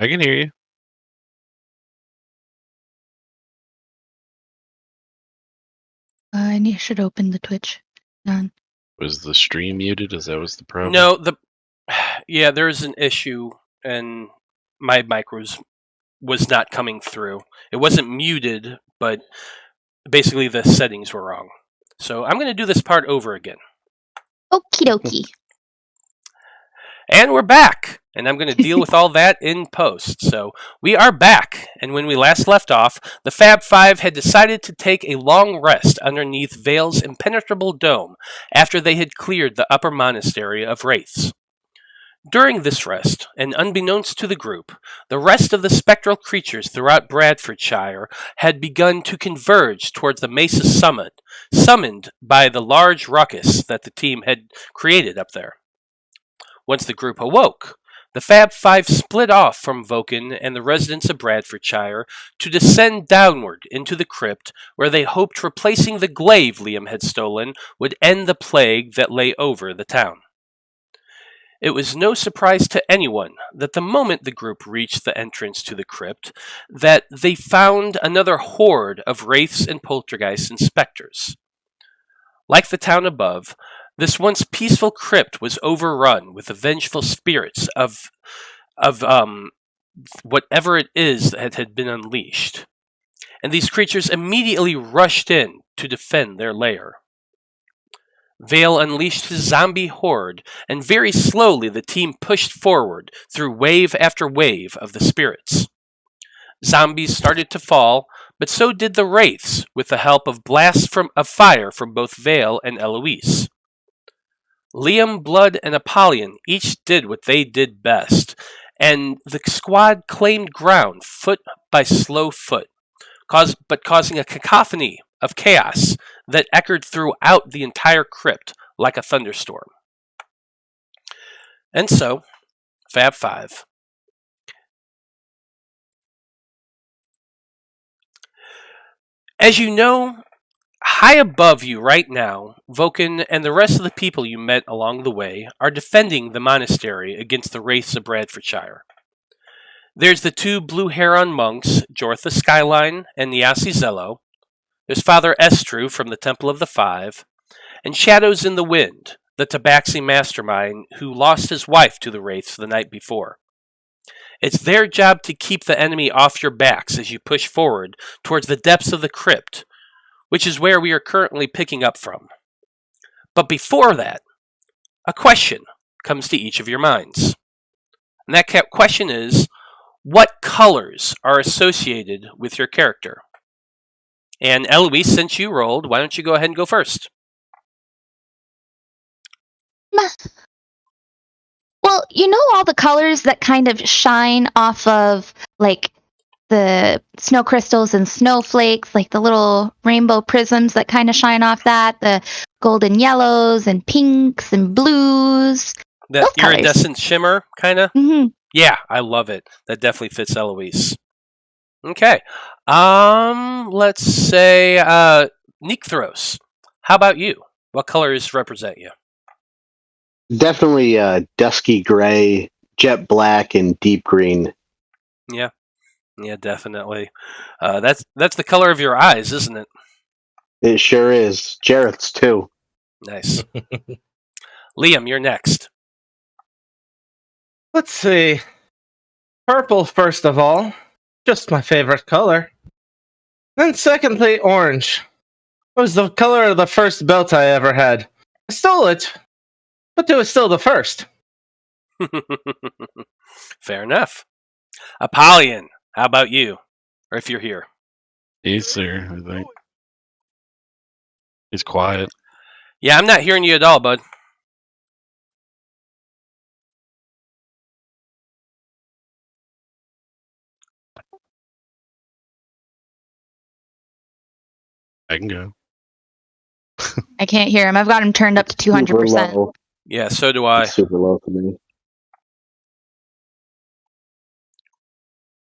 I can hear you. I should open the Twitch. Done. Was the stream muted? Is that was the problem? No, there's an issue, and my mic was not coming through. It wasn't muted, but basically the settings were wrong. So I'm going to do this part over again. Okie dokie. And we're back, and I'm going to deal with all that in post. So we are back, and when we last left off, the Faab Five had decided to take a long rest underneath Veil's impenetrable dome after they had cleared the upper monastery of wraiths. During this rest, and unbeknownst to the group, the rest of the spectral creatures throughout Bradfordshire had begun to converge towards the Mesa's summit, summoned by the large ruckus that the team had created up there. Once the group awoke, the Faab Five split off from Voken and the residents of Bradfordshire to descend downward into the crypt where they hoped replacing the glaive Liam had stolen would end the plague that lay over the town. It was no surprise to anyone that the moment the group reached the entrance to the crypt, that they found another horde of wraiths and poltergeists and specters. Like the town above, this once peaceful crypt was overrun with the vengeful spirits of whatever it is that had been unleashed, and these creatures immediately rushed in to defend their lair. Veil unleashed his zombie horde, and very slowly the team pushed forward through wave after wave of the spirits. Zombies started to fall, but so did the wraiths, with the help of blasts of fire from both Veil and Eloise. Liam, Blood, and Apollyon each did what they did best, and the squad claimed ground foot by slow foot, causing a cacophony of chaos that echoed throughout the entire crypt like a thunderstorm. And so, Faab Five. As you know, high above you right now, Voken and the rest of the people you met along the way are defending the monastery against the wraiths of Bradfordshire. There's the two Blue Heron monks, Jortha Skyline and Niasi Zello. There's Father Estru from the Temple of the Five, and Shadows in the Wind, the Tabaxi mastermind who lost his wife to the wraiths the night before. It's their job to keep the enemy off your backs as you push forward towards the depths of the crypt, which is where we are currently picking up from. But before that, a question comes to each of your minds. And that question is, what colors are associated with your character? And Eloise, since you rolled, why don't you go ahead and go first? Well, you know all the colors that kind of shine off of, like, the snow crystals and snowflakes, like the little rainbow prisms that kind of shine off that, the golden yellows and pinks and blues. That Those colors. iridescent shimmer, kind of? Mm-hmm. Yeah, I love it. That definitely fits Eloise. Okay. Let's say, Necthros. How about you? What colors represent you? Definitely dusky gray, jet black, and deep green. Yeah, definitely. That's the color of your eyes, isn't it? It sure is. Jareth's too. Nice. Liam, you're next. Let's see. Purple, first of all. Just my favorite color. Then secondly, orange. It was the color of the first belt I ever had. I stole it, but it was still the first. Fair enough. Apollyon, how about you? Or if you're here. He's there, I think. He's quiet. Yeah, I'm not hearing you at all, bud. I can go. I can't hear him. I've got him turned up to 200%. Super low. Yeah, so do I. It's super low for me.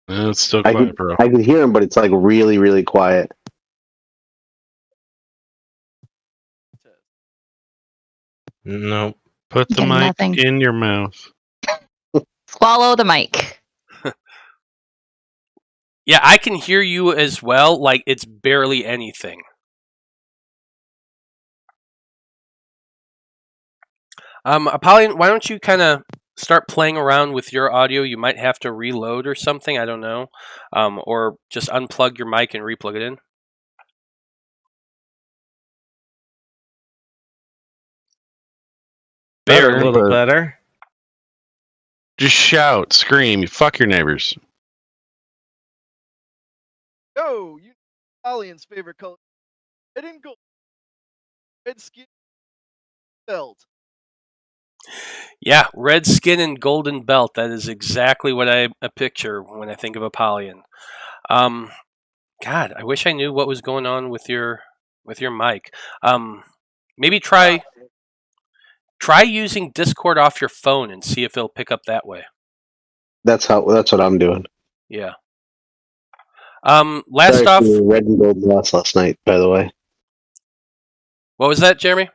No, it's still I quiet, bro. can hear him, but it's like really, really quiet. Nope. Put the Getting mic nothing. in your mouth. Swallow the mic. Yeah, I can hear you as well. Like it's barely anything. Apollyon, why don't you kind of start playing around with your audio? You might have to reload or something. I don't know, or just unplug your mic and replug it in. Better, a Barely. little better. Just shout, scream, you fuck your neighbors. Yo, you Apollion's favorite color. Red and gold. Red skin belt. Yeah, red skin and golden belt. That is exactly what I picture when I think of Apollyon. God, I wish I knew what was going on with your mic. Maybe try using Discord off your phone and see if it'll pick up that way. That's what I'm doing. Yeah. Last Sorry off, for your red and gold loss last night, by the way. what was that, Jeremy?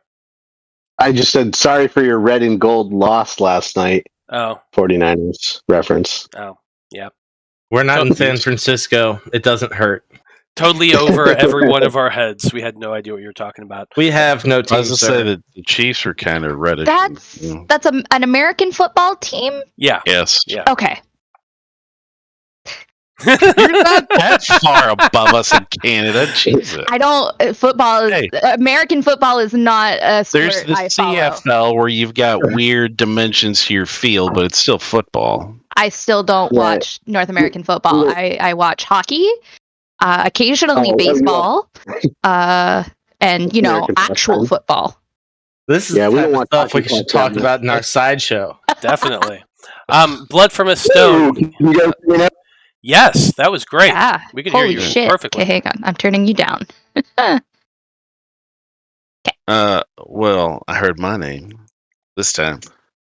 I just said sorry for your red and gold loss last night. Oh, 49ers reference. yeah. We're not in Oh, San Francisco. It doesn't hurt. Totally over every one of our heads. We had no idea what you were talking about. We have no I team, was going to sir. say that the Chiefs are kind of reddish. That's an American football team? Yeah. Yes. Yeah. Okay. You're not that far above us in Canada. Jesus. I don't. Football is Hey. American football is not a sport There's the I follow. CFL where you've got weird dimensions to your field, but it's still football. I still don't Yeah. watch North American football. I watch hockey, occasionally Oh, baseball, and American actual football. football. This is Yeah, the we type don't of want stuff we hockey should club talk down there. about in our sideshow. Definitely. Blood from a stone. You guys hear me now? Yes, that was great. Yeah. We can hear Holy you shit. perfectly. Okay, hang on. I'm turning you down. Well, I heard my name this time.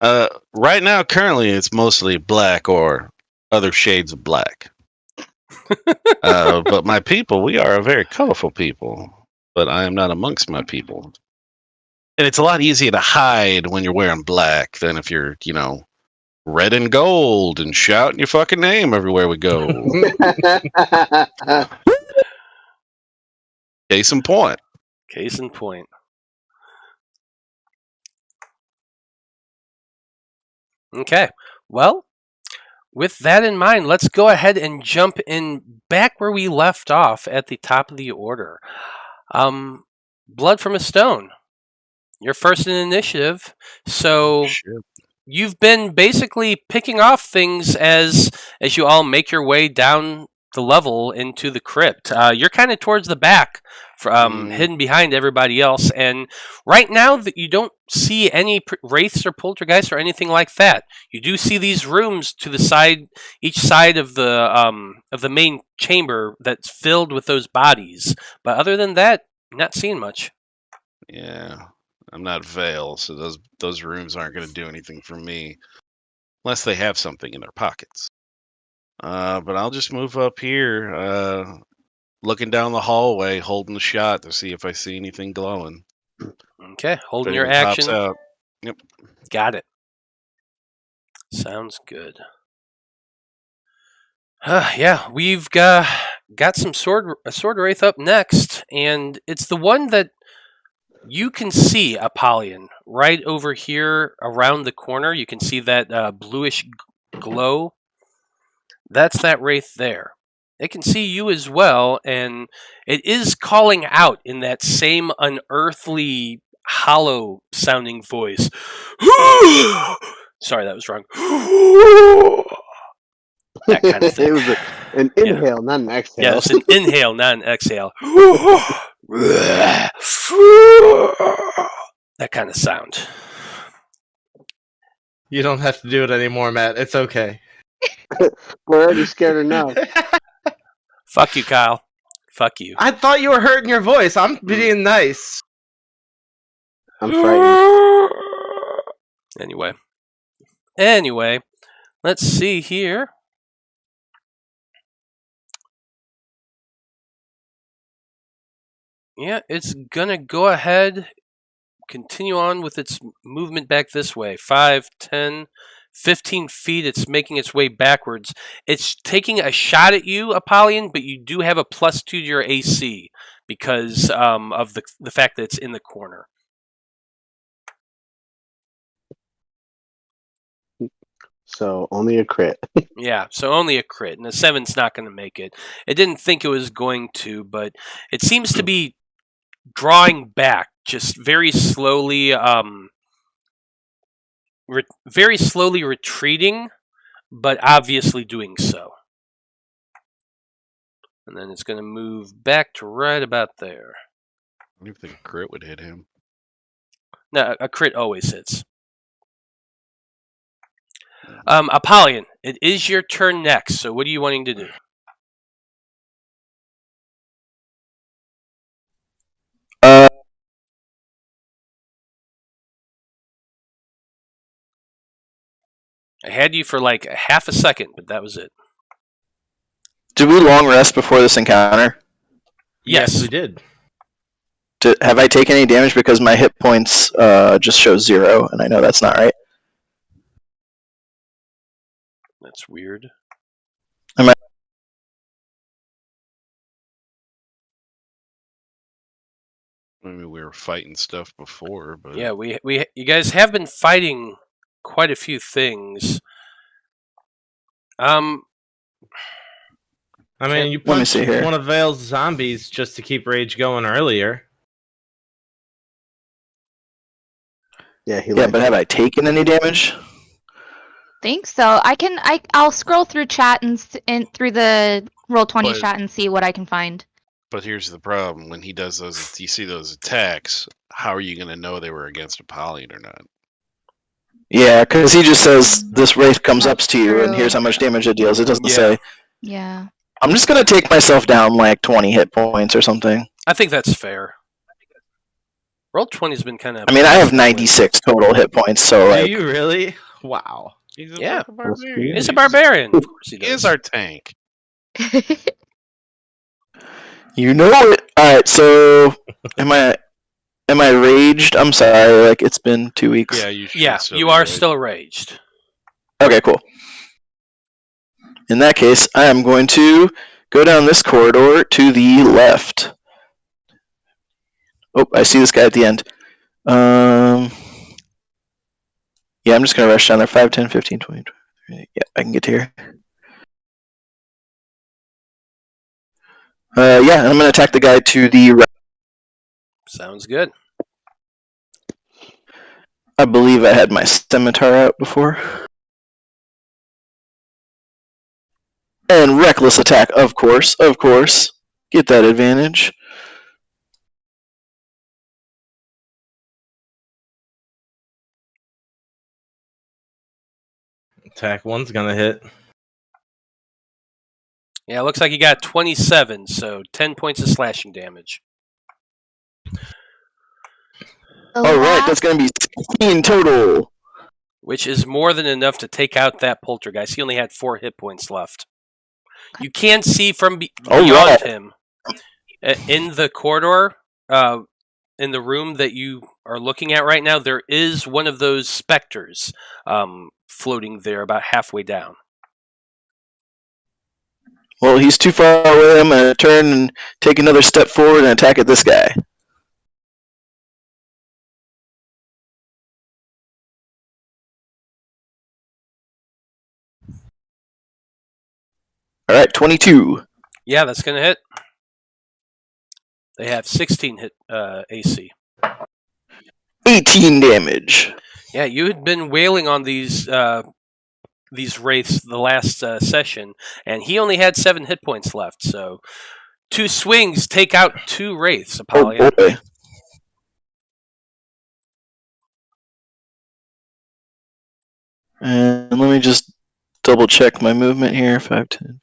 Right now, currently, it's mostly black or other shades of black. But my people, we are a very colorful people. But I am not amongst my people. And it's a lot easier to hide when you're wearing black than if you're, red and gold and shouting your fucking name everywhere we go. Case in point. Case in point. Okay. Well, with that in mind, let's go ahead and jump in back where we left off at the top of the order. Blood from a stone. You're first in initiative, so Shit. you've been basically picking off things as you all make your way down the level into the crypt. You're kind of towards the back, hidden behind everybody else, and right now that you don't see any wraiths or poltergeists or anything like that. You do see these rooms to the side, each side of the main chamber that's filled with those bodies. But other than that, not seeing much. Yeah. I'm not Veil, so those rooms aren't going to do anything for me. Unless they have something in their pockets. But I'll just move up here, looking down the hallway, holding the shot to see if I see anything glowing. Okay, holding If your anything pops action. out. Yep. Got it. Sounds good. Yeah, we've got some sword wraith up next, and it's the one that you can see, Apollyon, right over here around the corner. You can see that bluish glow. That's that wraith there. It can see you as well, and it is calling out in that same unearthly, hollow-sounding voice. Sorry, that was wrong. That kind of thing. It was an inhale, not an exhale. Yeah, it's an inhale, not an exhale. That kind of sound. You don't have to do it anymore, Matt. It's okay. We're already scared enough. Fuck you, Kyle. Fuck you. I thought you were hurting your voice. I'm being nice. I'm frightened. Anyway, let's see here. Yeah, it's gonna go ahead, continue on with its movement back this way. 5, 10, 15 feet. It's making its way backwards. It's taking a shot at you, Apollyon, but you do have a +2 to your AC because of the fact that it's in the corner. So only a crit. Yeah, so only a crit, and a 7's not going to make it. It didn't think it was going to, but it seems to be drawing back, just very slowly, very slowly retreating, but obviously doing so. And then it's going to move back to right about there. I don't even think a crit would hit him. No, a crit always hits. Apollyon, it is your turn next, so what are you wanting to do? I had you for like a half a second, but that was it. Did we long rest before this encounter? Yes. we did. Have I taken any damage because my hit points just show 0, and I know that's not right? That's weird. I mean, we were fighting stuff before, but Yeah, you guys have been fighting quite a few things. I mean, you Let me punched see here. one of Vale's zombies just to keep rage going earlier. Yeah, Yeah, but have I taken any damage? Think so. I'll scroll through chat and through the Roll20 But- chat and see what I can find. But here's the problem: when he does those, you see those attacks. How are you going to know they were against Apollyon or not? Yeah, because he just says this wraith comes up That's to you, and true. here's how much damage it deals. It doesn't Yeah. say. Yeah. I'm just gonna take myself down like 20 hit points or something. I think that's fair. Roll20's been kind of... I mean, I have 96 total hit points, so Do like, you really? Wow. He's a Yeah. fucking barbarian. He's a barbarian. Of course he He is does. our tank. you know it. All right, so am I raged? I'm sorry, like it's been 2 weeks. Yeah, you should. Yeah, still you be are right. still raged. Okay, cool. In that case, I am going to go down this corridor to the left. Oh, I see this guy at the end. Yeah, I'm just going to rush down there. 5, 10, 15, 20, 23. Yeah, I can get to here. Yeah, and I'm going to attack the guy to the right. Sounds good. I believe I had my scimitar out before. And reckless attack, of course. Get that advantage. Attack 1's gonna hit. Yeah, it looks like you got 27, so 10 points of slashing damage. Alright, that's going to be 16 total. Which is more than enough to take out that poltergeist. He only had 4 hit points left. You can see from beyond Alright. him, in the corridor, in the room that you are looking at right now, there is one of those specters floating there about halfway down. Well, he's too far away. I'm going to turn and take another step forward and attack at this guy. Alright, 22. Yeah, that's going to hit. They have 16 hit AC. 18 damage. Yeah, you had been wailing on these wraiths the last session, and he only had 7 hit points left. So 2 swings take out 2 wraiths, Apollyon. Oh boy. And let me just double check my movement here. 5, 10.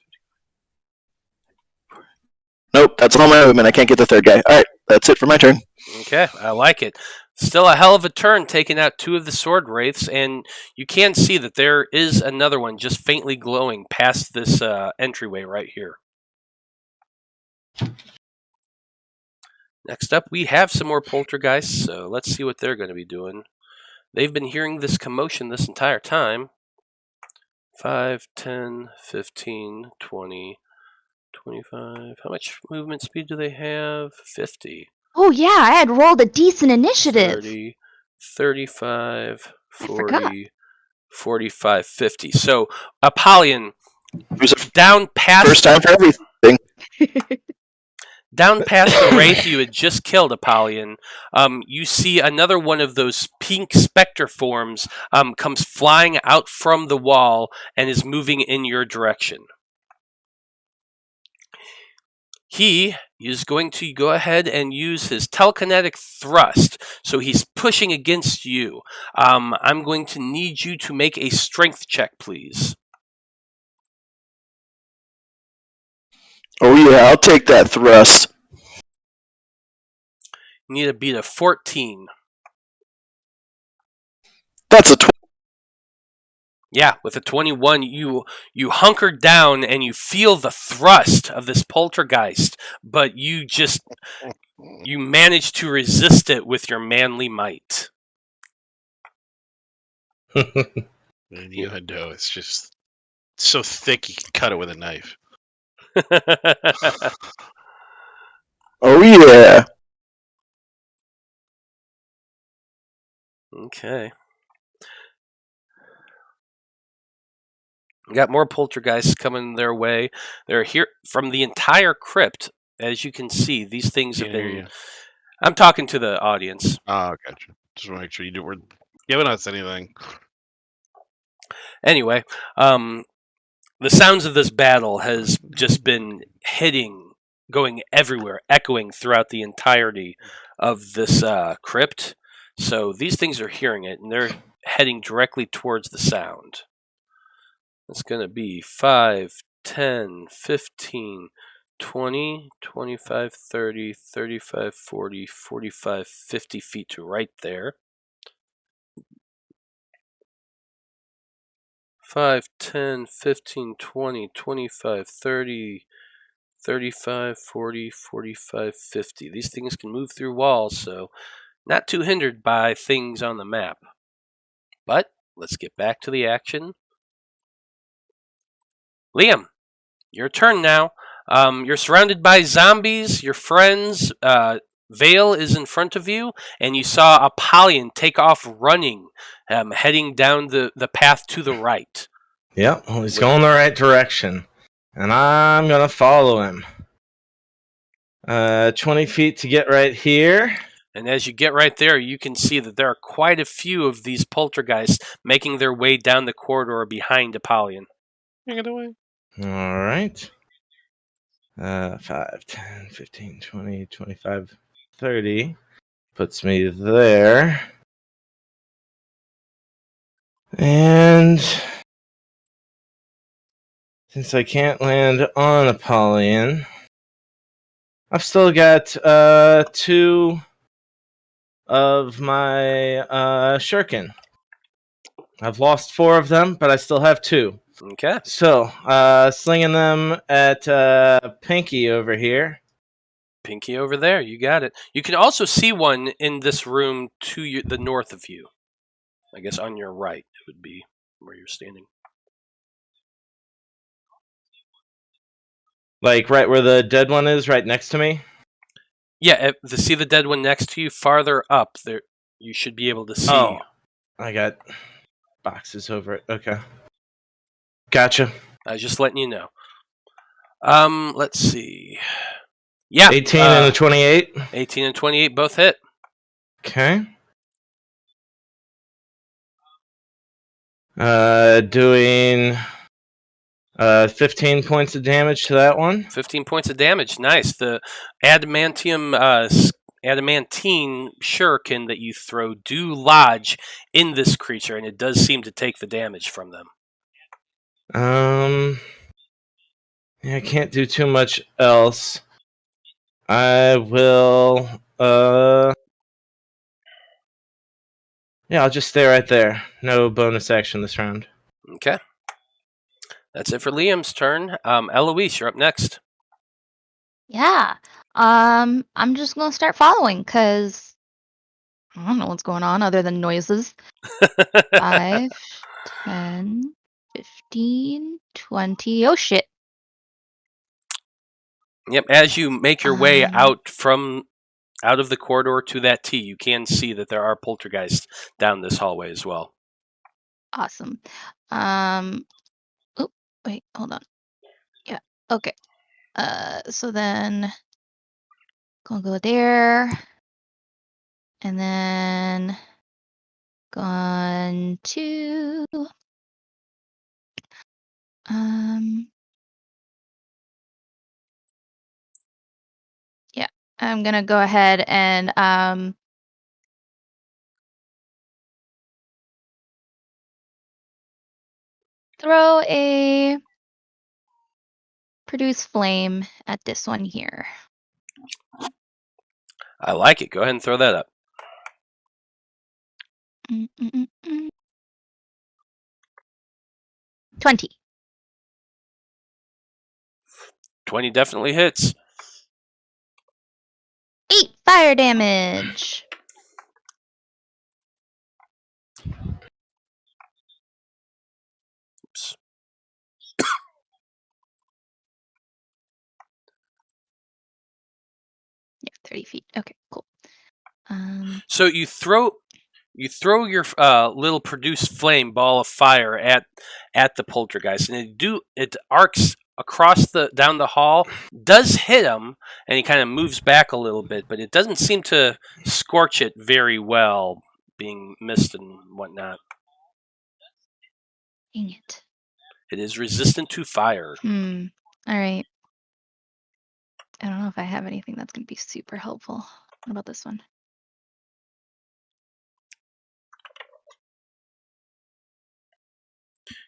Nope, that's all my movement. I can't get the third guy. Alright, that's it for my turn. Okay, I like it. Still a hell of a turn, taking out 2 of the sword wraiths, and you can see that there is another one just faintly glowing past this entryway right here. Next up, we have some more poltergeists, so let's see what they're going to be doing. They've been hearing this commotion this entire time. 5, 10, 15, 20, 25. How much movement speed do they have? 50. Oh yeah, I had rolled a decent initiative. 30, 35, I forgot. 40, 45, 50. So, Apollyon, It was the down past first time for everything. Down past the wraith you had just killed, Apollyon, you see another one of those pink specter forms comes flying out from the wall and is moving in your direction. He is going to go ahead and use his telekinetic thrust, so he's pushing against you. I'm going to need you to make a strength check, please. Oh yeah, I'll take that thrust. You need to beat a 14. That's a 20. Yeah, with a 21, you hunker down and you feel the thrust of this poltergeist, but you manage to resist it with your manly might. Innuendo, it's just so thick you can cut it with a knife. Oh yeah. Okay. We got more poltergeists coming their way. They're here from the entire crypt. As you can see, these things have been... I'm talking to the audience. Oh, gotcha. Just want to make sure you weren't giving us anything. Anyway, the sounds of this battle has just been going everywhere, echoing throughout the entirety of this crypt. So these things are hearing it, and they're heading directly towards the sound. It's going to be 5, 10, 15, 20, 25, 30, 35, 40, 45, 50 feet to right there. 5, 10, 15, 20, 25, 30, 35, 40, 45, 50. These things can move through walls, so not too hindered by things on the map. But let's get back to the action. Liam, your turn now. You're surrounded by zombies, your friends. Veil is in front of you, and you saw Apollyon take off running, heading down the path to the right. Yep, well, he's going the right direction. And I'm going to follow him. 20 feet to get right here. And as you get right there, you can see that there are quite a few of these poltergeists making their way down the corridor behind Apollyon. Take it away. All right. 5, 10, 15, 20, 25, 30. Puts me there. And since I can't land on Apollyon, I've still got 2 of my shuriken. I've lost 4 of them, but I still have 2. Okay. So, slinging them at Pinky over here. Pinky over there, you got it. You can also see one in this room to the north of you. I guess on your right it would be where you're standing. Like right where the dead one is, right next to me? Yeah, see the dead one next to you, farther up, there you should be able to see. Oh, I got boxes over it. Okay. Gotcha. I was just letting you know. Let's see. Yeah. 18 and a 28. 18 and 28 both hit. Okay. Doing 15 points of damage to that one. 15 points of damage. Nice. The adamantine shuriken that you throw do lodge in this creature, and it does seem to take the damage from them. Yeah, I can't do too much else. I will, yeah, I'll just stay right there. No bonus action this round. Okay. That's it for Liam's turn. Eloise, you're up next. Yeah. I'm just gonna start following because I don't know what's going on other than noises. 5, 10, 15, 20. Oh shit. Yep. As you make your way Um, out of the corridor to that T, you can see that there are poltergeists down this hallway as well. Awesome. Oh, wait, hold on. Yeah. Okay. So then gonna go there, and then gone to yeah. I'm gonna go ahead and throw a produce flame at this one here. I like it. Go ahead and throw that up. 20. 20 definitely hits. 8 fire damage. Oops. Yeah, 30 feet. Okay, cool. So you throw your little produced flame ball of fire at the poltergeist, and it arcs across down the hall, does hit him, and he kind of moves back a little bit, but it doesn't seem to scorch it very well, being mist and whatnot. Dang it. It is resistant to fire. All right. I don't know if I have anything that's going to be super helpful. What about this one?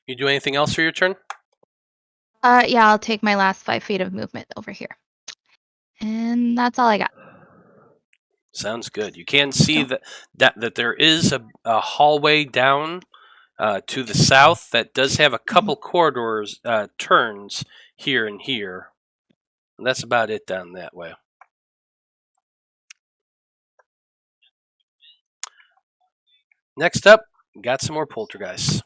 You do anything else for your turn? Yeah, I'll take my last 5 feet of movement over here. And that's all I got. Sounds good. You can see that there is a hallway down to the south that does have a couple corridors, turns here and here. And that's about it down that way. Next up, got some more poltergeists.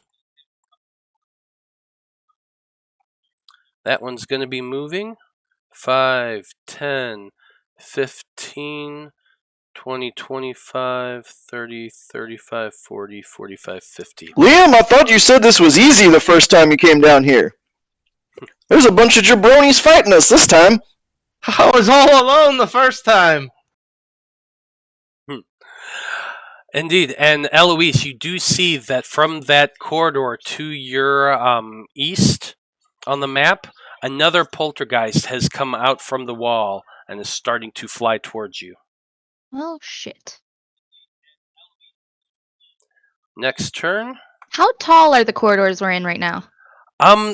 That one's going to be moving 5, 10, 15, 20, 25, 30, 35, 40, 45, 50. Liam, I thought you said this was easy the first time you came down here. There's a bunch of jabronis fighting us this time. I was all alone the first time. Indeed, and Eloise, you do see that from that corridor to your east on the map, another poltergeist has come out from the wall and is starting to fly towards you. Oh, shit. Next turn. How tall are the corridors we're in right now?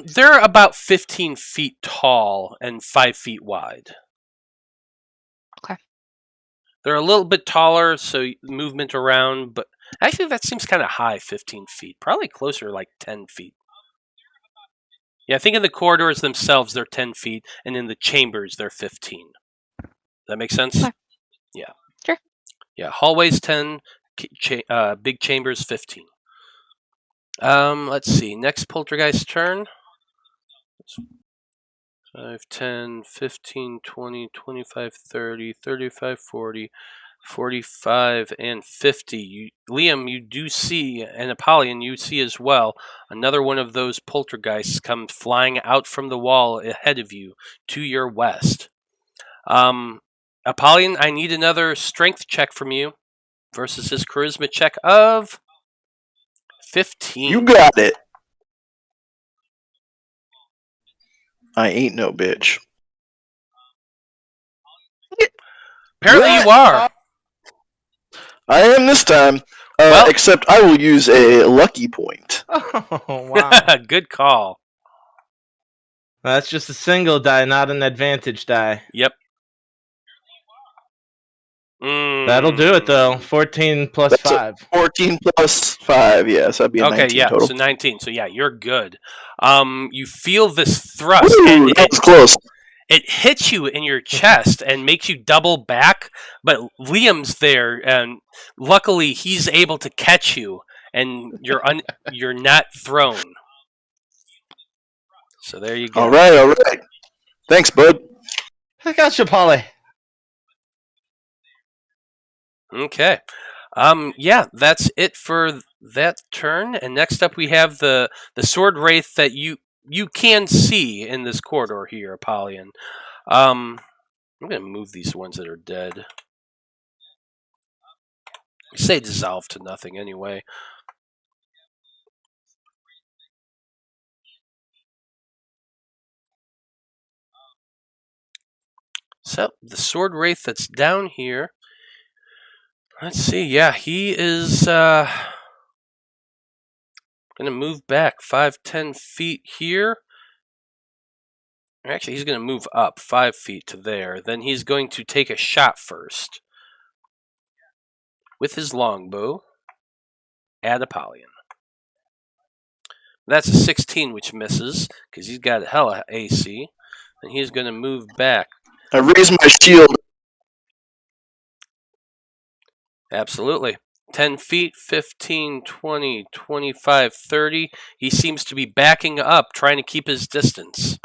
They're about 15 feet tall and 5 feet wide. Okay. They're a little bit taller, so movement around, but actually that seems kind of high, 15 feet. Probably closer, like 10 feet. Yeah, I think in the corridors themselves they're 10 feet, and in the chambers they're 15. Does that make sense? Okay. Yeah. Sure. Yeah, hallways 10, big chambers 15. Let's see. Next poltergeist turn. 5, 10, 15, 20, 25, 30, 35, 40, 45, and 50. Liam, you do see, and Apollyon, you see as well, another one of those poltergeists come flying out from the wall ahead of you to your west. Apollyon, I need another strength check from you versus his charisma check of 15. You got it. I ain't no bitch. Apparently you are. I am this time. Well- Except I will use a lucky point. Oh, wow. Good call. That's just a single die, not an advantage die. Yep. That'll do it, though. 14 plus That's 5. 14 plus 5, yes, that'd be a 19 yeah, total. so 19. So yeah, you're good. You feel this thrust, Woo, and that was close. it hits you in your chest and makes you double back. But Liam's there, and luckily he's able to catch you, and you're not thrown. So there you go. All right. Thanks, bud. I got you, Polly. Okay. Yeah, that's it for that turn. And next up, we have the sword wraith that you can see in this corridor here, Apollyon. I'm gonna move these ones that are dead. I say dissolve to nothing anyway. So the sword wraith that's down here. Let's see. Yeah, he is gonna move back 5-10 feet here. Actually, he's gonna move up 5 feet to there. Then he's going to take a shot first with his longbow at Apollyon. That's a 16, which misses because he's got hella AC, and he's gonna move back. I raised my shield. Absolutely. 10 feet, 15, 20, 25, 30. He seems to be backing up, trying to keep his distance.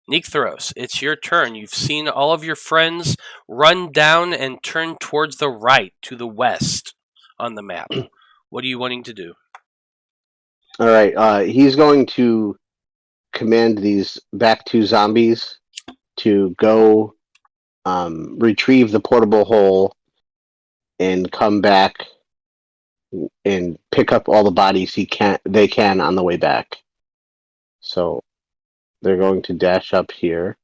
Necthros, it's your turn. You've seen all of your friends run down and turn towards the right, to the west on the map. What are you wanting to do? All right. He's going to command these back two zombies to go retrieve the portable hole and come back and pick up all the bodies they can on the way back. So they're going to dash up here.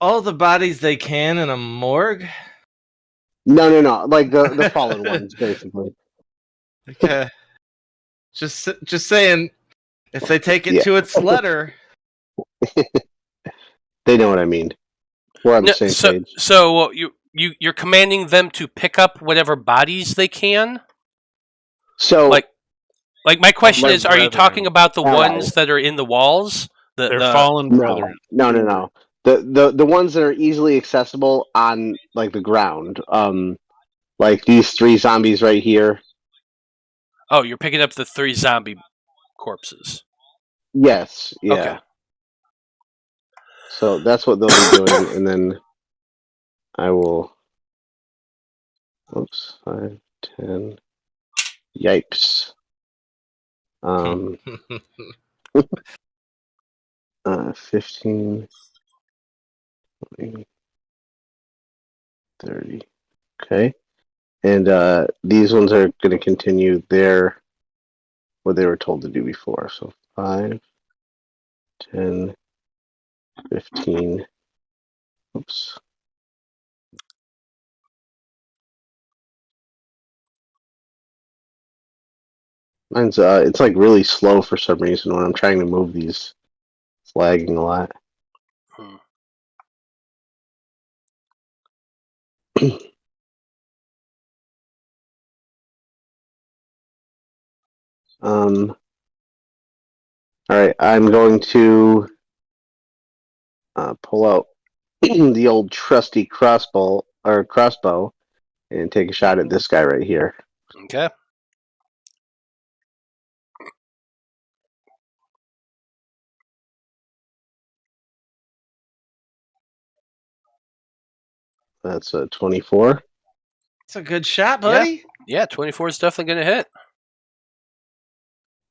All the bodies they can in a morgue? No. Like the fallen ones, basically. Okay. Just saying, if they take it to its letter. They know what I mean. We're on the same page. So you're commanding them to pick up whatever bodies they can? So, like my question is, are you brethren. talking about the ones that are in the walls? They're fallen brethren. No. The ones that are easily accessible on like the ground. Like these three zombies right here. Oh, you're picking up the 3 zombie corpses. Yes. Yeah. Okay. So that's what they'll be doing, and then I will. Oops, 5, 10. Yipes. 15, 20, 30. Okay. And these ones are going to continue what they were told to do before. So 5, 10, 15. Oops. Mine's it's like really slow for some reason when I'm trying to move these. It's lagging a lot. All right, I'm going to pull out the old trusty crossbow and take a shot at this guy right here. Okay. That's a 24. It's a good shot, buddy. Yeah, 24 is definitely going to hit.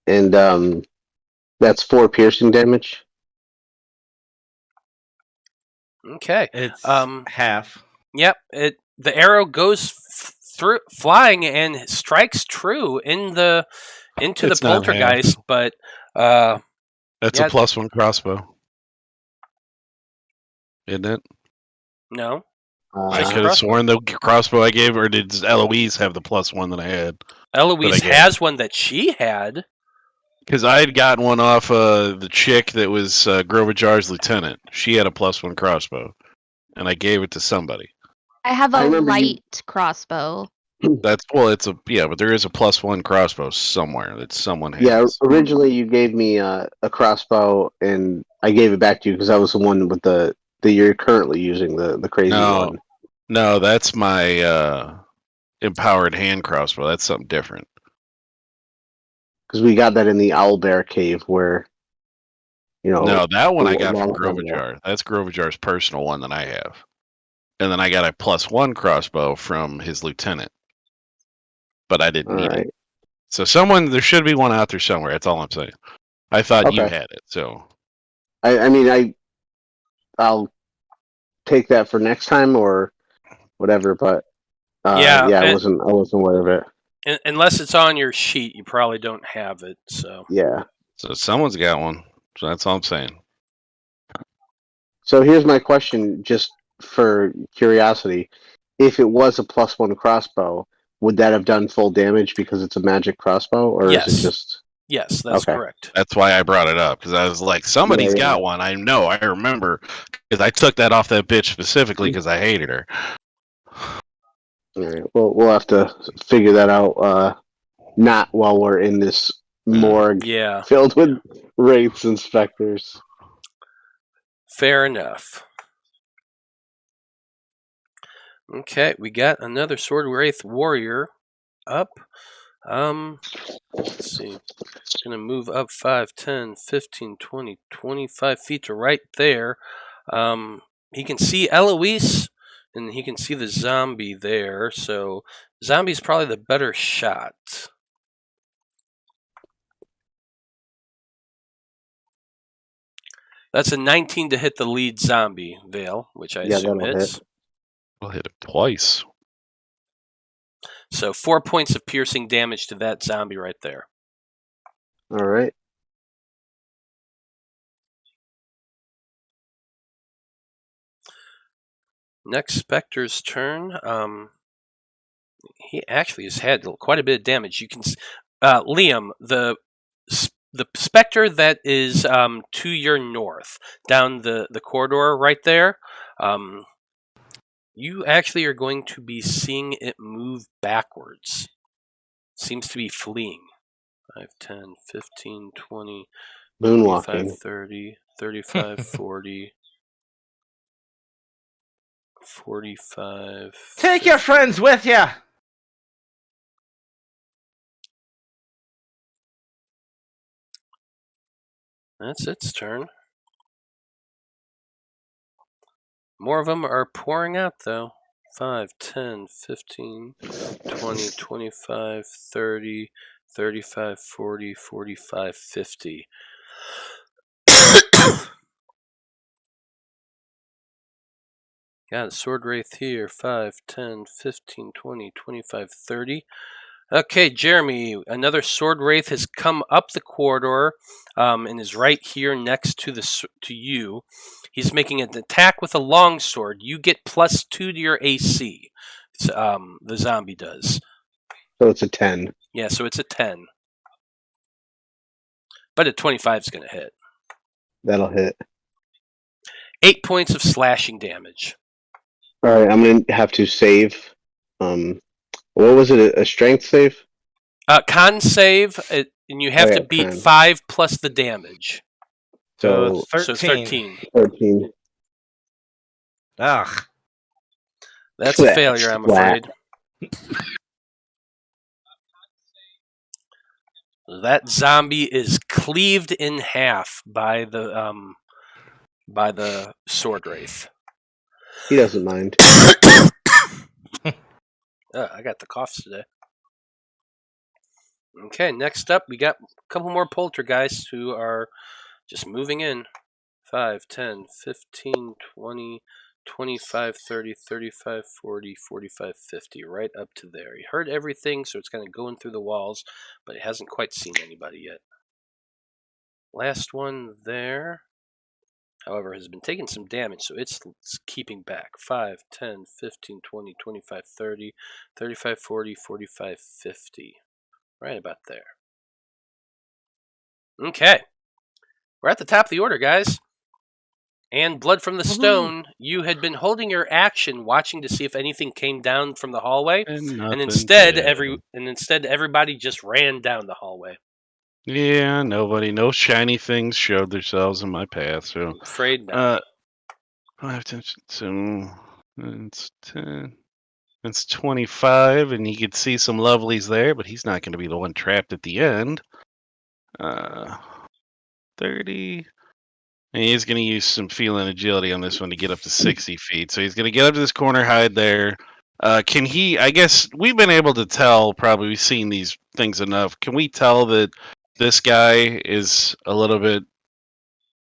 And that's 4 piercing damage. Okay. It's half. Yep. The arrow goes through, flying, and strikes true into the It's not poltergeist. half. But That's a +1 crossbow, isn't it? No. I could have sworn the crossbow I gave, or did Eloise have the +1 that I had? Eloise has one that she had. Because I had gotten one off the chick that was Grover Jar's lieutenant. She had a +1 crossbow, and I gave it to somebody. I have a light crossbow. But there is a +1 crossbow somewhere that someone has. Yeah, originally you gave me a crossbow, and I gave it back to you because that was the one with that you're currently using, the crazy one. No, that's my empowered hand crossbow. That's something different. Because we got that in the Owlbear Cave where, No, that one I got from long time ago. Grovajar. That's Grovajar's personal one that I have. And then I got a +1 crossbow from his lieutenant. But I didn't All need right. it. So there should be one out there somewhere. That's all I'm saying. I thought you Okay. had it, so. I mean, I'll take that for next time or whatever, but I wasn't aware of it. Unless it's on your sheet, you probably don't have it. So Yeah. So someone's got one. So that's all I'm saying. So here's my question, just for curiosity. If it was a +1 crossbow, would that have done full damage because it's a magic crossbow? Or Yes. is it just... Yes, that's Okay. correct. That's why I brought it up, because I was like, somebody's got one. I know, I remember, because I took that off that bitch specifically because I hated her. All right. Well, we'll have to figure that out. Not while we're in this morgue filled with wraiths and specters. Fair enough. Okay, we got another Sword Wraith warrior up. Let's see. Going to move up 5, 10, 15, 20, 25 feet to right there. He can see Eloise, and he can see the zombie there. So, zombie's probably the better shot. That's a 19 to hit the lead zombie, Veil, which I assume hits. I'll hit it twice. So 4 points of piercing damage to that zombie right there. All right. Next Spectre's turn. He actually has had quite a bit of damage. You can, Liam, the Spectre that is to your north, down the corridor right there. You actually are going to be seeing it move backwards. Seems to be fleeing. 5, 10, 15, 20, 25, 30, 35, 40, 45. Take your friends with you! That's its turn. More of them are pouring out, though. 5, 10, 15, 20, 25, 30, 35, 40, 45, 50. Got a Sword Wraith here. 5, 10, 15, 20, 25, 30. Okay, Jeremy, another Sword Wraith has come up the corridor and is right here next to you. He's making an attack with a longsword. You get +2 to your AC. The zombie does. So it's a 10. Yeah, so it's a 10. But a 25 is going to hit. That'll hit. 8 points of slashing damage. All right, I'm going to have to save. What was it? A strength save? Con save, and you have to beat 5 plus the damage. So 13. 13. Ugh. That's a failure, I'm afraid. That zombie is cleaved in half by the Sword Wraith. He doesn't mind. I got the coughs today. Okay, next up, we got a couple more poltergeists who are just moving in. 5, 10, 15, 20, 25, 30, 35, 40, 45, 50, right up to there. He heard everything, so it's kind of going through the walls, but it hasn't quite seen anybody yet. Last one there, however, has been taking some damage, so it's keeping back. 5, 10, 15, 20, 25, 30, 35, 40, 45, 50. Right about there. Okay. We're at the top of the order, guys. And Blood from the Stone, you had been holding your action, watching to see if anything came down from the hallway, and instead everybody just ran down the hallway. Yeah, no shiny things showed themselves in my path. So I'm afraid not. 5, 10, so it's 10. It's 25, and you could see some lovelies there, but he's not going to be the one trapped at the end. 30. And he's going to use some feline agility on this one to get up to 60 feet. So he's going to get up to this corner, hide there. Can he? I guess we've been able to tell. Probably we've seen these things enough. Can we tell that this guy is a little bit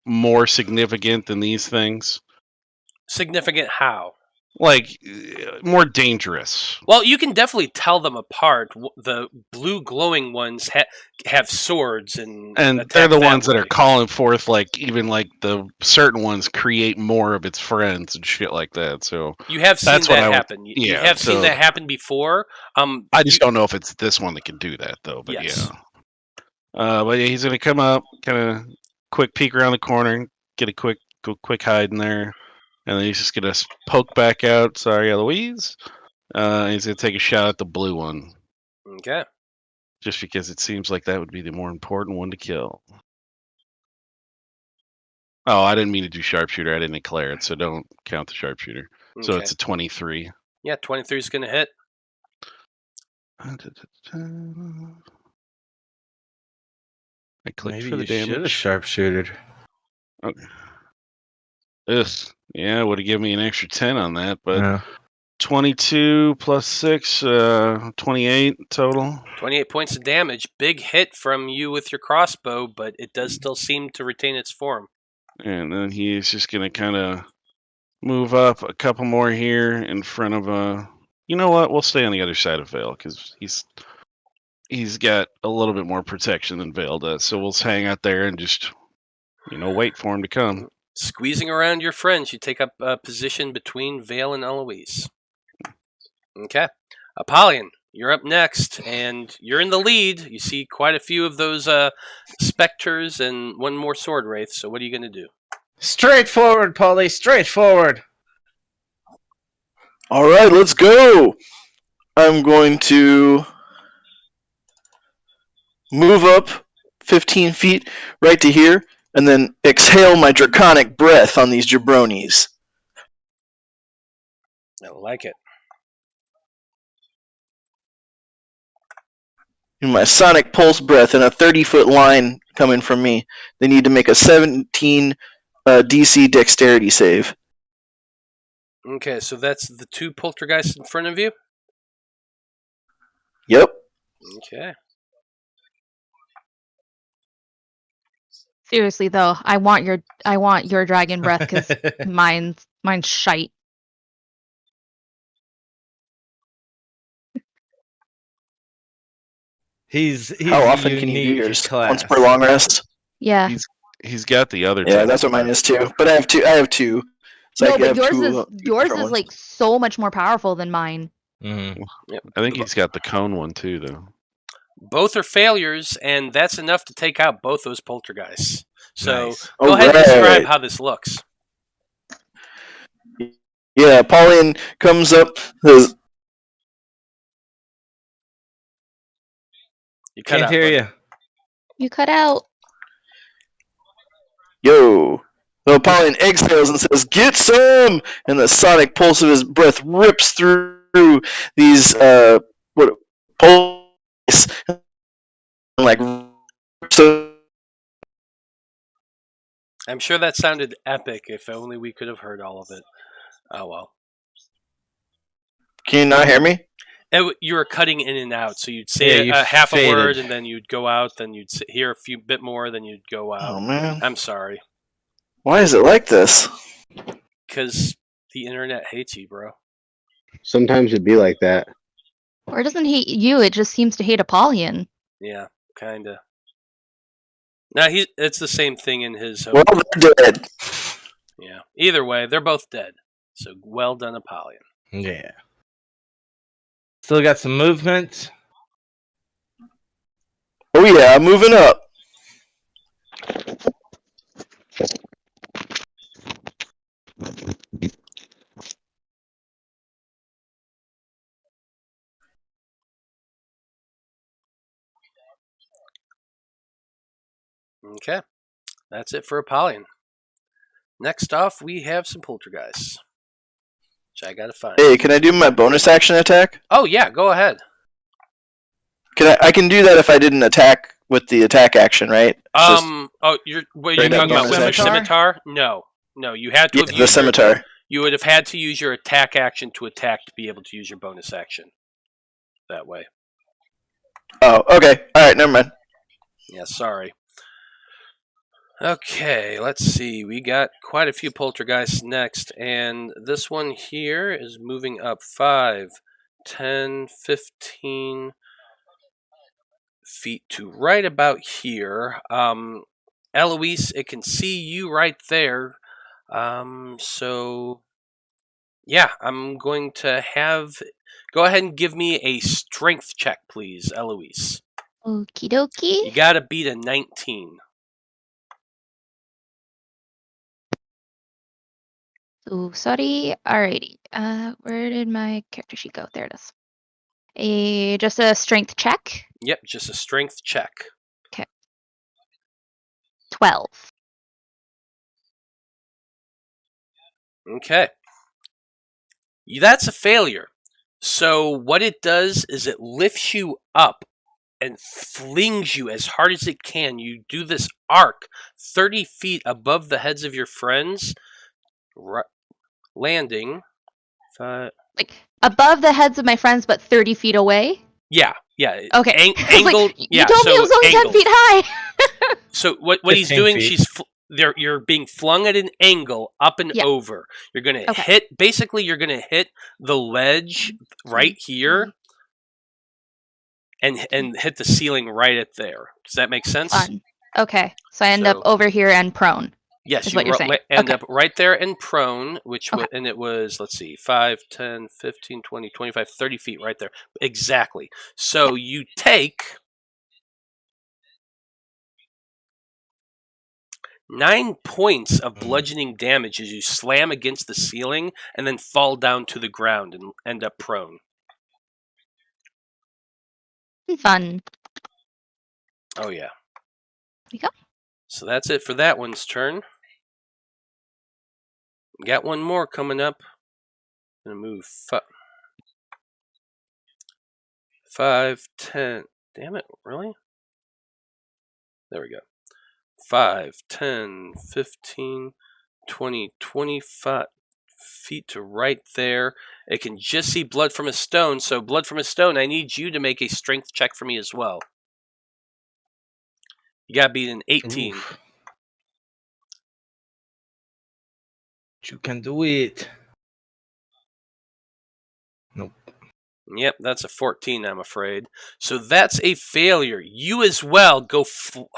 more significant than these things? Significant how? Like more dangerous. Well, you can definitely tell them apart. The blue glowing ones have swords and they're the ones that are calling forth, like even like the certain ones create more of its friends and shit like that. So you have seen that happen. You have seen that happen before. I just don't know if it's this one that can do that though. But yes. But yeah, he's gonna come up, kind of quick peek around the corner, get a quick hide in there. And then he's just going to poke back out. Sorry, Eloise. He's going to take a shot at the blue one. Okay. Just because it seems like that would be the more important one to kill. Oh, I didn't mean to do sharpshooter. I didn't declare it, so don't count the sharpshooter. Okay. So it's a 23. Yeah, 23 is going to hit. I clicked Maybe for the you damage. should have sharpshooted. Okay. Ugh. Yeah, would have given me an extra 10 on that, but 22 plus 6, 28 total. 28 points of damage. Big hit from you with your crossbow, but it does still seem to retain its form. And then he's just going to kind of move up a couple more here in front of you know what? We'll stay on the other side of Veil because he's got a little bit more protection than Veil does. So we'll hang out there and just wait for him to come. Squeezing around your friends, you take up a position between Veil and Eloise. Okay. Apollyon, you're up next, and you're in the lead. You see quite a few of those specters and one more sword wraith, so what are you going to do? Straightforward, Polly, straightforward. All right, let's go. I'm going to move up 15 feet right to here, and then exhale my draconic breath on these jabronis. I like it. And my sonic pulse breath in a 30-foot line coming from me. They need to make a 17 DC dexterity save. Okay, so that's the two poltergeists in front of you? Yep. Okay. Seriously though, I want your dragon breath because mine's shite. He's How often can you do yours? Once per long rest? Yeah. He's got the other. Yeah, that's what mine is too. But I have two. So no, but yours is like so much more powerful than mine. Mm-hmm. Yep. I think he's got the cone one too, though. Both are failures, and that's enough to take out both those poltergeists. So Nice. Go ahead and describe how this looks. Yeah, Apollyon comes up. Says, You Can't hear you. You cut out. Yo. So Apollyon exhales and says, "Get some!" And the sonic pulse of his breath rips through these pulse, like so. I'm sure that sounded epic. If only we could have heard all of it. Oh well. Can you not hear me? You were cutting in and out, so you'd say half a word, and then you'd go out, then you'd hear a few bit more, then you'd go out. Oh man, I'm sorry. Why is it like this? Because the internet hates you, bro. Sometimes it'd be like that. Or it doesn't hate you, it just seems to hate Apollyon. Yeah, kinda. Now it's the same thing in his. Well, they're dead. Yeah. Either way, they're both dead. So well done, Apollyon. Yeah. Still got some movement. Oh yeah, moving up. Okay. That's it for Apollyon. Next off, we have some poltergeists. Which I gotta find. Hey, can I do my bonus action attack? Oh yeah, go ahead. I can do that if I didn't attack with the attack action, right? Oh, you're straight talking up about with your scimitar? scimitar? No. You had to Yeah, have the used scimitar. you would have had to use your attack action to attack to be able to use your bonus action. That way. Oh, okay. All right, never mind. Yeah, sorry. Okay, let's see. We got quite a few poltergeists next, and this one here is moving up 5, 10, 15 feet to right about here. Eloise, it can see you right there. So yeah, I'm going to go ahead and give me a strength check, please, Eloise. Okie dokie. You gotta beat a 19. Oh, sorry. Alrighty. Where did my character sheet go? There it is. Just a strength check. Yep, just a strength check. 12. Okay. That's a failure. So what it does is it lifts you up and flings you as hard as it can. You do this arc 30 feet above the heads of your friends, landing. Like above the heads of my friends, but 30 feet away? Yeah. Okay. Angled. Like, yeah. you told me it was only 10 feet high. So what he's 15 doing? feet. You're being flung at an angle up and Yeah. over. You're gonna Okay. hit. Basically, you're gonna hit the ledge right here, and hit the ceiling right at there. Does that make sense? Fun. Okay. So I end up over here and prone. Yes, is you what you're saying. end Okay. up right there and prone, which Okay. and it was, let's see, 5, 10, 15, 20, 25, 30 feet right there. Exactly. So you take 9 points of bludgeoning damage as you slam against the ceiling and then fall down to the ground and end up prone. Fun. Oh, yeah. There we go. So that's it for that one's turn. Got one more coming up. Gonna move 5, 10. Damn it, really? There we go. 5, 10, 15, 20, 25 feet to right there. It can just see blood from a stone. So blood from a stone, I need you to make a strength check for me as well. You got to beat an 18. Oof. You can do it. Nope. Yep, that's a 14, I'm afraid. So that's a failure. You as well go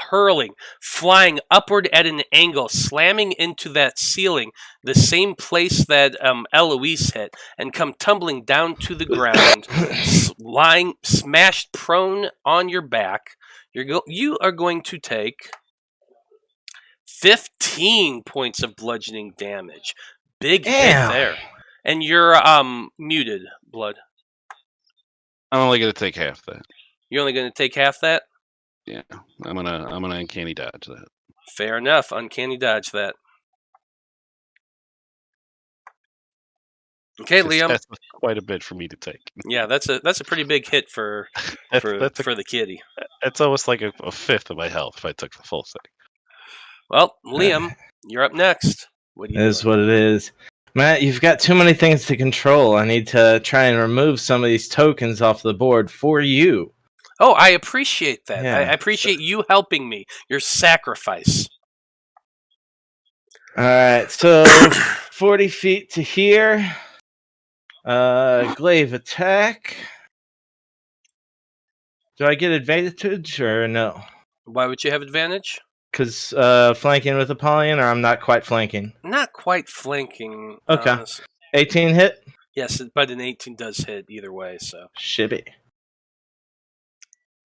hurling, flying upward at an angle, slamming into that ceiling, the same place that Eloise hit, and come tumbling down to the ground, lying smashed prone on your back. You are going to take 15 points of bludgeoning damage. Big hit there. And you're muted, Blood. I'm only gonna take half that. You're only going to take half that? Yeah, I'm gonna uncanny dodge that. Fair enough. Uncanny dodge that. Okay, Liam. That's quite a bit for me to take. Yeah, that's a pretty big hit for the kitty. That's almost like a fifth of my health if I took the full thing. Well, Liam, you're up next. What do you? It is what it is. Matt, you've got too many things to control. I need to try and remove some of these tokens off the board for you. Oh, I appreciate that. Yeah, I appreciate you helping me. Your sacrifice. All right, so 40 feet to here. Glaive attack. Do I get advantage or no? Why would you have advantage? Because flanking with Apollyon, or I'm not quite flanking? Not quite flanking. Okay. 18 hit? Yes, but an 18 does hit either way, so. Shibby.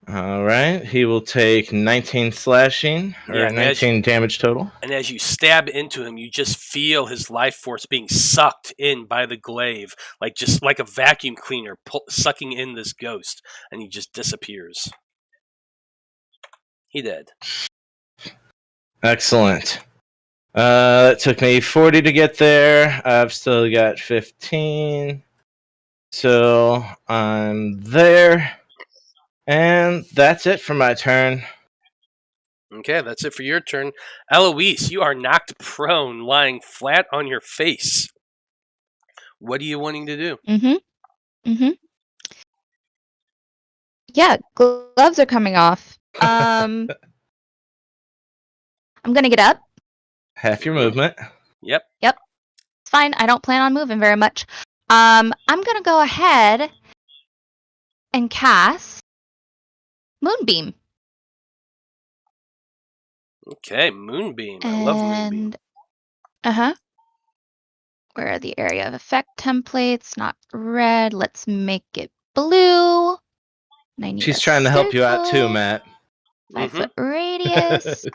Alright, he will take 19 slashing, or 19 damage total. And as you stab into him, you just feel his life force being sucked in by the glaive, just like a vacuum cleaner sucking in this ghost, and he just disappears. He dead. Excellent. That took me 40 to get there. I've still got 15. So I'm there. And that's it for my turn. Okay, that's it for your turn. Eloise, you are knocked prone, lying flat on your face. What are you wanting to do? Yeah, gloves are coming off. I'm gonna get up. Half your movement. Yep. It's fine. I don't plan on moving very much. I'm gonna go ahead and cast Moonbeam. Okay, Moonbeam. I love Moonbeam. Where are the area of effect templates? Not red. Let's make it blue. And I need She's a trying to help you out too, circle, Matt. 5-foot radius.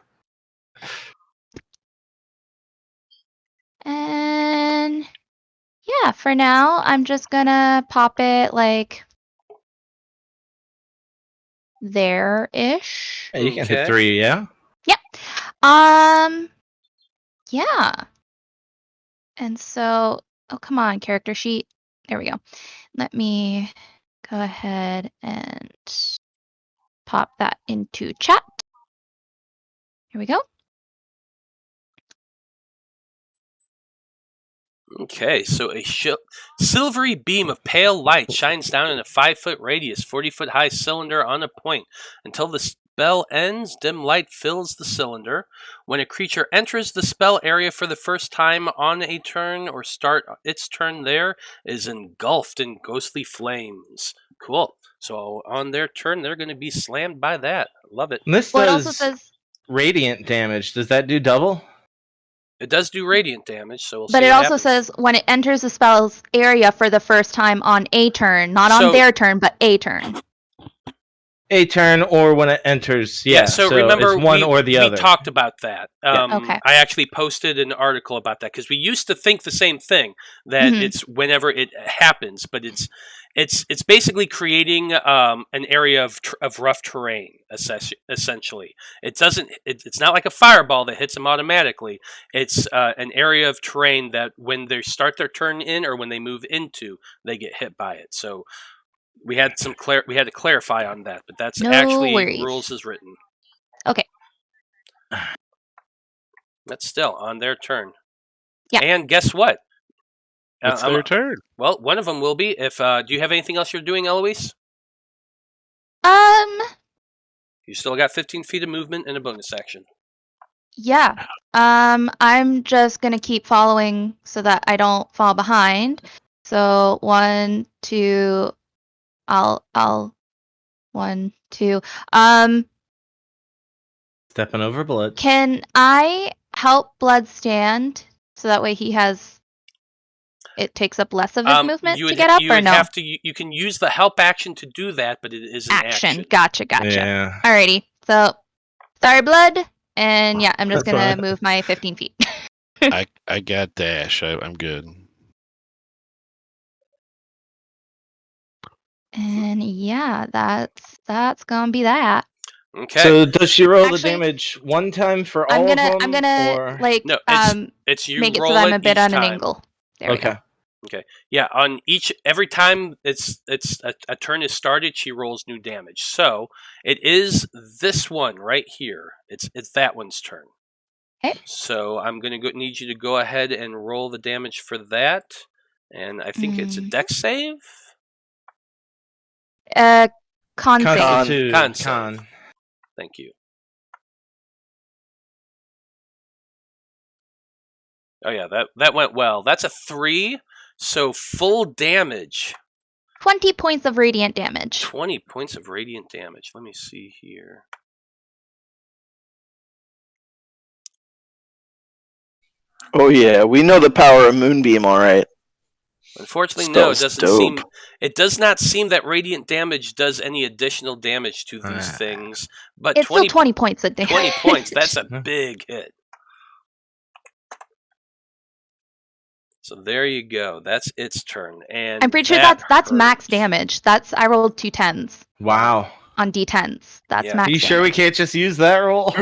And yeah, for now, I'm just gonna pop it like there-ish. Yeah, you can hit Okay. 3, yeah? Yep. Yeah. And so, oh, come on, character sheet. There we go. Let me go ahead and pop that into chat. Here we go. Okay, so a silvery beam of pale light shines down in a 5-foot radius, 40-foot high cylinder on a point. Until the spell ends, dim light fills the cylinder. When a creature enters the spell area for the first time on a turn or start its turn there, is engulfed in ghostly flames. Cool. So on their turn, they're going to be slammed by that. Love it. And this Well, it does also says, radiant damage. Does that do double? It does do radiant damage, so we'll see but it what also happens. says when it enters the spell's area for the first time on a turn, not So- on their turn, but a turn. A turn or when it enters. Yeah, Yeah, so remember, it's one or the other. we talked about that. Okay. I actually posted an article about that because we used to think the same thing, that Mhm. it's whenever it happens, but it's basically creating an area of rough terrain, essentially. It's not like a fireball that hits them automatically. It's an area of terrain that when they start their turn in or when they move into, they get hit by it. So we had to clarify on that, but that's No actually worries. rules as written. Okay. That's still on their turn. Yeah. And guess what? It's their turn. Well, one of them will be. If do you have anything else you're doing, Eloise? You still got 15 feet of movement and a bonus action. Yeah. I'm just gonna keep following so that I don't fall behind. So 1, 2. I'll 1, 2. Stepping over blood. Can I help Blood stand so that way it takes up less of his movement to get up, or no? You can use the help action to do that, but it is an action. Gotcha. Yeah. Alrighty. So, sorry, Blood. And yeah, I'm just That's gonna fine. move my 15 feet. I got dash. I'm good. And yeah, that's gonna be that. Okay. So does she roll Actually, the damage one time for I'm all gonna of them? I'm gonna or... like No, it's you make it roll so that I'm a bit each on an time. angle. There we go. Okay. Yeah, on every time it's a turn is started, she rolls new damage. So it is this one right here. It's that one's turn. Okay. So I'm gonna need you to go ahead and roll the damage for that. And I think it's a dex save. Con save. Constitute. Con save. Thank you. Oh yeah, that went well. That's a 3, so full damage. 20 points of radiant damage. 20 points of radiant damage. Let me see here. Oh yeah, we know the power of Moonbeam, all right. Unfortunately, no, it Spell's doesn't dope. seem. It does not seem that radiant damage does any additional damage to these Ah. things. But It's 20, still 20 points of damage. 20 points. That's a big hit. So there you go. That's its turn, and I'm pretty sure that that's max hurts. damage. I rolled 2 10s Wow. on D10s. That's Yeah. max Are you sure we damage. can't just use that roll?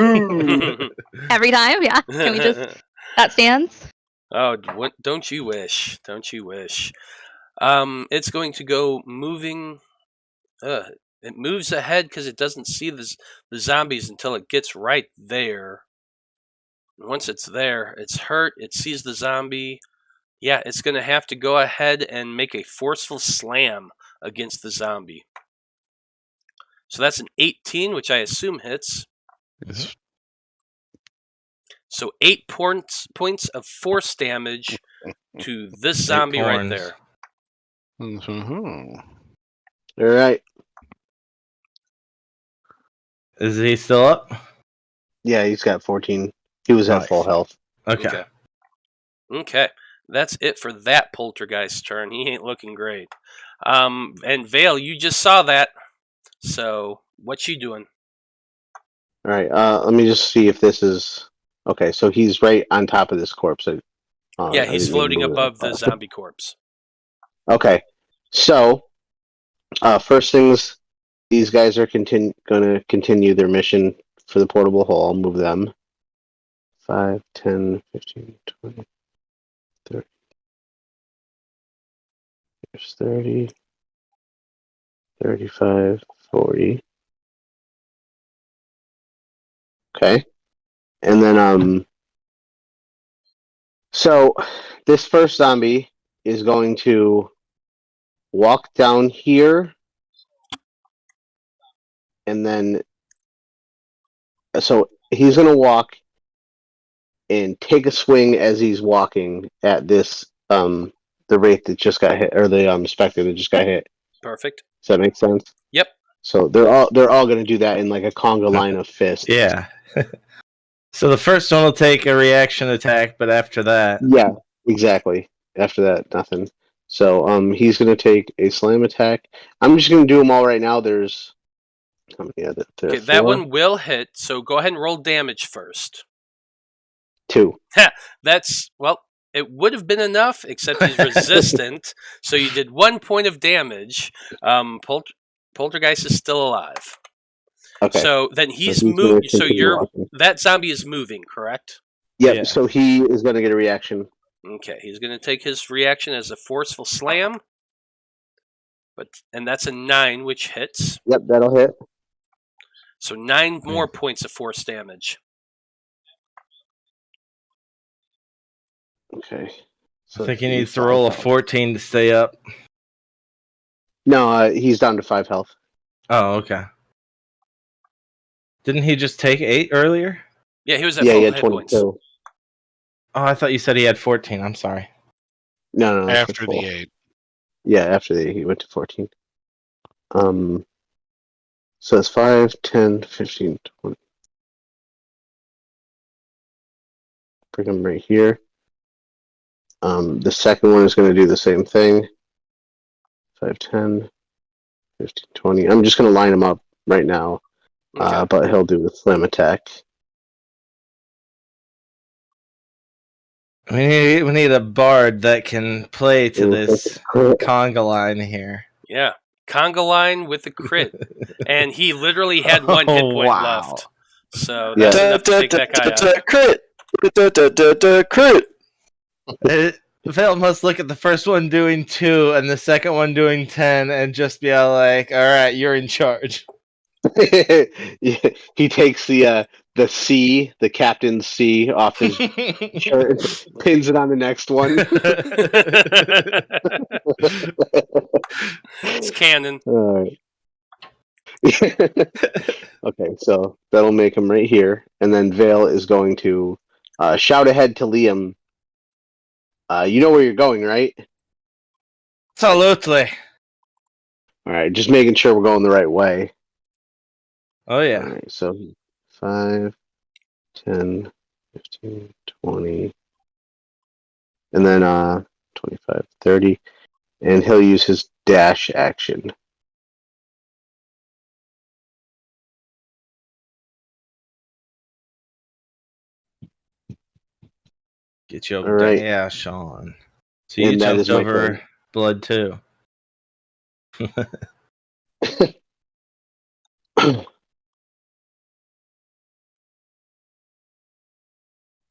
Every time, yeah. Can we just that stands? Oh, don't you wish? Don't you wish? It's going to go moving. It moves ahead because it doesn't see the zombies until it gets right there. And once it's there, it's hurt. It sees the zombie. Yeah, it's going to have to go ahead and make a forceful slam against the zombie. So that's an 18, which I assume hits. It's So 8 points of force damage to this zombie right points. there. Mhm. All right. Is he still up? Yeah, he's got 14. He was at Nice. full health. Okay. Okay. That's it for that poltergeist turn. He ain't looking great. And Veil, you just saw that. So what you doing? All right. Let me just see if this is okay. So he's right on top of this corpse. Yeah, I he's didn't floating move it above the fast. zombie corpse. Okay. So, first things, these guys are going to continue their mission for the portable hole. I'll move them. 5, 10, 15, 20, 30. There's 30, 35, 40. Okay. And then, so this first zombie is going to walk down here, and then, so he's going to walk and take a swing as he's walking at this, the wraith that just got hit, or the specter that just got hit. Perfect. Does that make sense? Yep. So they're all going to do that in like a conga line of fists. Yeah. So the first one will take a reaction attack, but after that, Yeah, exactly. After that, nothing. So he's going to take a slam attack. I'm just going to do them all right now. There's how many? Okay, that one will hit, so go ahead and roll damage first. 2. That's, well, it would have been enough, except he's resistant, so you did 1 point of damage. Poltergeist is still alive. Okay. So then he's gonna moved. So continue you're walking. that zombie is moving, correct? Yep. Yeah. So he is going to get a reaction. Okay, he's going to take his reaction as a forceful slam, and that's a 9, which hits. Yep, that'll hit. So 9 more points of force damage. Okay. I think he needs to roll a 14 to stay up. No, he's down to 5 health. Oh, okay. Didn't he just take 8 earlier? Yeah, he was at Yeah, full he had hit 22. points. Oh, I thought you said he had 14. I'm sorry. No, After full. the 8. Yeah, after he went to 14. So it's 5, 10, 15, 20. Bring him right here. The second one is going to do the same thing. 5, 10, 15, 20. I'm just going to line him up right now. Okay. But he'll do the slam attack. We need a bard that can play to this conga line here. Yeah, conga line with a crit, and he literally had 1 hit point left. So that's enough to take that guy out. Crit. Vale must look at the first one doing 2 and the second one doing 10 and just be all like, all right, you're in charge. Yeah, he takes the C, the captain's C, off his shirt and pins it on the next one. It's canon. All right. Okay, so that'll make him right here, and then Vale is going to shout ahead to Liam. You know where you're going, right? Absolutely. All right, just making sure we're going the right way. Oh, yeah. All right, so 5, 10, 15, 20, and then 25, 30, and he'll use his dash action. Get you All over right. dash on. So you And that jumped is my over turn. blood too.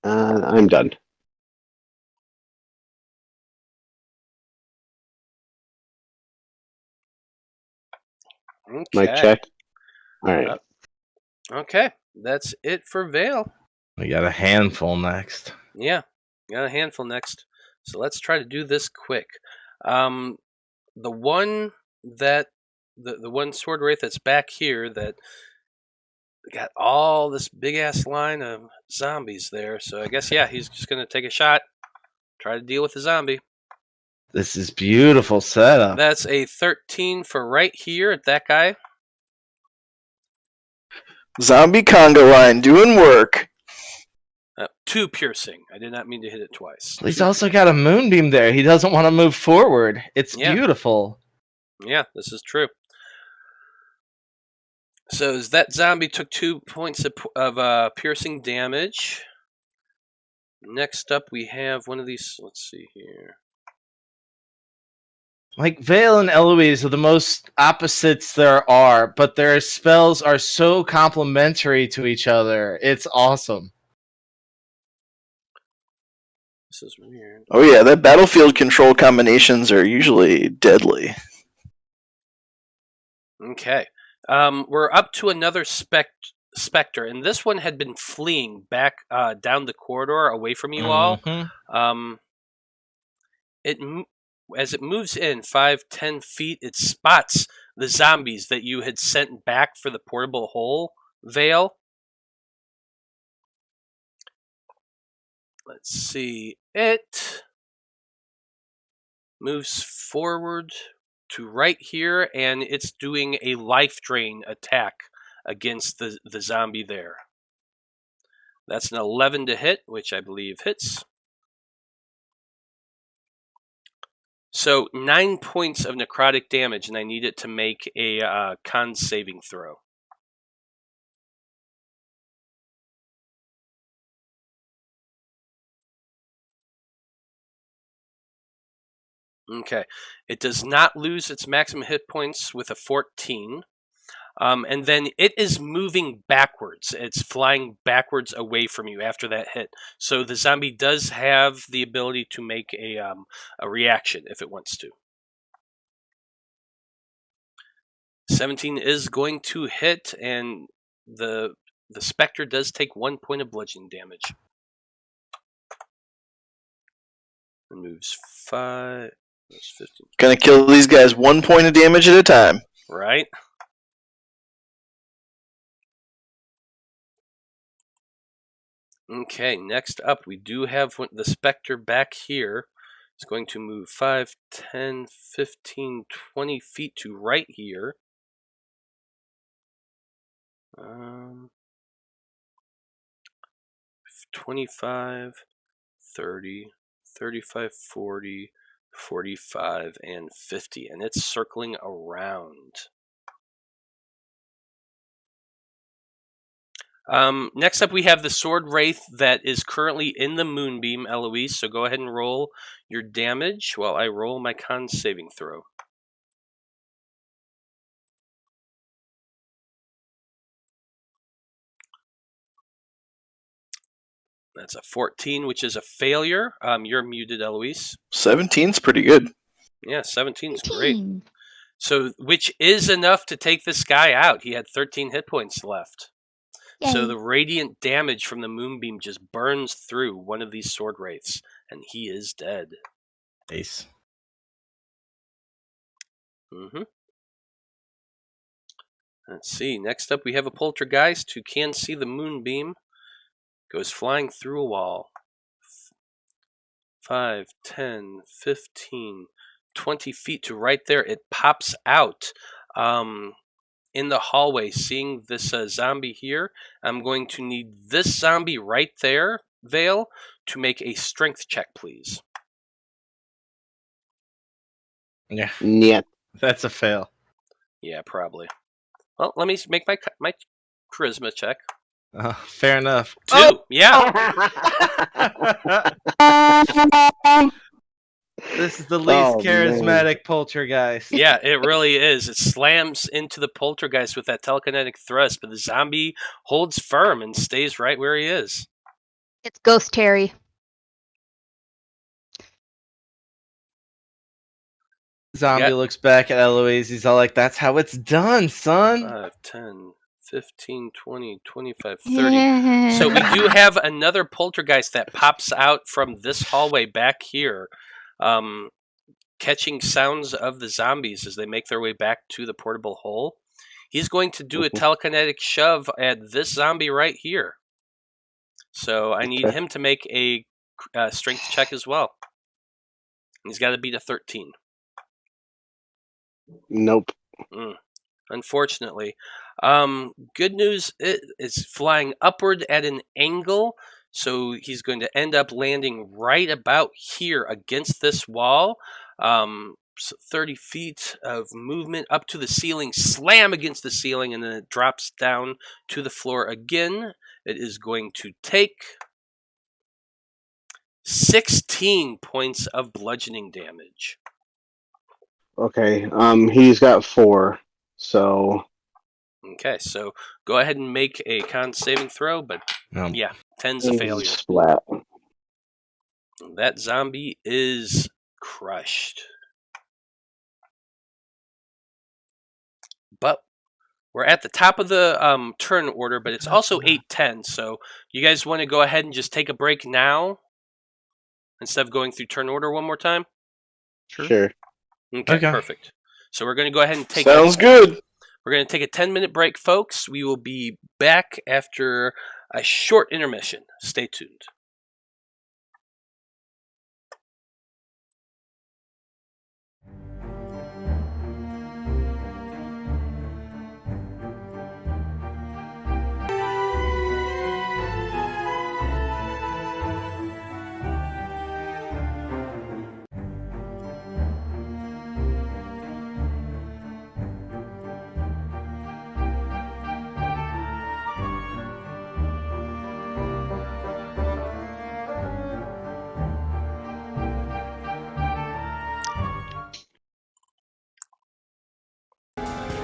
I'm done. Mic Okay. check. All right. Okay. That's it for Veil. We got a handful next. Yeah. Got a handful next. So let's try to do this quick. The one that the one sword wraith that's back here that got all this big ass line of zombies there. So I guess he's just gonna take a shot, try to deal with the zombie. This is beautiful setup. That's a 13 for right here at that guy. Zombie conga line doing work. 2 piercing. I did not mean to hit it twice. He's also got a moonbeam there. He doesn't want to move forward. It's Yeah. beautiful. Yeah, this is true. So that zombie took 2 points of piercing damage. Next up, we have one of these. Let's see here. Like, Veil and Eloise are the most opposites there are, but their spells are so complementary to each other. It's awesome. This is weird. Oh yeah, that battlefield control combinations are usually deadly. Okay. We're up to another specter, and this one had been fleeing back down the corridor away from you all. Mhm. As it moves in 5-10 feet, it spots the zombies that you had sent back for the portable hole veil. Let's see. It moves forward to right here, and it's doing a life drain attack against the zombie there. That's an 11 to hit, which I believe hits. So 9 points of necrotic damage, and I need it to make a con saving throw. Okay. It does not lose its maximum hit points with a 14. And then it is moving backwards. It's flying backwards away from you after that hit. So the zombie does have the ability to make a reaction if it wants to. 17 is going to hit, and the specter does take 1 point of bludgeoning damage. It moves 5. That's 15. Gonna kill these guys 1 point of damage at a time. Right. Okay, next up, we do have the specter back here. It's going to move 5, 10, 15, 20 feet to right here. 25, 30, 35, 40, 45, and 50. And it's circling around. Next up, we have the Sword Wraith that is currently in the Moonbeam, Eloise. So go ahead and roll your damage while I roll my con saving throw. That's a 14, which is a failure. You're muted, Eloise. 17's pretty good. Yeah, 17's great. So, which is enough to take this guy out. He had 13 hit points left. Yay. So the radiant damage from the moonbeam just burns through one of these sword wraiths, and he is dead. Ace. Let's see. Next up, we have a poltergeist who can see the moonbeam. Goes flying through a wall. 5, 10, 15, 20 feet to right there. It pops out in the hallway. Seeing this zombie here, I'm going to need this zombie right there, Veil, to make a strength check, please. Yeah. Yeah. That's a fail. Yeah, probably. Well, let me make my charisma check. Fair enough. 2. Yeah. This is the least charismatic poltergeist. Yeah, it really is. It slams into the poltergeist with that telekinetic thrust, but the zombie holds firm and stays right where he is. It's Ghost Terry. Zombie looks back at Eloise. He's all like, "That's how it's done, son." 5, 10, 15, 20, 25, 30. So we do have another poltergeist that pops out from this hallway back here, catching sounds of the zombies as they make their way back to the portable hole. He's going to do a telekinetic shove at this zombie right here. So I need him to make a strength check as well. He's got to beat a 13. Nope. Unfortunately. Good news is flying upward at an angle, so he's going to end up landing right about here against this wall. So 30 feet of movement up to the ceiling, slam against the ceiling, and then it drops down to the floor again. It is going to take 16 points of bludgeoning damage. Okay. He's got 4. So. Okay, so go ahead and make a con saving throw, but yeah, 10's a failure. Splat. That zombie is crushed. But we're at the top of the turn order, but it's also 8:10, so you guys want to go ahead and just take a break now instead of going through turn order one more time? Sure. Okay, perfect. So we're going to go ahead and take Sounds good. We're going to take a 10-minute break, folks. We will be back after a short intermission. Stay tuned.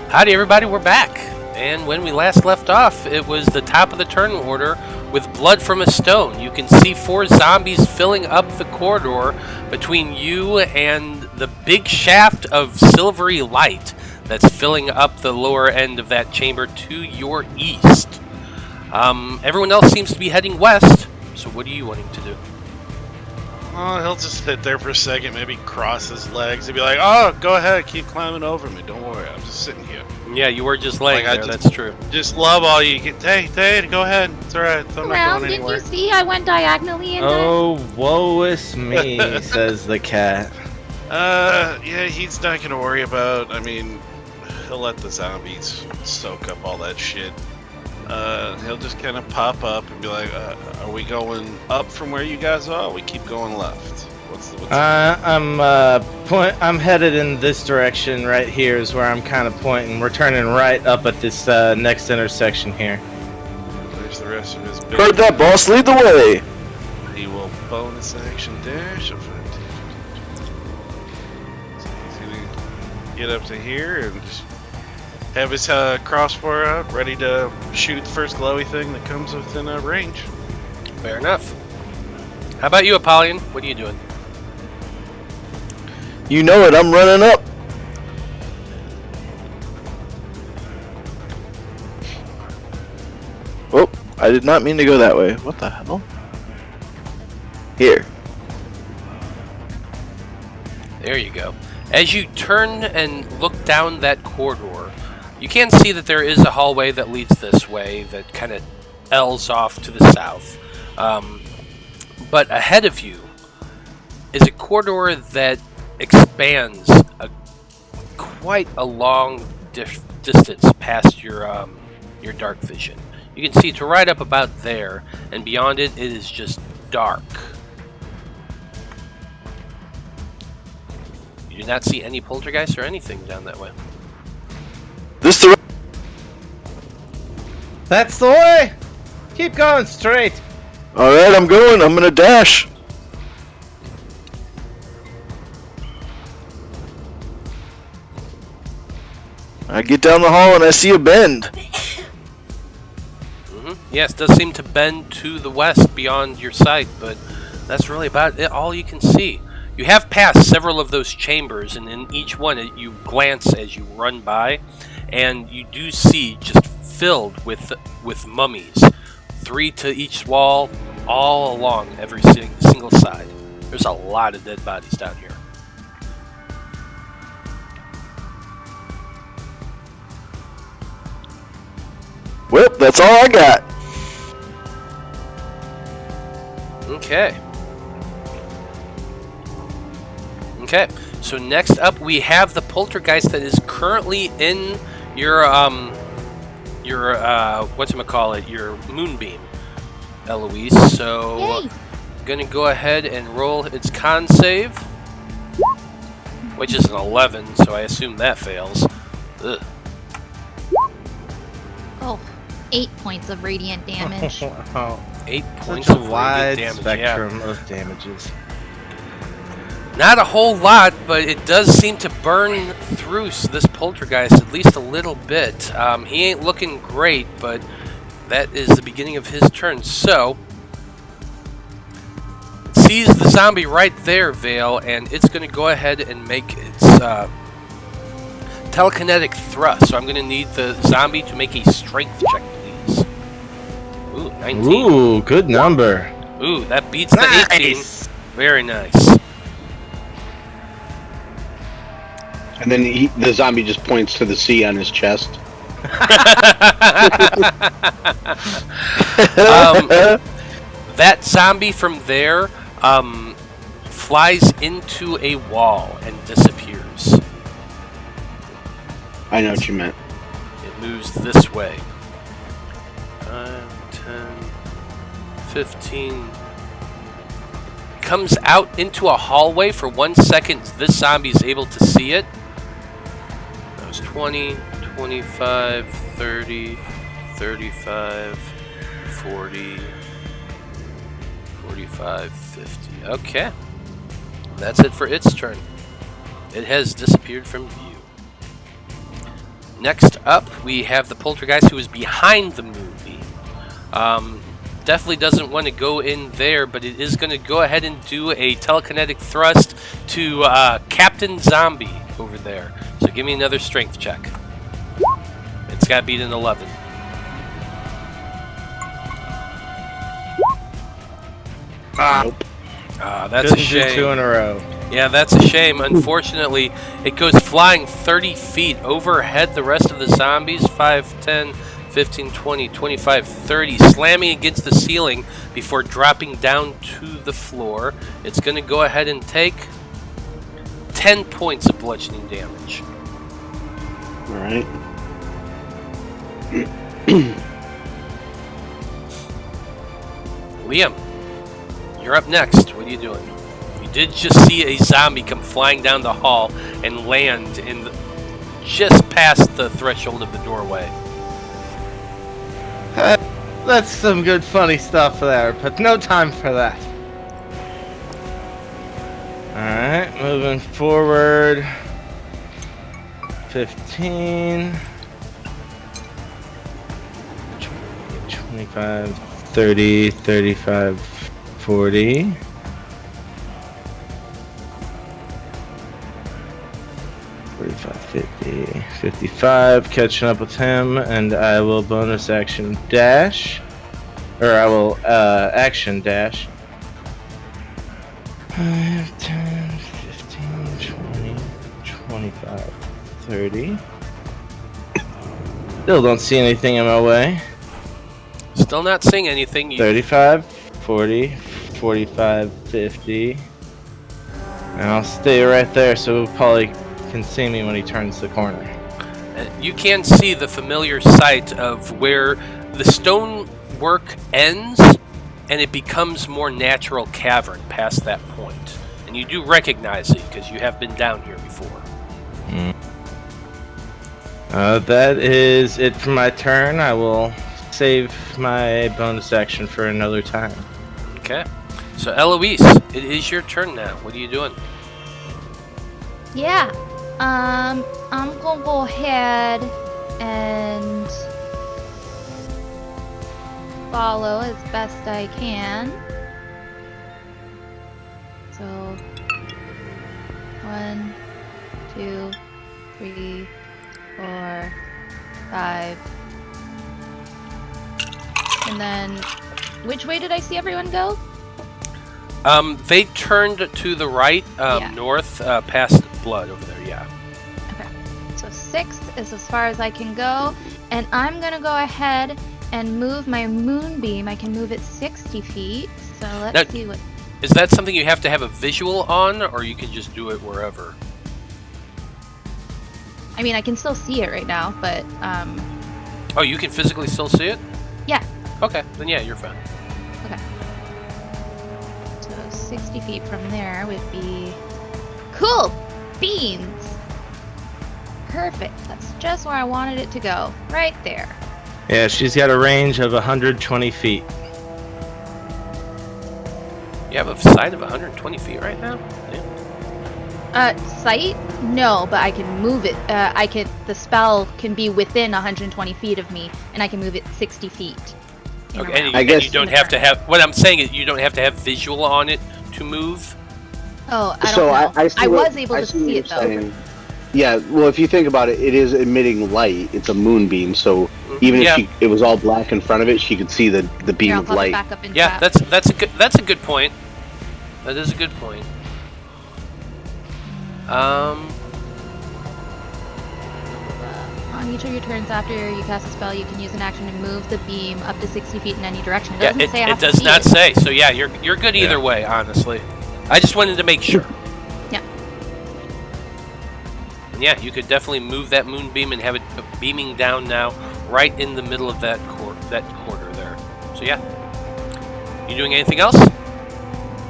Howdy, everybody. We're back. And when we last left off, it was the top of the turn order with blood from a stone. You can see 4 zombies filling up the corridor between you and the big shaft of silvery light that's filling up the lower end of that chamber to your east. Everyone else seems to be heading west, so what are you wanting to do? Oh, he'll just sit there for a second, maybe cross his legs and be like, "Oh, go ahead, keep climbing over me. Don't worry, I'm just sitting here." Yeah, you were just laying there, that's true. Just love all you get. Hey, go ahead. It's alright, I'm not going anywhere. Did you see I went diagonally in Oh, woe is me, says the cat. Yeah, he's not gonna worry about, I mean, he'll let the zombies soak up all that shit. He'll just kind of pop up and be like, "Are we going up from where you guys are? Or we keep going left." I'm headed in this direction right here is where I'm kind of pointing. We're turning right up at this next intersection here. There's the rest of his build. Heard that, boss. Lead the way. He will bonus action dash. So he's gonna get up to here and just have his crossbow out, ready to shoot the first glowy thing that comes within range. Fair enough. How about you, Apollyon? What are you doing? You know it, I'm running up. Oh, I did not mean to go that way. What the hell? Here. There you go. As you turn and look down that corridor, you can see that there is a hallway that leads this way that kind of L's off to the south. But ahead of you is a corridor that expands quite a long distance past your dark vision. You can see to right up about there, and beyond it, it is just dark. You do not see any poltergeists or anything down that way. That's the way! Keep going straight! Alright, I'm going. I'm gonna dash. I get down the hall and I see a bend. Yes, it does seem to bend to the west beyond your sight, but that's really about it, all you can see. You have passed several of those chambers, and in each one you glance as you run by, and you do see just filled with mummies, 3 to each wall, all along every single side. There's a lot of dead bodies down here. Well, that's all I got. Okay. Okay. So next up, we have the poltergeist that is currently in your whatchamacallit, your moonbeam, Eloise. So Yay. I'm gonna go ahead and roll its con save, which is an 11. So I assume that fails. Ugh. Oh, 8 points of radiant damage. Wow. 8 points Such a of wide radiant damage. Yeah. spectrum of damages. Not a whole lot, but it does seem to burn through this poltergeist at least a little bit. He ain't looking great, but that is the beginning of his turn. So, it sees the zombie right there, Veil, and it's going to go ahead and make its telekinetic thrust. So I'm going to need the zombie to make a strength check, please. Ooh, 19. Ooh, good number. Ooh, that beats the 18. Nice. Very nice. And then the zombie just points to the C on his chest. That zombie from there flies into a wall and disappears. I know what you meant. It moves this way. 5, 10, 15. Comes out into a hallway for 1 second. This zombie is able to see it. That was 20, 25, 30, 35, 40, 45, 50. Okay. That's it for its turn. It has disappeared from view. Next up, we have the poltergeist who is behind the moonbeam. Definitely doesn't want to go in there, but it is going to go ahead and do a telekinetic thrust to Captain Zombie over there. So give me another strength check. It's got to beat an 11. Nope. That's a Couldn't do shame. 2 in a row. Yeah, that's a shame. Unfortunately, it goes flying 30 feet overhead the rest of the zombies. 5, 10, 15, 20, 25, 30, slamming against the ceiling before dropping down to the floor. It's going to go ahead and take 10 points of bludgeoning damage. All right. Liam, you're up next. What are you doing? You did just see a zombie come flying down the hall and land in just past the threshold of the doorway. That's some good funny stuff there, but no time for that. Alright, moving forward. 15. 20, 25, 30, 35, 40. 45, 50, 55, catching up with him, and I will bonus action dash. Or I will action dash. 5, 10, 15, 20, 25, 30. Still don't see anything in my way. Still not seeing anything. 35, 40, 45, 50. And I'll stay right there so Polly can see me when he turns the corner. You can see the familiar sight of where the stonework ends and it becomes more natural cavern past that point. And you do recognize it because you have been down here before. That is it for my turn. I will save my bonus action for another time. Okay. So Eloise, it is your turn now. What are you doing? Yeah. I'm gonna go ahead and follow as best I can. So 1, 2, 3, 4, 5. And then, which way did I see everyone go? They turned to the right, north, past Blood over there, yeah. Okay. So 6 is as far as I can go. And I'm going to go ahead and move my moonbeam. I can move it 60 feet. So let's see what... Is that something you have to have a visual on, or you can just do it wherever? I mean, I can still see it right now, but... Oh, you can physically still see it? Yeah. Okay, then yeah, you're fine. Okay. So 60 feet from there would be... Cool! Beans! Perfect. That's just where I wanted it to go. Right there. Yeah, she's got a range of 120 feet. You have a sight of 120 feet right now? Yeah. Sight? No, but I can move it. The spell can be within 120 feet of me, and I can move it 60 feet. Okay, and you don't have to have... What I'm saying is you don't have to have visual on it to move? Oh, I don't know. I was able to see it, though. Saying. Yeah, well, if you think about it, it is emitting light. It's a moonbeam, so even if it was all black in front of it, she could see the beam of light. Yeah, that's a good point. That is a good point. On each of your turns after you cast a spell, you can use an action to move the beam up to 60 feet in any direction. It doesn't say I have to see it. It does not say. So yeah, you're good either way, honestly. I just wanted to make sure. Yeah. And yeah, you could definitely move that moonbeam and have it beaming down now, right in the middle of that corridor there. So yeah. You doing anything else?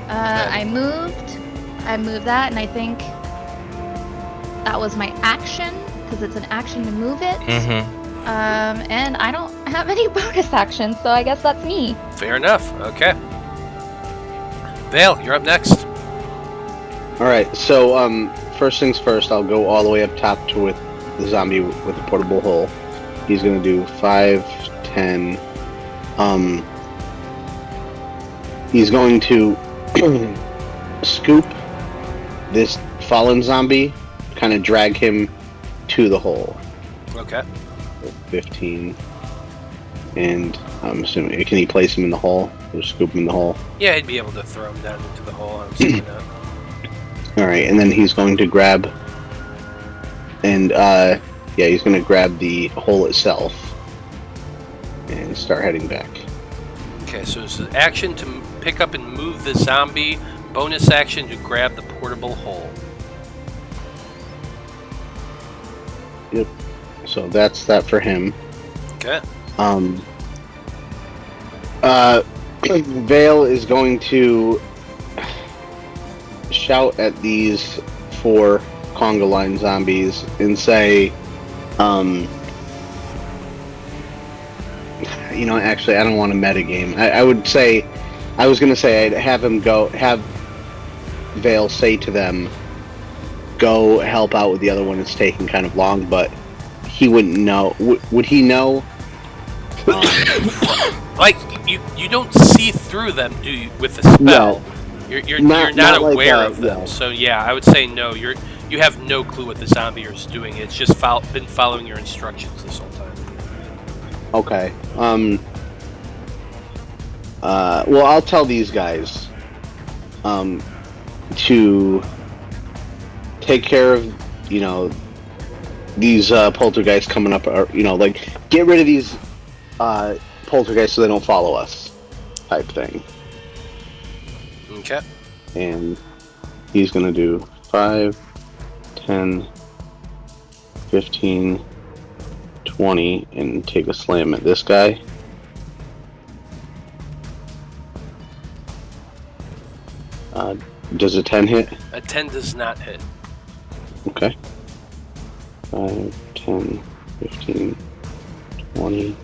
I moved that, and I think that was my action, because it's an action to move it. Mm-hmm. And I don't have any bonus actions, so I guess that's me. Fair enough. Okay. Veil, you're up next. Alright, so, first things first, I'll go all the way up top to with the zombie with the portable hole. He's gonna do 5, 10, he's going to scoop this fallen zombie, kind of drag him to the hole. Okay. 15. And I'm assuming, can he place him in the hole? Or scoop him in the hole? Yeah, he'd be able to throw him down into the hole. I'm assuming that. Alright, and then he's going to grab... And, he's going to grab the hole itself. And start heading back. Okay, so it's an action to pick up and move the zombie. Bonus action to grab the portable hole. Yep. So that's that for him. Okay. Veil is going to shout at these 4 conga line zombies and say, actually, I don't want to metagame. I would say, I was going to say I'd have Veil say to them, go help out with the other one. It's taking kind of long, but he wouldn't know. Would he know? Like, you don't see through them, do you, with the spell? No. You're not aware like of them. Yeah. So yeah, I would say no. You have no clue what the zombie is doing. It's just been following your instructions this whole time. Okay. Well, I'll tell these guys to take care of, these poltergeists coming up, or, get rid of these poltergeists so they don't follow us, type thing. Okay. And he's gonna do 5, 10, 15, 20, and take a slam at this guy. Does a 10 hit? A 10 does not hit. Okay. 5, 10, 15, 20.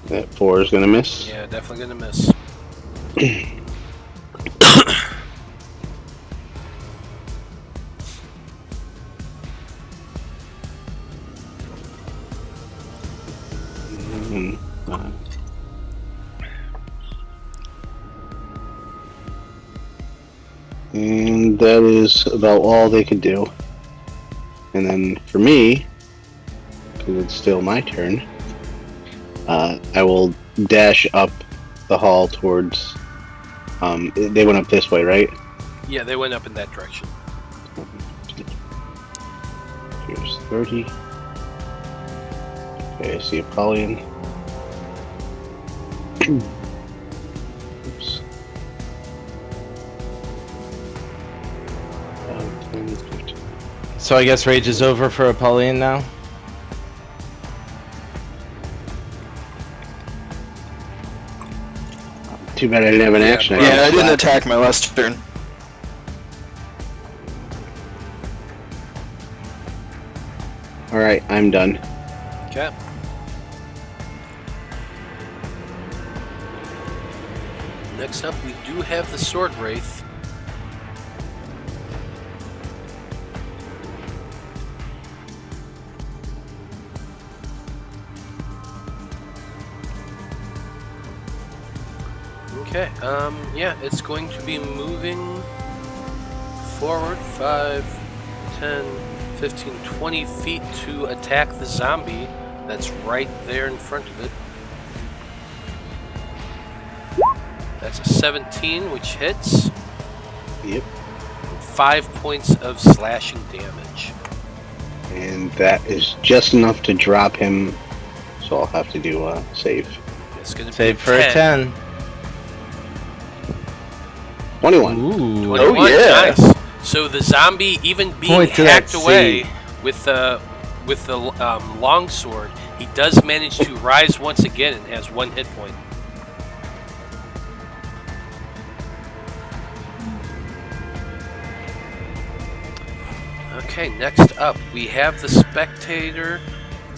That 4 is gonna miss. Yeah, definitely gonna miss. that is about all they can do. And then for me, because it's still my turn, I will dash up the hall towards. They went up this way, right? Yeah, they went up in that direction. Here's 30. Okay, I see Apollyon. Oops. 10, 15. So I guess rage is over for Apollyon now? Too bad I didn't have an action. Yeah, I didn't attack my last turn. Alright, I'm done. Okay. Next up, we do have the Sword Wraith. Okay, yeah, it's going to be moving forward 5, 10, 15, 20 feet to attack the zombie that's right there in front of it. That's a 17, which hits. Yep. 5 points of slashing damage. And that is just enough to drop him, so I'll have to do a save. It's going to Save be for a 10. 21. Ooh. 21, Oh, yeah. nice. So the zombie, even being Point to that hacked away C. with the longsword, he does manage to rise once again and has 1 hit point. Okay, next up we have the spectator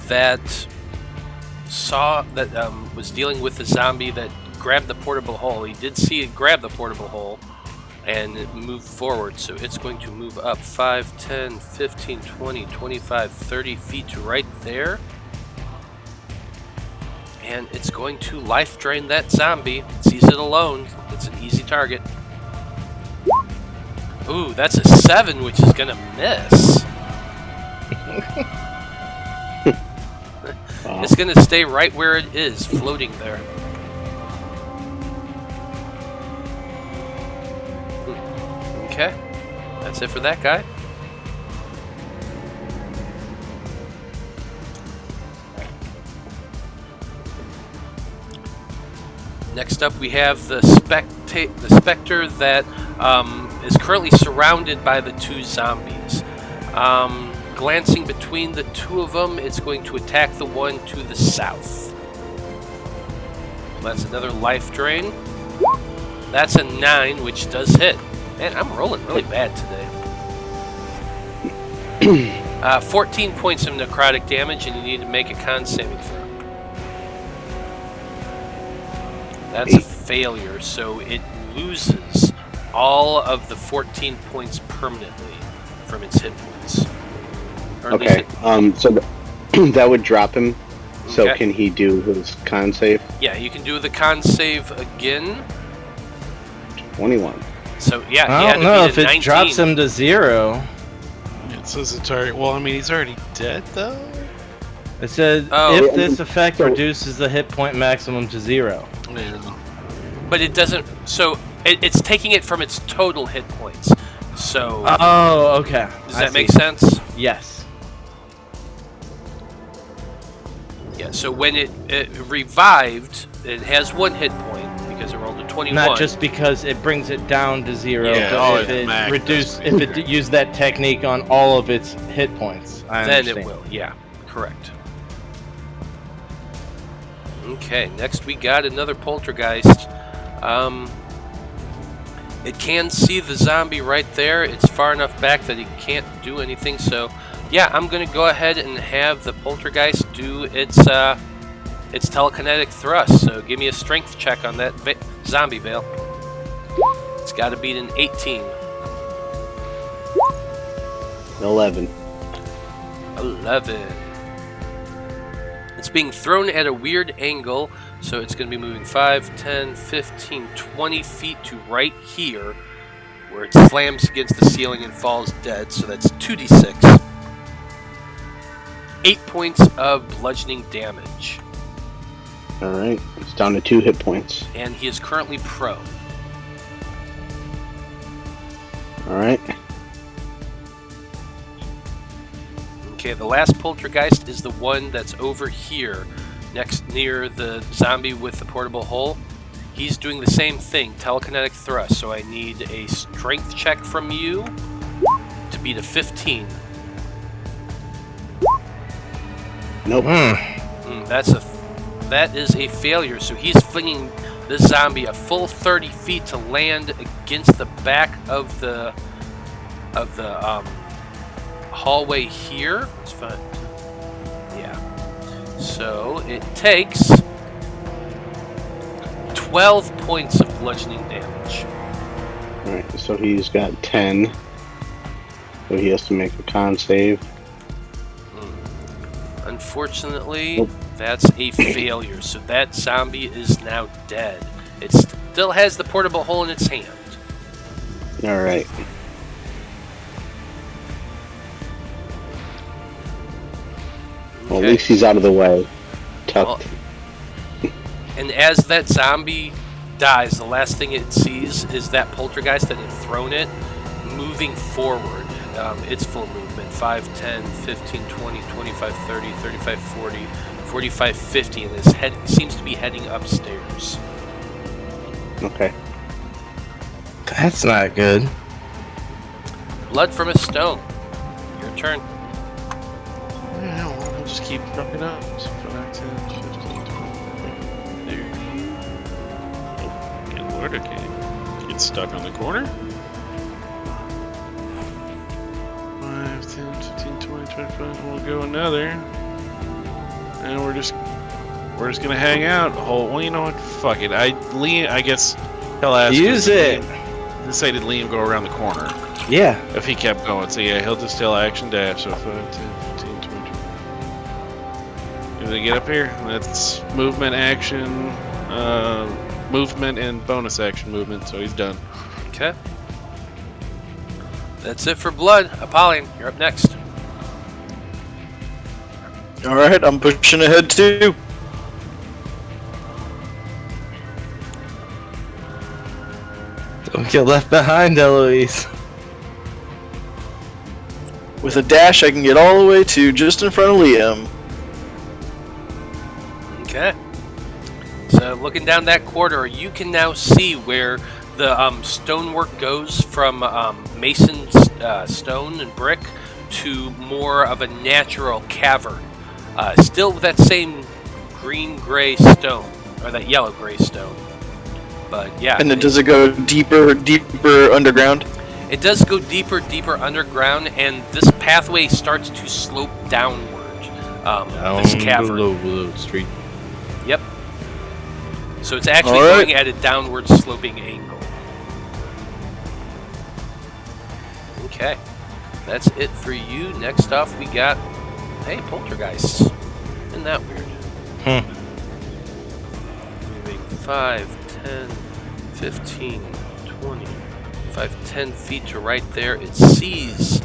that was dealing with the zombie that grabbed the portable hole. He did see it grab the portable hole and it moved forward, so it's going to move up 5, 10, 15, 20, 25, 30 feet to right there. And it's going to life drain that zombie. It sees it alone. It's an easy target. Ooh, that's a 7, which is gonna miss. Wow. It's gonna stay right where it is, floating there. Okay, that's it for that guy. Next up, we have the specter that is currently surrounded by the 2 zombies. Glancing between the 2 of them, it's going to attack the one to the south. That's another life drain. That's a 9, which does hit. Man, I'm rolling really bad today. 14 points of necrotic damage, and you need to make a con saving throw. That's a failure, so it loses all of the 14 points permanently from its hit points. Or at least Okay, so that would drop him. So Okay. can he do his con save? Yeah, you can do the con save again. 21. So yeah, he I had don't to know beat if a it 19. drops him to 0. It says it's already. Well, I mean, he's already dead though. It said Oh. if this effect So- reduces the hit point maximum to 0. Yeah. But it doesn't. So it's taking it from its total hit points. So Oh, okay. does I that see. make sense? Yes. Yeah. So when it revived, it has 1 hit point because it rolled a 21. Not just because it brings it down to 0, Yeah, but if it it max reduce, doesn't if it used that technique on all of its hit points. I Then understand. it will. Yeah. Correct. Okay. Next, we got another poltergeist. It can see the zombie right there. It's far enough back that it can't do anything. So, yeah, I'm going to go ahead and have the poltergeist do its telekinetic thrust. So, give me a strength check on that zombie veil. It's got to beat an 18. 11. 11. It's being thrown at a weird angle, so it's going to be moving 5, 10, 15, 20 feet to right here, where it slams against the ceiling and falls dead. So that's 2d6. 8 points of bludgeoning damage. Alright, it's down to 2 hit points. And he is currently prone. Alright. Okay, the last poltergeist is the one that's over here, near the zombie with the portable hole. He's doing the same thing, telekinetic thrust, so I need a strength check from you to beat a 15. Nope. That is a failure, so he's flinging the zombie a full 30 feet to land against the back of the hallway here. It's fine. Yeah. So it takes 12 points of bludgeoning damage. Alright, so he's got 10. So he has to make a con save. Unfortunately, Nope. that's a failure. So that zombie is now dead. It still has the portable hole in its hand. Alright. Well, at Okay. least he's out of the way. Tucked. And as that zombie dies, the last thing it sees is that poltergeist that had thrown it moving forward. Its full movement, 5, 10, 15, 20, 25, 30, 35, 40, 45, 50, and his head seems to be heading upstairs. Okay. That's not good. Blood from a stone. Your turn. Yeah, well, we'll just keep dropping up. So 5, 10, 15, 20. There. Oh, good lord, okay. Get stuck on the corner. 5, 10, 15, 20, 25. We'll go another. And we're just gonna hang out. Well, you know what? Fuck it. I guess he'll ask. Use it. Decided Liam go around the corner. Yeah. If he kept going, so yeah, he'll just still action dash. So 5, 10, 15, 20. If they get up here, that's movement, action, movement, and bonus action movement. So he's done. Okay. That's it for blood. Apollyon, you're up next. Alright, I'm pushing ahead too. Don't get left behind, Eloise. With a dash, I can get all the way to just in front of Liam. Okay. So looking down that corridor, you can now see where the stonework goes from mason stone and brick to more of a natural cavern. Still with that same green-gray stone, or that yellow-gray stone. But yeah. And does it go deeper underground? It does go deeper underground, and this pathway starts to slope downward. This cavern. Below street. Yep. So it's actually All right. going at a downward sloping angle. Okay. That's it for you. Next off, we got, hey, poltergeists. Isn't that weird? Moving 5, 10, 15, 20, 5, 10 feet to right there. It sees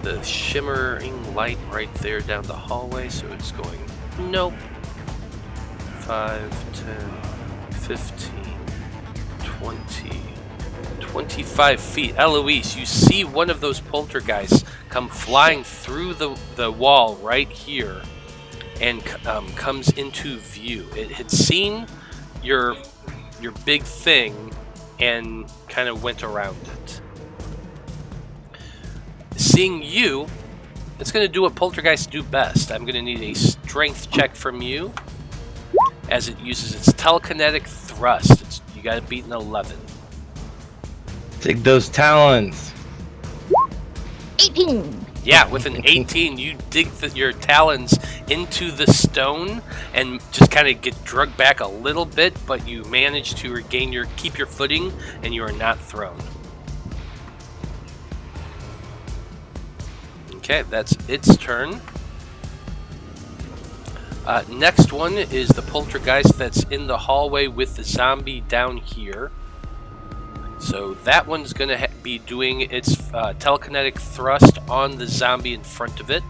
the shimmering light right there down the hallway, so it's going, nope. 5, 10, 15, 20, 25 feet. Eloise, you see one of those poltergeists come flying through the wall right here and comes into view. It had seen your big thing and kind of went around it. Seeing you, it's going to do what poltergeists do best. I'm going to need a strength check from you as it uses its telekinetic thrust. You got to beat an 11. Take those talons. 18. Yeah, with an 18, you dig your talons into the stone and just kind of get dragged back a little bit, but you manage to keep your footing, and you are not thrown. Okay, that's its turn. Next one is the poltergeist that's in the hallway with the zombie down here. So that one's going to be doing its telekinetic thrust on the zombie in front of it.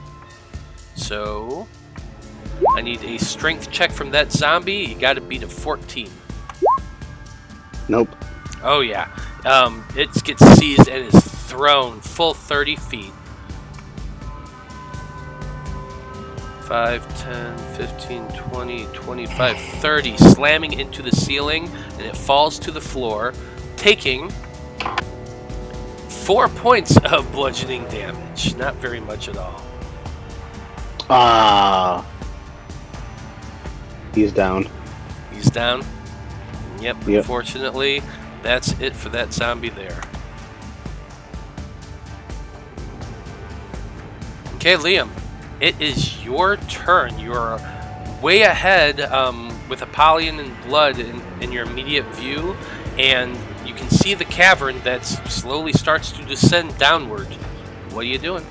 So I need a strength check from that zombie. You got to beat a 14. Nope. Oh yeah. It gets seized and is thrown full 30 feet. 5, 10, 15, 20, 25, 30, slamming into the ceiling, and it falls to the floor, taking 4 points of bludgeoning damage. Not very much at all. Ah. He's down. He's down. Yep. Yep. Unfortunately, that's it for that zombie there. Okay, Liam. It is your turn. You're way ahead with Apollyon and blood in your immediate view, and you can see the cavern that slowly starts to descend downward. What are you doing?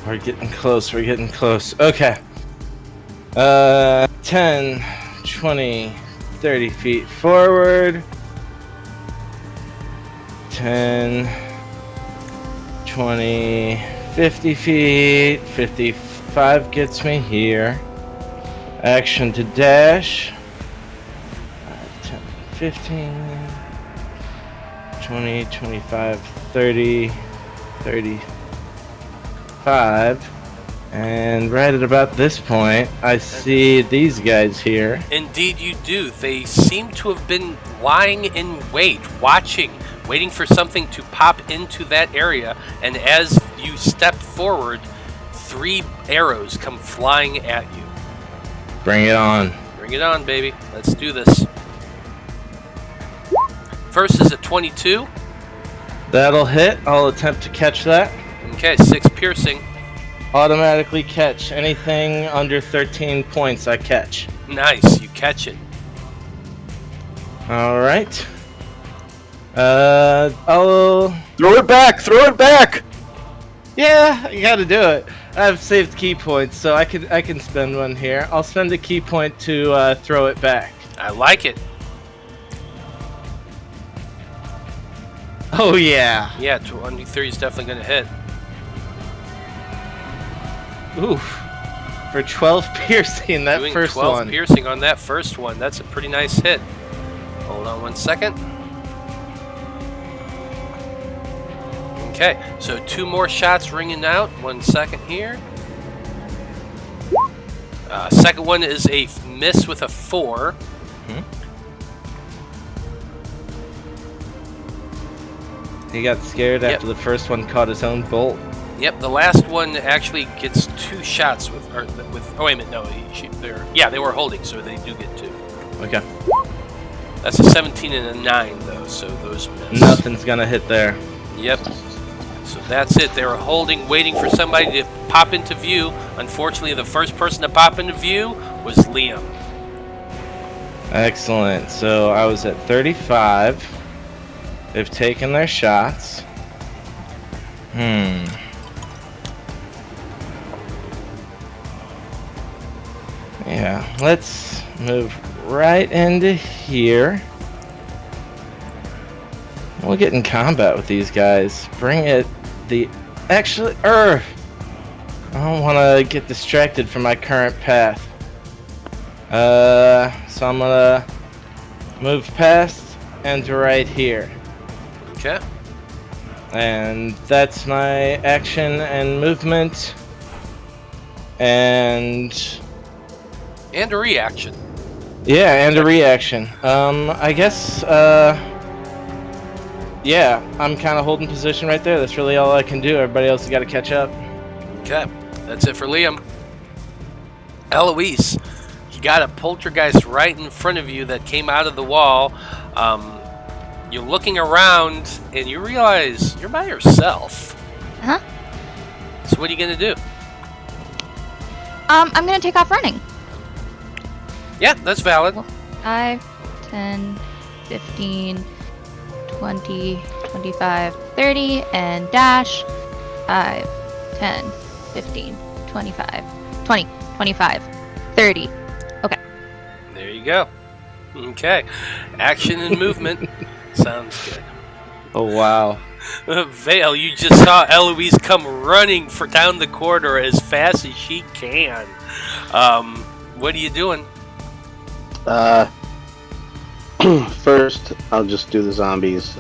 We're getting close. We're getting close. Okay. 10, 20, 30 feet forward. 10, 20, 50 feet. 55 gets me here. Action to dash. 10, 15, 20, 25, 30, 35. And right at about this point, I see these guys here. Indeed you do. They seem to have been lying in wait, waiting for something to pop into that area, and as you step forward, 3 arrows come flying at you. Bring it on. Bring it on, baby. Let's do this. First is a 22. That'll hit. I'll attempt to catch that. Okay, 6 piercing. Automatically catch. Anything under 13 points, I catch. Nice, you catch it. Alright. I'll... Throw it back! Throw it back! Yeah, you gotta do it. I've saved key points, so I can spend one here. I'll spend a key point to throw it back. I like it. Oh yeah. Yeah, 23 is definitely going to hit. Oof. For 12 piercing, that Doing first 12 one. piercing on that first one. That's a pretty nice hit. Hold on 1 second. Okay, so 2 more shots ringing out. 1 second here. Second one is a miss with a 4. He got scared Yep. after the first one caught his own bolt. Yep, the last one actually gets 2 shots with. Oh wait a minute, no, they were holding, so they do get 2. Okay. That's a 17 and a 9 though, so those miss. Nothing's gonna hit there. Yep. So that's it. They were holding, waiting for somebody to pop into view. Unfortunately, the first person to pop into view was Liam. Excellent. So I was at 35. They've taken their shots. Yeah, let's move right into here. We'll get in combat with these guys. Bring it Actually, I don't want to get distracted from my current path. So I'm gonna move past and right here. Okay. And that's my action and movement. And And a reaction. yeah, and a reaction. I guess, yeah, I'm kind of holding position right there. That's really all I can do. Everybody else has got to catch up. Okay. That's it for Liam. Eloise, you got a poltergeist right in front of you that came out of the wall. You're looking around and you realize you're by yourself. Huh? So what are you going to do? I'm gonna take off running. Yeah, that's valid. 5, 10, 15, 20, 25, 30, and dash. 5, 10, 15, 25, 20, 25, 30. Okay. There you go. Okay. Action and movement. Sounds good. Oh, wow. Veil, you just saw Eloise come running for down the corridor as fast as she can. What are you doing? First, I'll just do the zombies.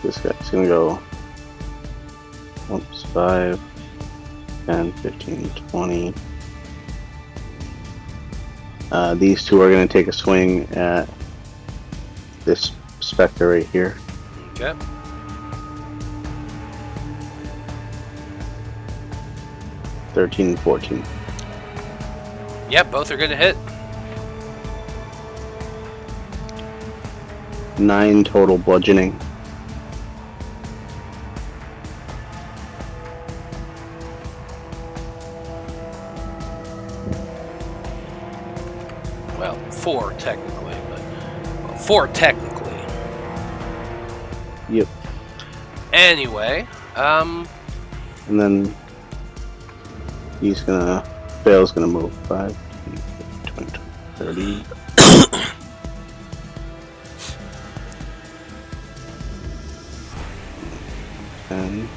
This guy's gonna go. 5, 10, 15, 20. These two are gonna take a swing at this specter right here. Okay. 13 and 14. Yep, both are gonna hit. 9 total bludgeoning. Well, 4 technically, but 4 technically. Yep. Anyway, And then he's gonna. Veil's gonna move 5, 10, 20, 30. 10.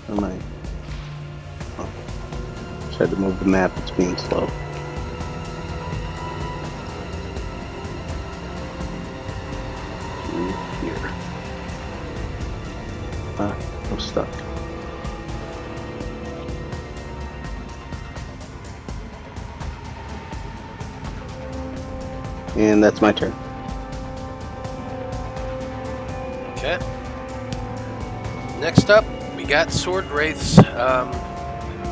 Am I? Oh. Just had to move the map. It's being slow. Here. I'm stuck. And that's my turn. okay. Next up, we got Sword Wraiths.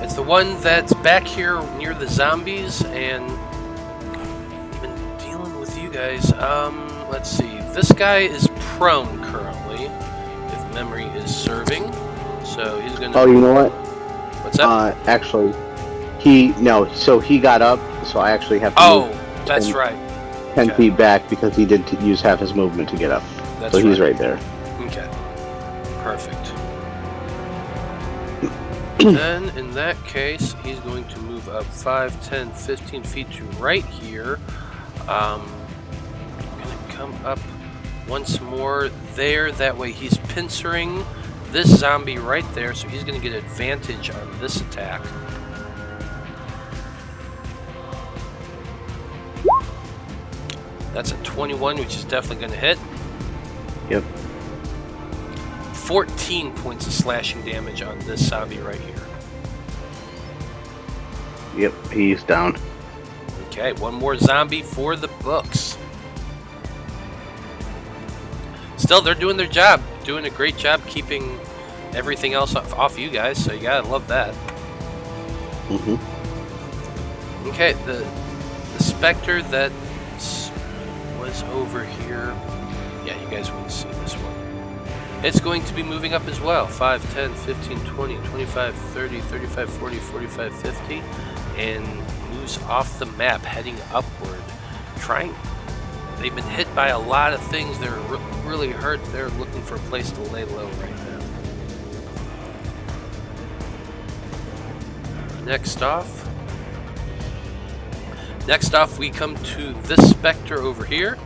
It's the one that's back here near the zombies, and been dealing with you guys. Let's see. This guy is prone currently, if memory is serving. So he's gonna. Oh, you know what? What's up? Actually, so he got up, so I actually have to move That's right. 10 Okay. feet back because he did use half his movement to get up. That's So he's right there. Okay. Perfect. Then, in that case, he's going to move up 5, 10, 15 feet to right here. Gonna come up once more there. That way he's pincering this zombie right there, so he's gonna get advantage on this attack. That's a 21, which is definitely gonna hit. Yep. 14 points of slashing damage on this zombie right here. Yep, he's down. Okay, one more zombie for the books. Still, they're doing their job. Doing a great job keeping everything else off you guys, so you gotta love that. Mm-hmm. Okay, the specter that was over here. Yeah, you guys wouldn't see this one. It's going to be moving up as well. 5, 10, 15, 20, 25, 30, 35, 40, 45, 50. And moves off the map, heading upward. They've been hit by a lot of things. They're really hurt. They're looking for a place to lay low right now. Next off, we come to this specter over here.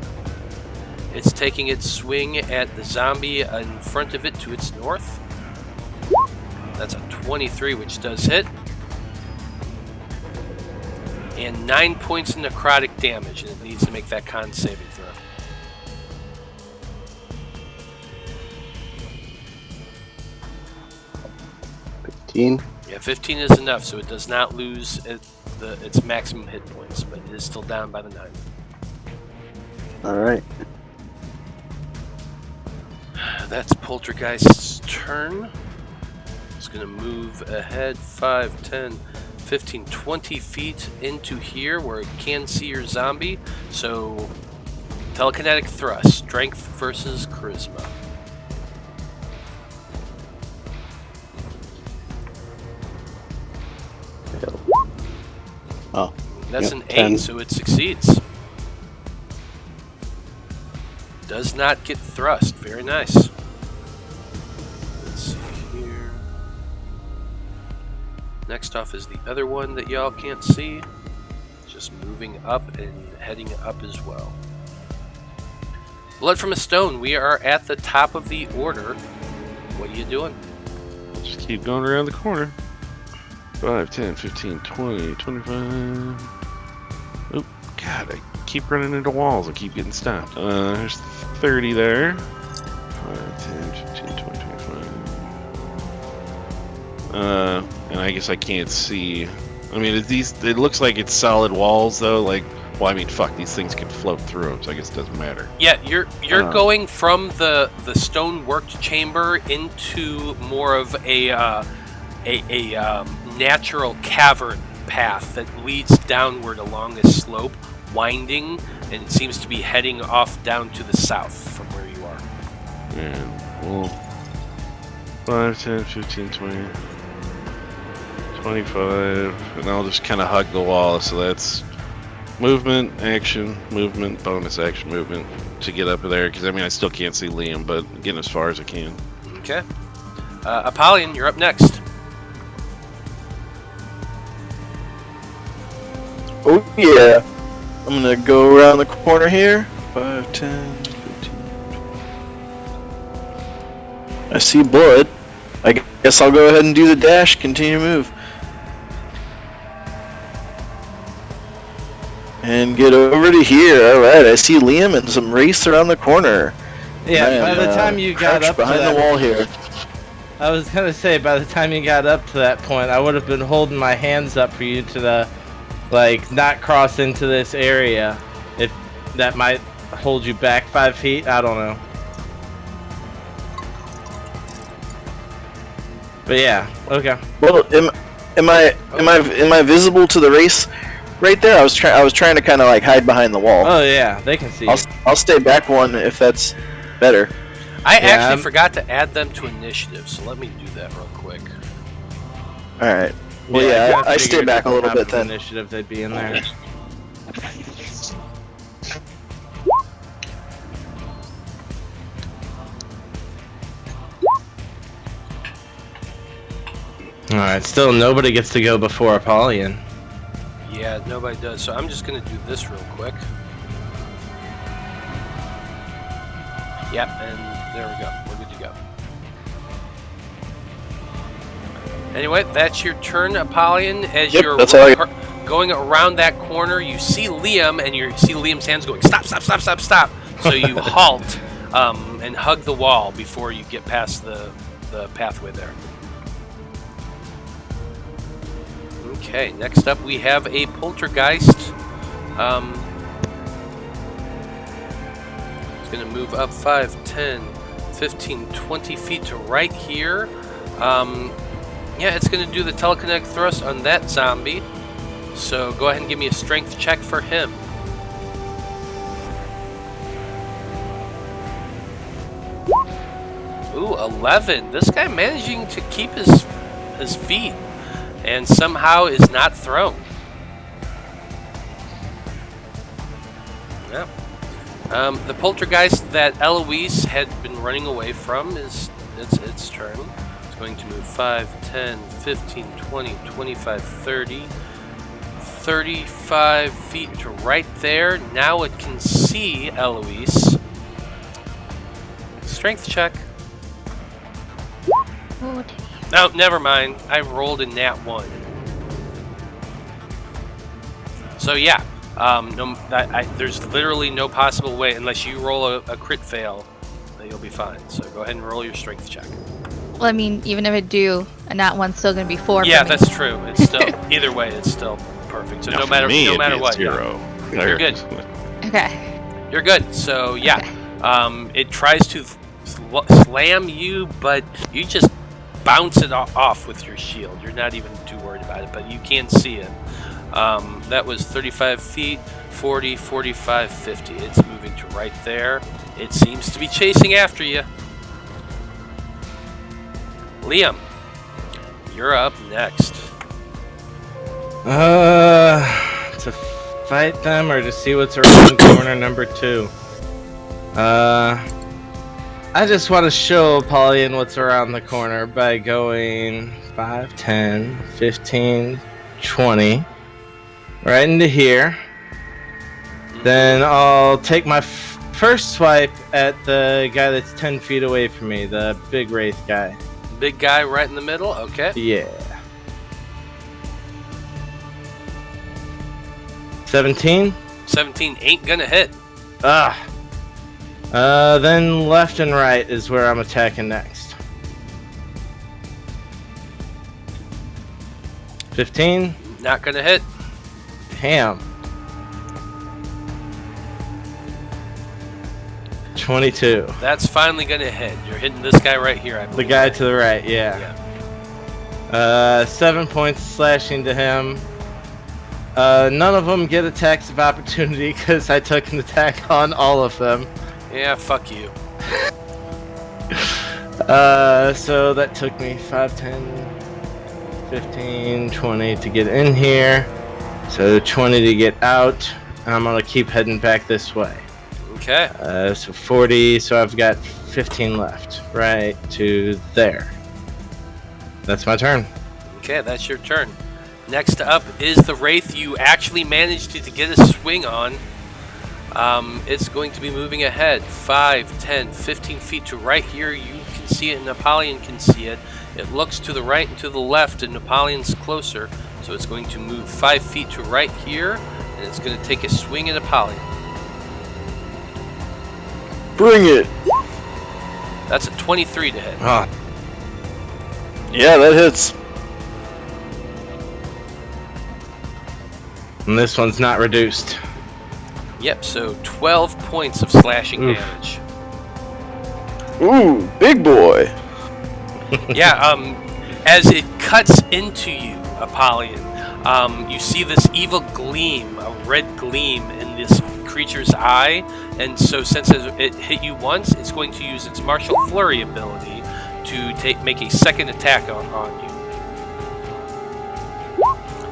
It's taking its swing at the zombie in front of it to its north. That's a 23, which does hit. And 9 points of necrotic damage, and it needs to make that con saving throw. Yeah, 15 is enough, so it does not lose its maximum hit points, but it is still down by the 9. Alright. That's Poltergeist's turn. It's going to move ahead 5, 10, 15, 20 feet into here where it can see your zombie. So, telekinetic thrust, strength versus charisma. Oh. That's Yep, an 10. 8, so it succeeds. Does not get thrust. Very nice. Let's see here. Next off is the other one that y'all can't see. Just moving up and heading up as well. Blood from a Stone, we are at the top of the order. What are you doing? Just keep going around the corner. 5, 10, 15, 20, 25. Oh, God, I keep running into walls. I keep getting stopped. There's 30 there. 5, 10, 15, 20, 25. And I guess I can't see. I mean, it looks like it's solid walls, though. Like, well, I mean, fuck, these things can float through them, so I guess it doesn't matter. Yeah, you're going from the stone-worked chamber into more of a natural cavern path that leads downward along a slope, winding, and it seems to be heading off down to the south from where you are. And well, 5, 10, 15, 20, 25, and I'll just kind of hug the wall, so that's movement, action, movement, bonus action, movement to get up there, because I mean, I still can't see Liam, but getting as far as I can. Okay. Apollyon, you're up next. Oh yeah. I'm gonna go around the corner here. 5, 10, 15. I see blood. I guess I'll go ahead and do the dash, continue to move. And get over to here. Alright, I see Liam and some race around the corner. Yeah, by the time you got up behind the wall here. I was gonna say, by the time you got up to that point, I would have been holding my hands up for you to not cross into this area. If that might hold you back 5 feet, I don't know. But yeah, okay. Well, am I visible to the race right there? I was trying to kind of like hide behind the wall. Oh yeah, they can see you. I'll stay back one if that's better. I actually forgot to add them to initiative, so let me do that real quick. All right. Well, yeah, I stay back a little bit then. Initiative, they'd be in there. Alright, still nobody gets to go before Apollyon. Yeah, nobody does, so I'm just going to do this real quick. Yep, and there we go. We're good to go. Anyway, that's your turn, Apollyon. As you're going around that corner, you see Liam, and you see Liam's hands going, stop, stop, stop, stop, stop. So you halt and hug the wall before you get past the pathway there. Okay, next up we have a poltergeist. It's going to move up 5, 10, 15, 20 feet to right here. Yeah, it's going to do the telekinetic thrust on that zombie. So go ahead and give me a strength check for him. Ooh, 11. This guy managing to keep his feet and somehow is not thrown. Yeah. The poltergeist that Eloise had been running away from it's turn. It's going to move 5, 10, 15, 20, 25, 30, 35 feet to right there. Now it can see Eloise. Strength check. Oh, No, never mind. I rolled a nat 1. So yeah, there's literally no possible way unless you roll a crit fail that you'll be fine. So go ahead and roll your strength check. well, I mean, even if I do a nat 1's still gonna be 4. Yeah, for me. that's true. It's still either way, it's still perfect. So no matter what, 0. You're good. Okay. You're good. So yeah, Okay. it tries to slam you, but you just bounce it off with your shield. You're not even too worried about it, but you can see it. That was 35 feet, 40, 45, 50. It's moving to right there. It seems to be chasing after you. Liam, you're up next. To fight them or to see what's around corner number 2? I just want to show Apollyon what's around the corner by going 5, 10, 15, 20, right into here. Then I'll take my first swipe at the guy that's 10 feet away from me, the big wraith guy. Big guy right in the middle? Okay. Yeah. 17? 17 ain't gonna hit. Then left and right is where I'm attacking next. 15? Not gonna hit. Damn. 22. That's finally gonna hit. You're hitting this guy right here, I believe. The guy to the right, yeah. 7 points slashing to him. None of them get attacks of opportunity because I took an attack on all of them. Yeah, fuck you. So that took me 5, 10, 15, 20 to get in here. So 20 to get out. I'm gonna keep heading back this way. Okay. So 40, so I've got 15 left. Right to there. That's my turn. Okay, that's your turn. Next up is the Wraith you actually managed to get a swing on. It's going to be moving ahead 5, 10, 15 feet to right here. You can see it and Apollyon can see it. It looks to the right and to the left and Apollyon's closer. So it's going to move 5 feet to right here and it's going to take a swing at Apollyon. Bring it. That's a 23 to hit. Ah. Yeah, that hits. And this one's not reduced. Yep, so 12 points of slashing Oof. damage. Ooh, big boy. Yeah, as it cuts into you, Apollyon, you see this evil gleam, a red gleam in this creature's eye, and so since it hit you once, it's going to use its Martial Flurry ability to make a second attack on you.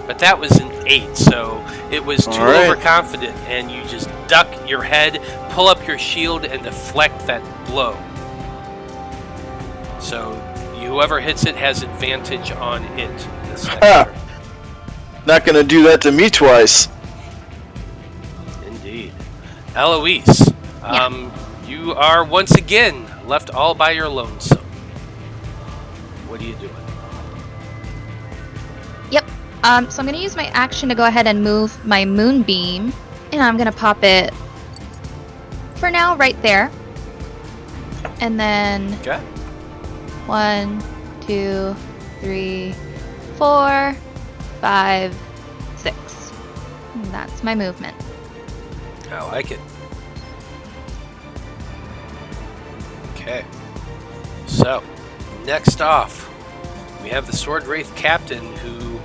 But that was an 8, so it was too overconfident, and you just duck your head, pull up your shield, and deflect that blow. So whoever hits it has advantage on it. This next turn. Not gonna do that to me twice. Indeed. Eloise, you are once again left all by your lonesome. What are you doing? Yep. So I'm going to use my action to go ahead and move my moonbeam, and I'm going to pop it for now right there. And then Okay. 1, 2, 3, 4, 5, 6. And that's my movement. I like it. Okay. So, next off, we have the Sword Wraith Captain who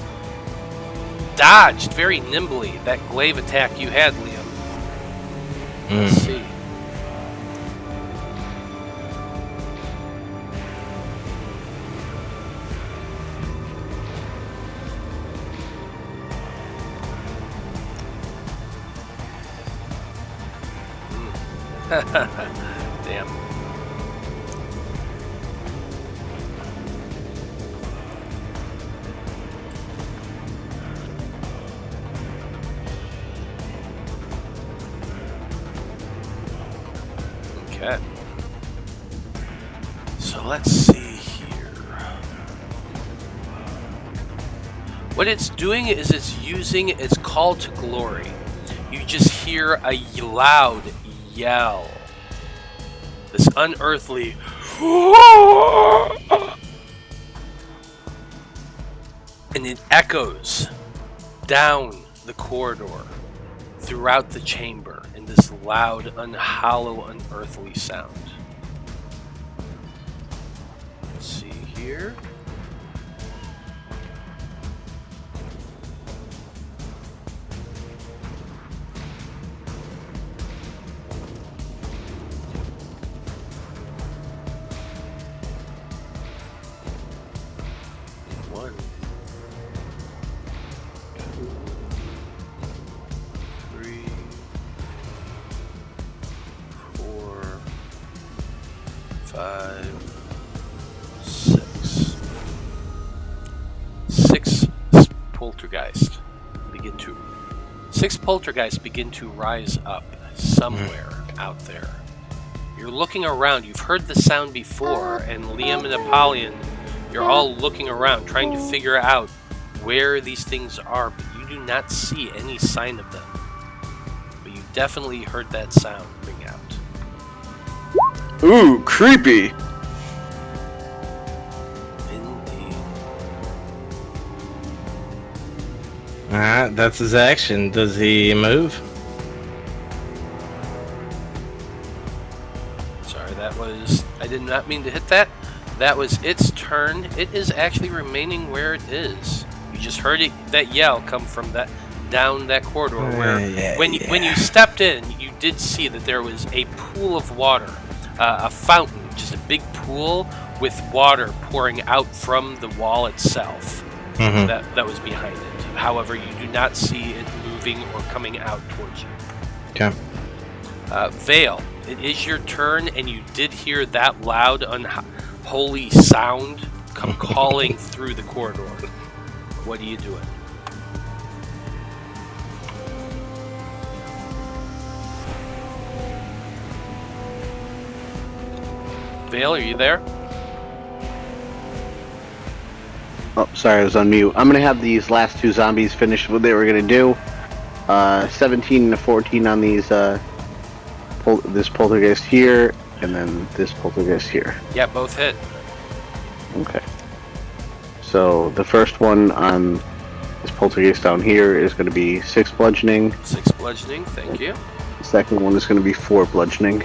dodged very nimbly that glaive attack you had, Liam. Let's see. Damn. Okay. So let's see here. What it's doing is it's using its call to glory. You just hear a loud yell. This unearthly and it echoes down the corridor throughout the chamber in this loud, unhollow, unearthly sound. Let's see here. 5, 6. 6 poltergeist begin to. 6 poltergeists begin to rise up somewhere out there. You're looking around. You've heard the sound before, and Liam and Apollyon, you're all looking around, trying to figure out where these things are, but you do not see any sign of them. But you definitely heard that sound ring out. Ooh, creepy. Indeed. Alright, that's his action. Does he move? Sorry, that was... I did not mean to hit that. That was its turn. It is actually remaining where it is. You just heard it, that yell come from that down that corridor where when you stepped in, you did see that there was a pool of water, a fountain, just a big pool with water pouring out from the wall itself. That was behind it. However, you do not see it moving or coming out towards you. Okay. Veil, it is your turn, and you did hear that loud, unholy sound come calling through the corridor. What are you doing? Veil, are you there? Oh, sorry, I was on mute. I'm gonna have these last 2 zombies finish what they were gonna do. 17 and a 14 on these. This poltergeist here, and then this poltergeist here. Yeah, both hit. Okay. So the first one on this poltergeist down here is going to be 6 bludgeoning. 6 bludgeoning, thank you. The second one is going to be 4 bludgeoning.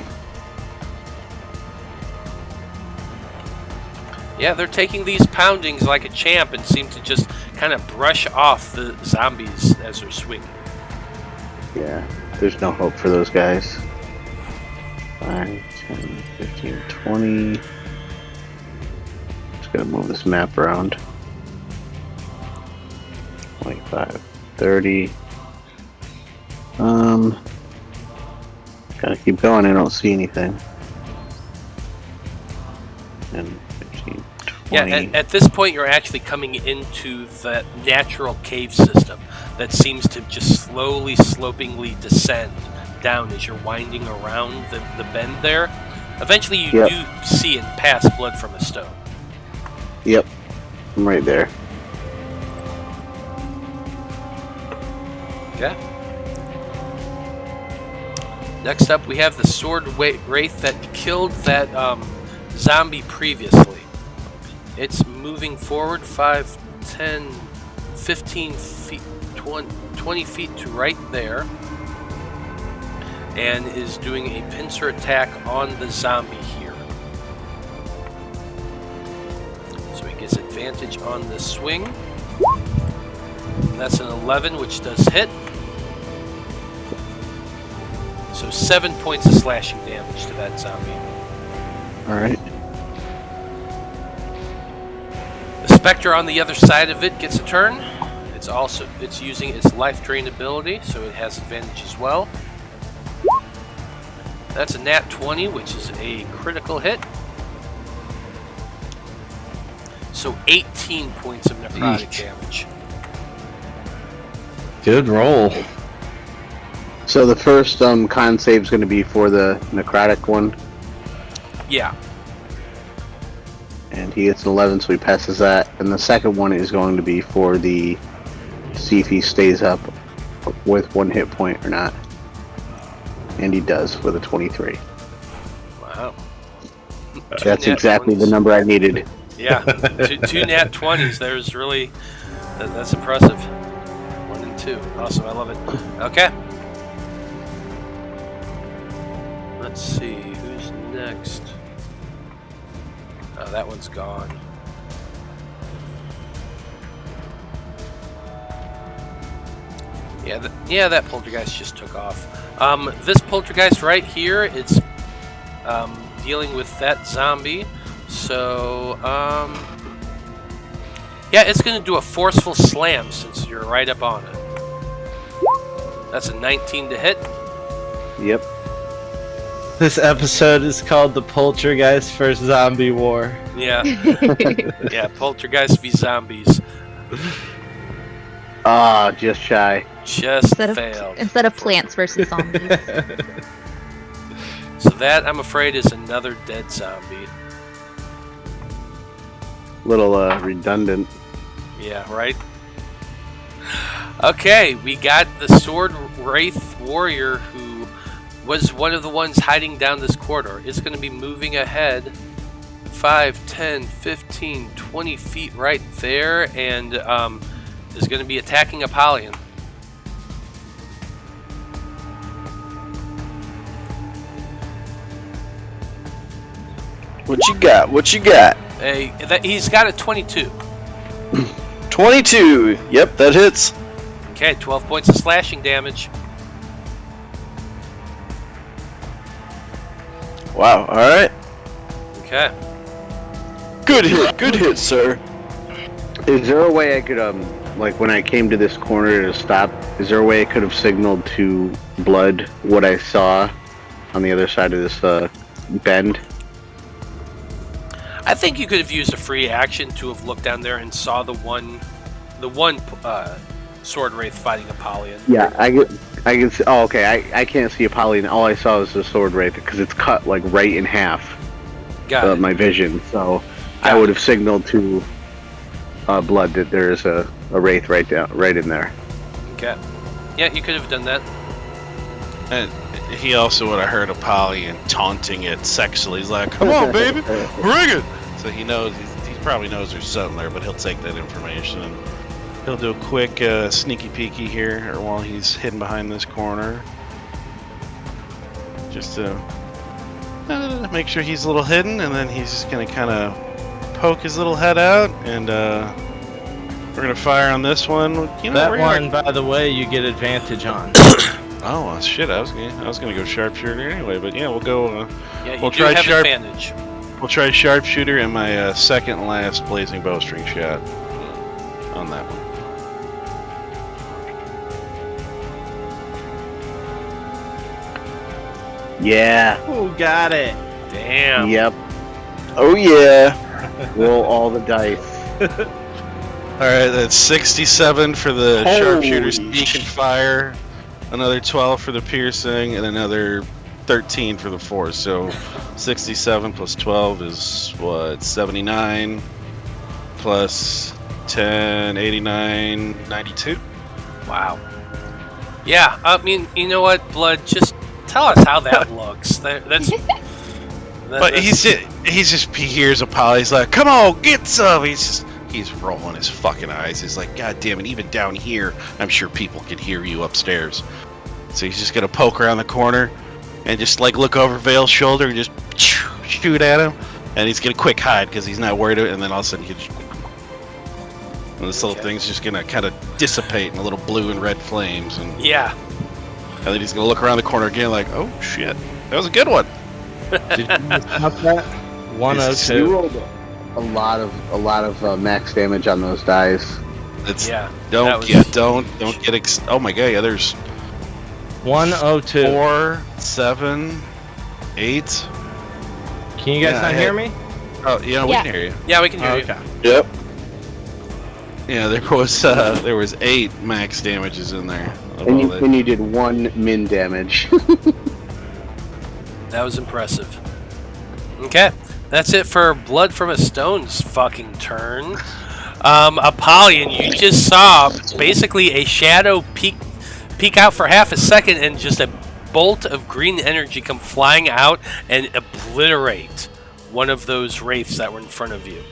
Yeah, they're taking these poundings like a champ and seem to just kind of brush off the zombies as they're swinging. Yeah, there's no hope for those guys. 5, 10, 15, 20. Just gotta move this map around. 25, 30. Gotta keep going, I don't see anything. And 15, 20. Yeah, at this point you're actually coming into that natural cave system that seems to just slowly, slopingly descend down as you're winding around the bend there. Eventually you do see and pass blood from a stone. Yep, I'm right there. Okay. Next up, we have the sword wraith that killed that zombie previously. It's moving forward 5, 10, 15 feet, 20 feet to right there, and is doing a pincer attack on the zombie here. So he gets advantage on the swing. And that's an 11, which does hit. So 7 points of slashing damage to that zombie. Alright. The Spectre on the other side of it gets a turn. It's using its life drain ability, so it has advantage as well. That's a nat 20, which is a critical hit. So 18 points of necrotic damage. Good roll. So the first con save is going to be for the necrotic one. Yeah. And he gets an 11, so he passes that. And the second one is going to be for the... see if he stays up with 1 hit point or not. And he does with a 23. Wow. That's exactly the number I needed. Yeah, two nat 20s. There's really... That's impressive. 1 and 2. Awesome, I love it. Okay. Let's see, who's next? Oh, that one's gone. Yeah, that poltergeist just took off. This poltergeist right here, it's dealing with that zombie. So, yeah, it's going to do a forceful slam since you're right up on it. That's a 19 to hit. Yep. This episode is called The Poltergeist vs. Zombie War. Yeah. Yeah, Poltergeist v Zombies. Ah, just shy. Just failed. Instead of Plants vs. Zombies. So that, I'm afraid, is another dead zombie. Little redundant. Yeah, right? Okay, we got the Sword Wraith Warrior who was one of the ones hiding down this corridor. Is going to be moving ahead 5, 10, 15, 20 feet right there, and is going to be attacking Apollyon. What you got? What you got? He's got a 22. 22. Yep, that hits. Okay, 12 points of slashing damage. Wow. All right. Okay. Good hit, sir. Is there a way I could, like when I came to this corner to stop, is there a way I could have signaled to Blood what I saw on the other side of this bend? I think you could have used a free action to have looked down there and saw the one Sword Wraith fighting Apollyon. Yeah, I can see. Oh, okay. I can't see Apollyon. All I saw was the Sword Wraith because it's cut like right in half. Got it. My vision. So I would have signaled to Blood that there's a Wraith right in there. Okay. Yeah, you could have done that. And he also would have heard Apollyon taunting it sexually. He's like, "Come on, baby, bring it!" So he knows he probably knows there's something there, but he'll take that information and he'll do a quick sneaky peeky here, or while he's hidden behind this corner, just to make sure he's a little hidden, and then he's just gonna kind of poke his little head out, and we're gonna fire on this one. You know, That one, by the way, you get advantage on. Oh shit! I was gonna go sharpshooter anyway, but yeah, we'll go. Yeah, you we'll do try have advantage. We'll try sharpshooter and my second last blazing bowstring shot on that one. Yeah. Who got it? Damn. Yep. Oh yeah. Roll all the dice. All right, that's 67 for the sharpshooter sneak and fire, another 12 for the piercing, and another 13 for the force. So 67 plus 12 is what, 79 plus 10, 89, 92. Wow. Yeah, I mean, you know what, Blood? Just tell us how that looks. But he hears Apollo. He's like, "Come on, get some." He's rolling his fucking eyes. He's like, "God damn it! Even down here, I'm sure people can hear you upstairs." So he's just gonna poke around the corner and just like look over Vale's shoulder and just shoot at him. And he's gonna quick hide because he's not worried. And then all of a sudden, and this little thing's just gonna kind of dissipate in a little blue and red flames. And yeah. And then he's gonna look around the corner again, like, "Oh shit, that was a good one." Did you stop that? 102. You rolled a lot of max damage on those dice. Don't get oh my god, yeah, there's 102. 4, 7, 8. Can you guys not hear me? Oh yeah, we can hear you. Yeah, we can hear Okay. you. Yep. Yeah, there was 8 max damages in there. And you did 1 min damage. That was impressive. Okay, that's it for Blood from a Stone's fucking turn. Apollyon, you just saw basically a shadow peek out for half a second and just a bolt of green energy come flying out and obliterate one of those wraiths that were in front of you.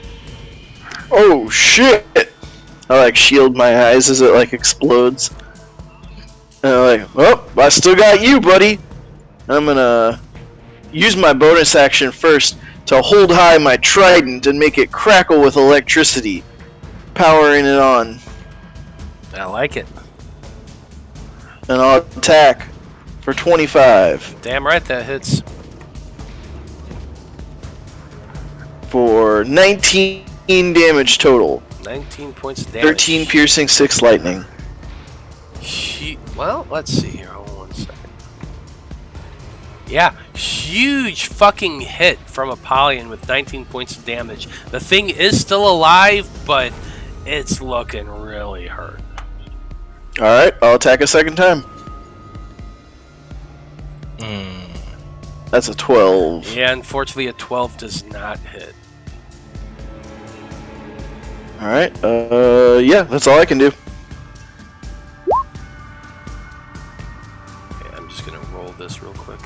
Oh shit! I like shield my eyes as it like explodes. And I'm like, oh, I still got you, buddy. I'm gonna use my bonus action first to hold high my trident and make it crackle with electricity, powering it on. I like it. And I'll attack for 25 Damn right that hits. for 19 damage total. 19 points of damage. 13 piercing, 6 lightning. Well, let's see here. Hold on 1 second. Yeah, Huge fucking hit from Apollyon with 19 points of damage. The thing is still alive, but it's looking really hurt. Alright, I'll attack a second time. That's a 12. Yeah, unfortunately a 12 does not hit. Alright, yeah, that's all I can do. Okay, I'm just gonna roll this real quick.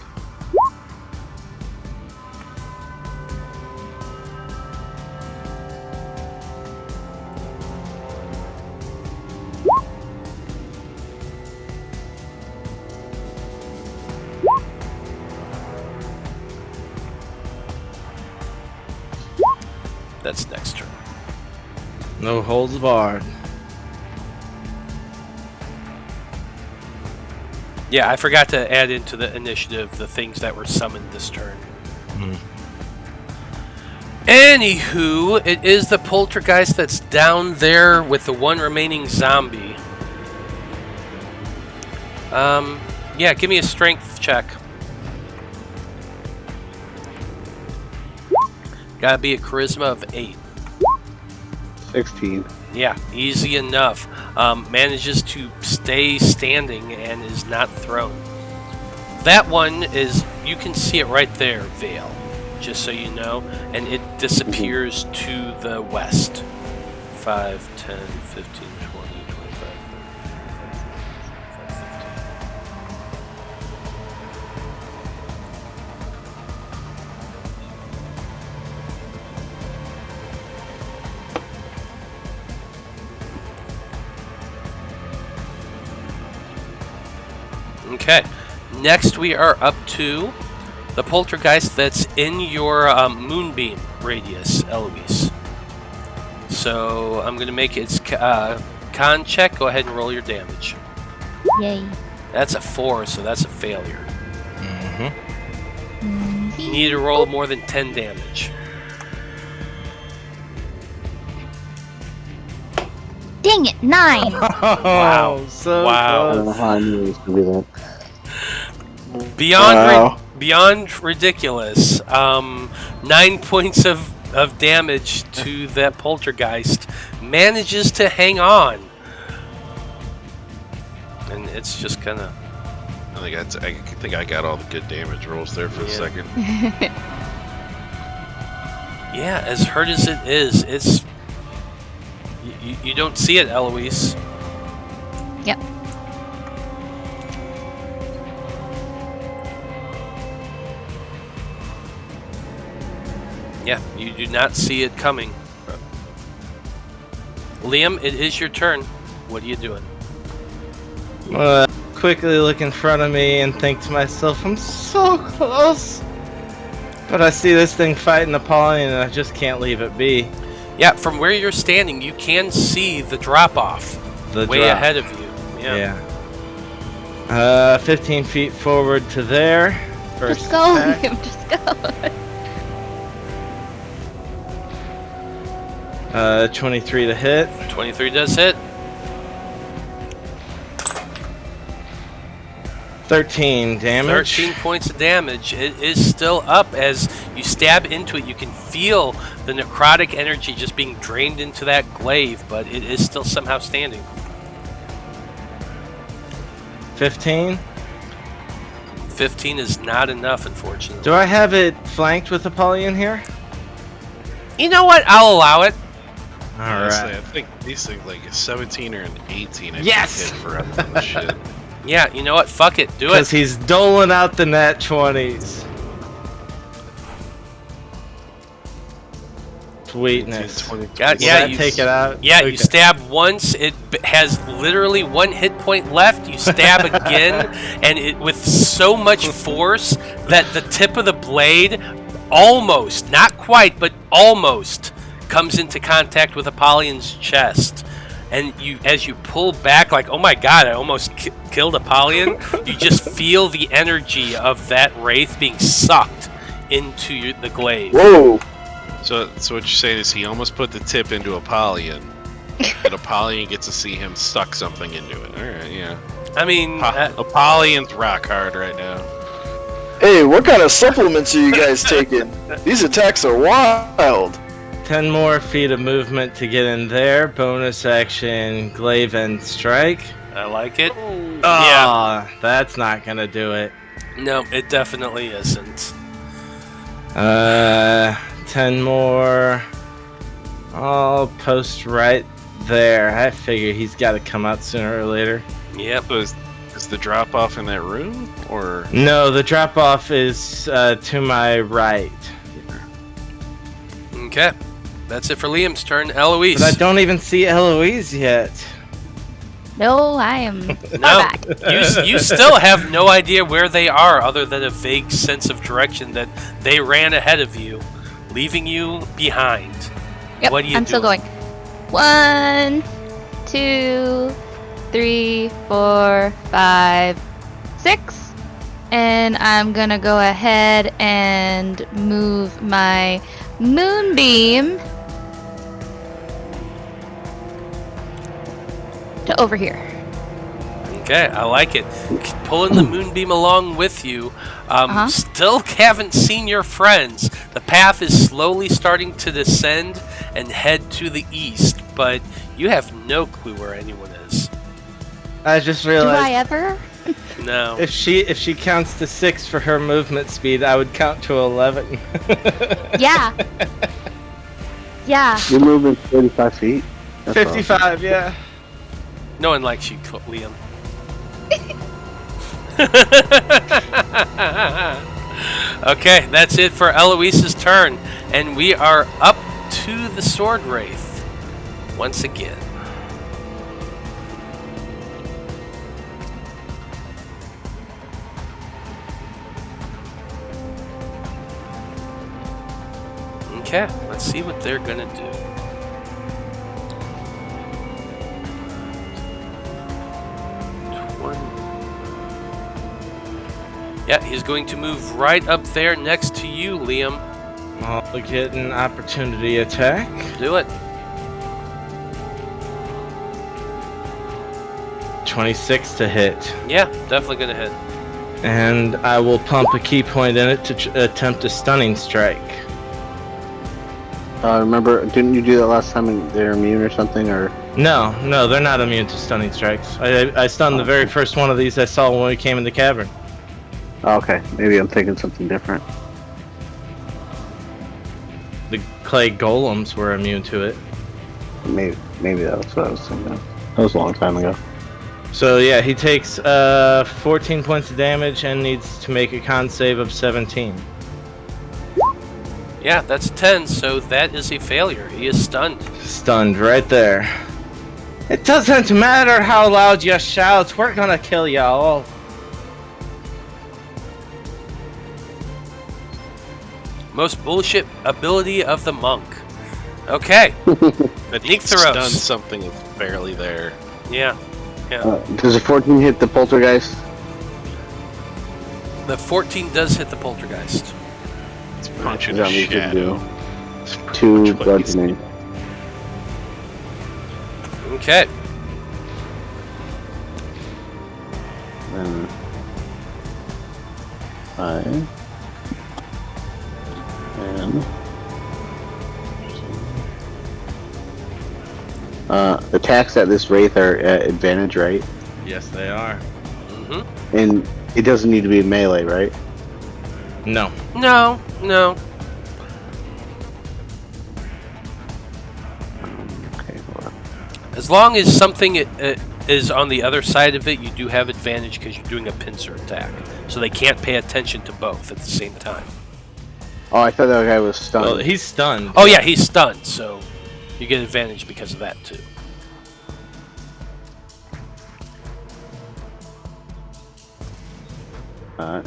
That's next turn. No holds barred. Yeah, I forgot to add into the initiative the things that were summoned this turn. Anywho, it is the poltergeist that's down there with the one remaining zombie. Yeah, give me a strength check. Gotta be a charisma of 8. 16. Yeah, easy enough. Manages to stay standing and is not thrown. That one is, you can see it right there, Veil, just so you know, and it disappears to the west. 5, 10, 15, 20, 25, 30, 15. Okay, next we are up to the poltergeist that's in your moonbeam radius, Eloise. So I'm going to make its con check. Go ahead and roll your damage. Yay. That's a 4, so that's a failure. Mhm. You need to roll more than 10 damage. Dang it, 9. Wow. So Wow. I don't know close. how I knew it was going to be that. Beyond ridiculous. 9 points of damage to that poltergeist. Manages to hang on. And it's just kind of... I think I got all the good damage rolls there for a second. Yeah, as hurt as it is, it's... You don't see it, Eloise. Yep. Yeah, you do not see it coming. Liam, it is your turn. What are you doing? Quickly look in front of me and think to myself, I'm so close. But I see this thing fighting Apollyon and I just can't leave it be. Yeah, from where you're standing, you can see the drop-off way ahead of you. Yeah. 15 feet forward to there. First Just go, attack. Liam, just go. 23 to hit. 23 does hit. 13 damage. 13 points of damage. It is still up. As you stab into it, you can feel the necrotic energy just being drained into that glaive, but it is still somehow standing. 15. 15 is not enough, unfortunately. Do I have it flanked with Apollyon here? You know what? I'll allow it. Honestly, I think these things like a 17 or an 18. I Yes! think hit for us on the shit. Yeah, you know what? Fuck it. Do Because it. he's doling out the nat 20s. Sweetness. 20, God, Will yeah, that you take it out? Yeah, Okay. you stab once, it has literally 1 hit point left. You stab again, and it with so much force that the tip of the blade almost, not quite, but almost comes into contact with Apollyon's chest. And you, as you pull back, like, oh my god, I almost killed Apollyon, you just feel the energy of that wraith being sucked into the glaive. Whoa! So what you're saying is he almost put the tip into Apollyon, and Apollyon gets to see him suck something into it. All right, yeah. I mean, Apollyon's rock hard right now. Hey, what kind of supplements are you guys taking? These attacks are wild. 10 more feet of movement to get in there. Bonus action, glaive and strike. I like it. Oh, that's not gonna do it. No, it definitely isn't. 10 more. I'll post right there. I figure he's got to come out sooner or later. Yep. So is the drop off in that room, or No, the drop off is to my right. Okay. That's it for Liam's turn. Eloise. But I don't even see Eloise yet. No, I am No, back. you still have no idea where they are other than a vague sense of direction that they ran ahead of you, leaving you behind. Yep, What are you I'm still doing? going. 1, 2, 3, 4, 5, 6. And I'm gonna go ahead and move my moonbeam to over here. Okay, I like it. Pulling the moonbeam along with you. Uh-huh. Still haven't seen your friends. The path is slowly starting to descend and head to the east, but you have no clue where anyone is. I just Do realized I ever? No. if she counts to 6 for her movement speed, I would count to 11. Yeah. Yeah. Your movement's 35 feet. That's 55, yeah. No one likes you, Liam. Okay, that's it for Eloise's turn, and we are up to the Sword Wraith once again. Okay, let's see what they're gonna do. Yeah, he's going to move right up there next to you, Liam. I'll get an opportunity attack. Do it. 26 to hit. Yeah, definitely gonna hit. And I will pump a key point in it to attempt a stunning strike. Remember, didn't you do that last time and they're immune or something? Or No, they're not immune to stunning strikes. I stunned the very first one of these I saw when we came in the cavern. oh, okay, maybe I'm thinking something different. The clay golems were immune to it. Maybe that's what I was thinking. That was a long time ago. So yeah, he takes 14 points of damage and needs to make a con save of 17. Yeah, that's 10, so that is a failure. He is stunned. Stunned right there. It doesn't matter how loud you shout, we're gonna kill y'all. Most bullshit ability of the monk. Okay. that Necthros. stun something that's barely there? Yeah. Does a 14 hit the poltergeist? The 14 does hit the poltergeist. It's punching That a means you shadow. do 2 Much like bludgeoning. Okay. Then 5. And attacks at this wraith are at advantage, right? Yes, they are. Mm-hmm. And it doesn't need to be melee, right? No. No. Okay, hold on. As long as something is on the other side of it, you do have advantage because you're doing a pincer attack. So they can't pay attention to both at the same time. Oh, I thought that guy was stunned. Well, he's stunned. Oh yeah, he's stunned, so you get advantage because of that too.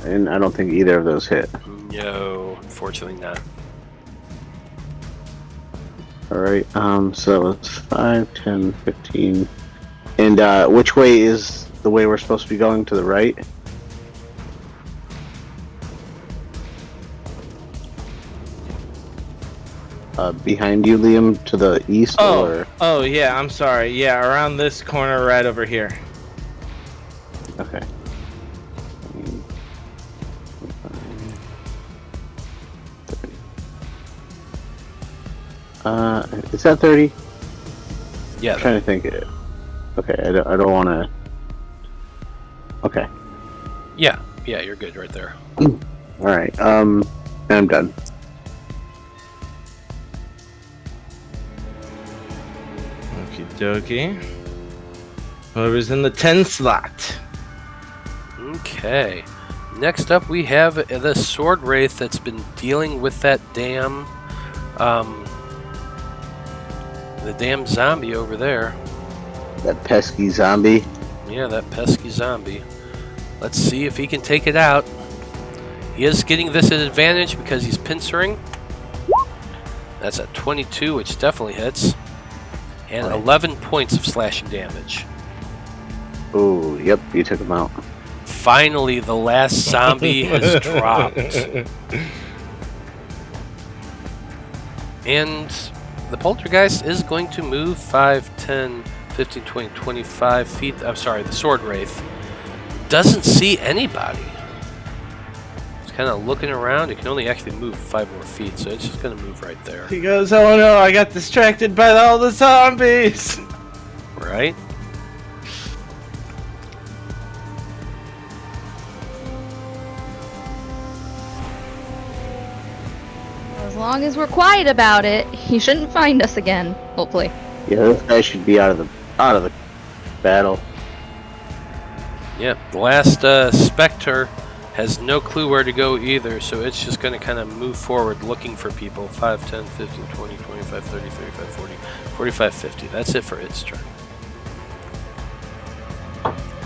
And I don't think either of those hit. No, unfortunately not. Alright, so it's 5, 10, 15. And which way is the way we're supposed to be going? To the right? Behind you, Liam, to the east, or? Oh yeah, I'm sorry. Yeah, around this corner right over here. Okay. Is that 30? Yeah. I'm trying to think. Okay, I don't want to. Okay. Yeah, you're good right there. All right. I'm done. Okie dokie. Whoever's in the 10 slot. Okay. Next up, we have the Sword Wraith that's been dealing with that damn, the damn zombie over there. That pesky zombie. Yeah, that pesky zombie. Let's see if he can take it out. He is getting this at advantage because he's pincering. That's a 22, which definitely hits. And 11 points of slashing damage. Oh, yep, you took him out. Finally, the last zombie has dropped. And the poltergeist is going to move 5, 10, 15, 20, 25 feet. I'm sorry, the Sword Wraith doesn't see anybody. It's kind of looking around. It can only actually move 5 more feet, so it's just going to move right there. He goes, oh no, I got distracted by all the zombies. Right? As long as we're quiet about it, he shouldn't find us again. Hopefully. Yeah, this guy should be out of the battle. Yeah, the last Spectre has no clue where to go either, so it's just going to kind of move forward looking for people. 5, 10, 15, 20, 25, 30, 35, 40, 45, 50. That's it for its turn.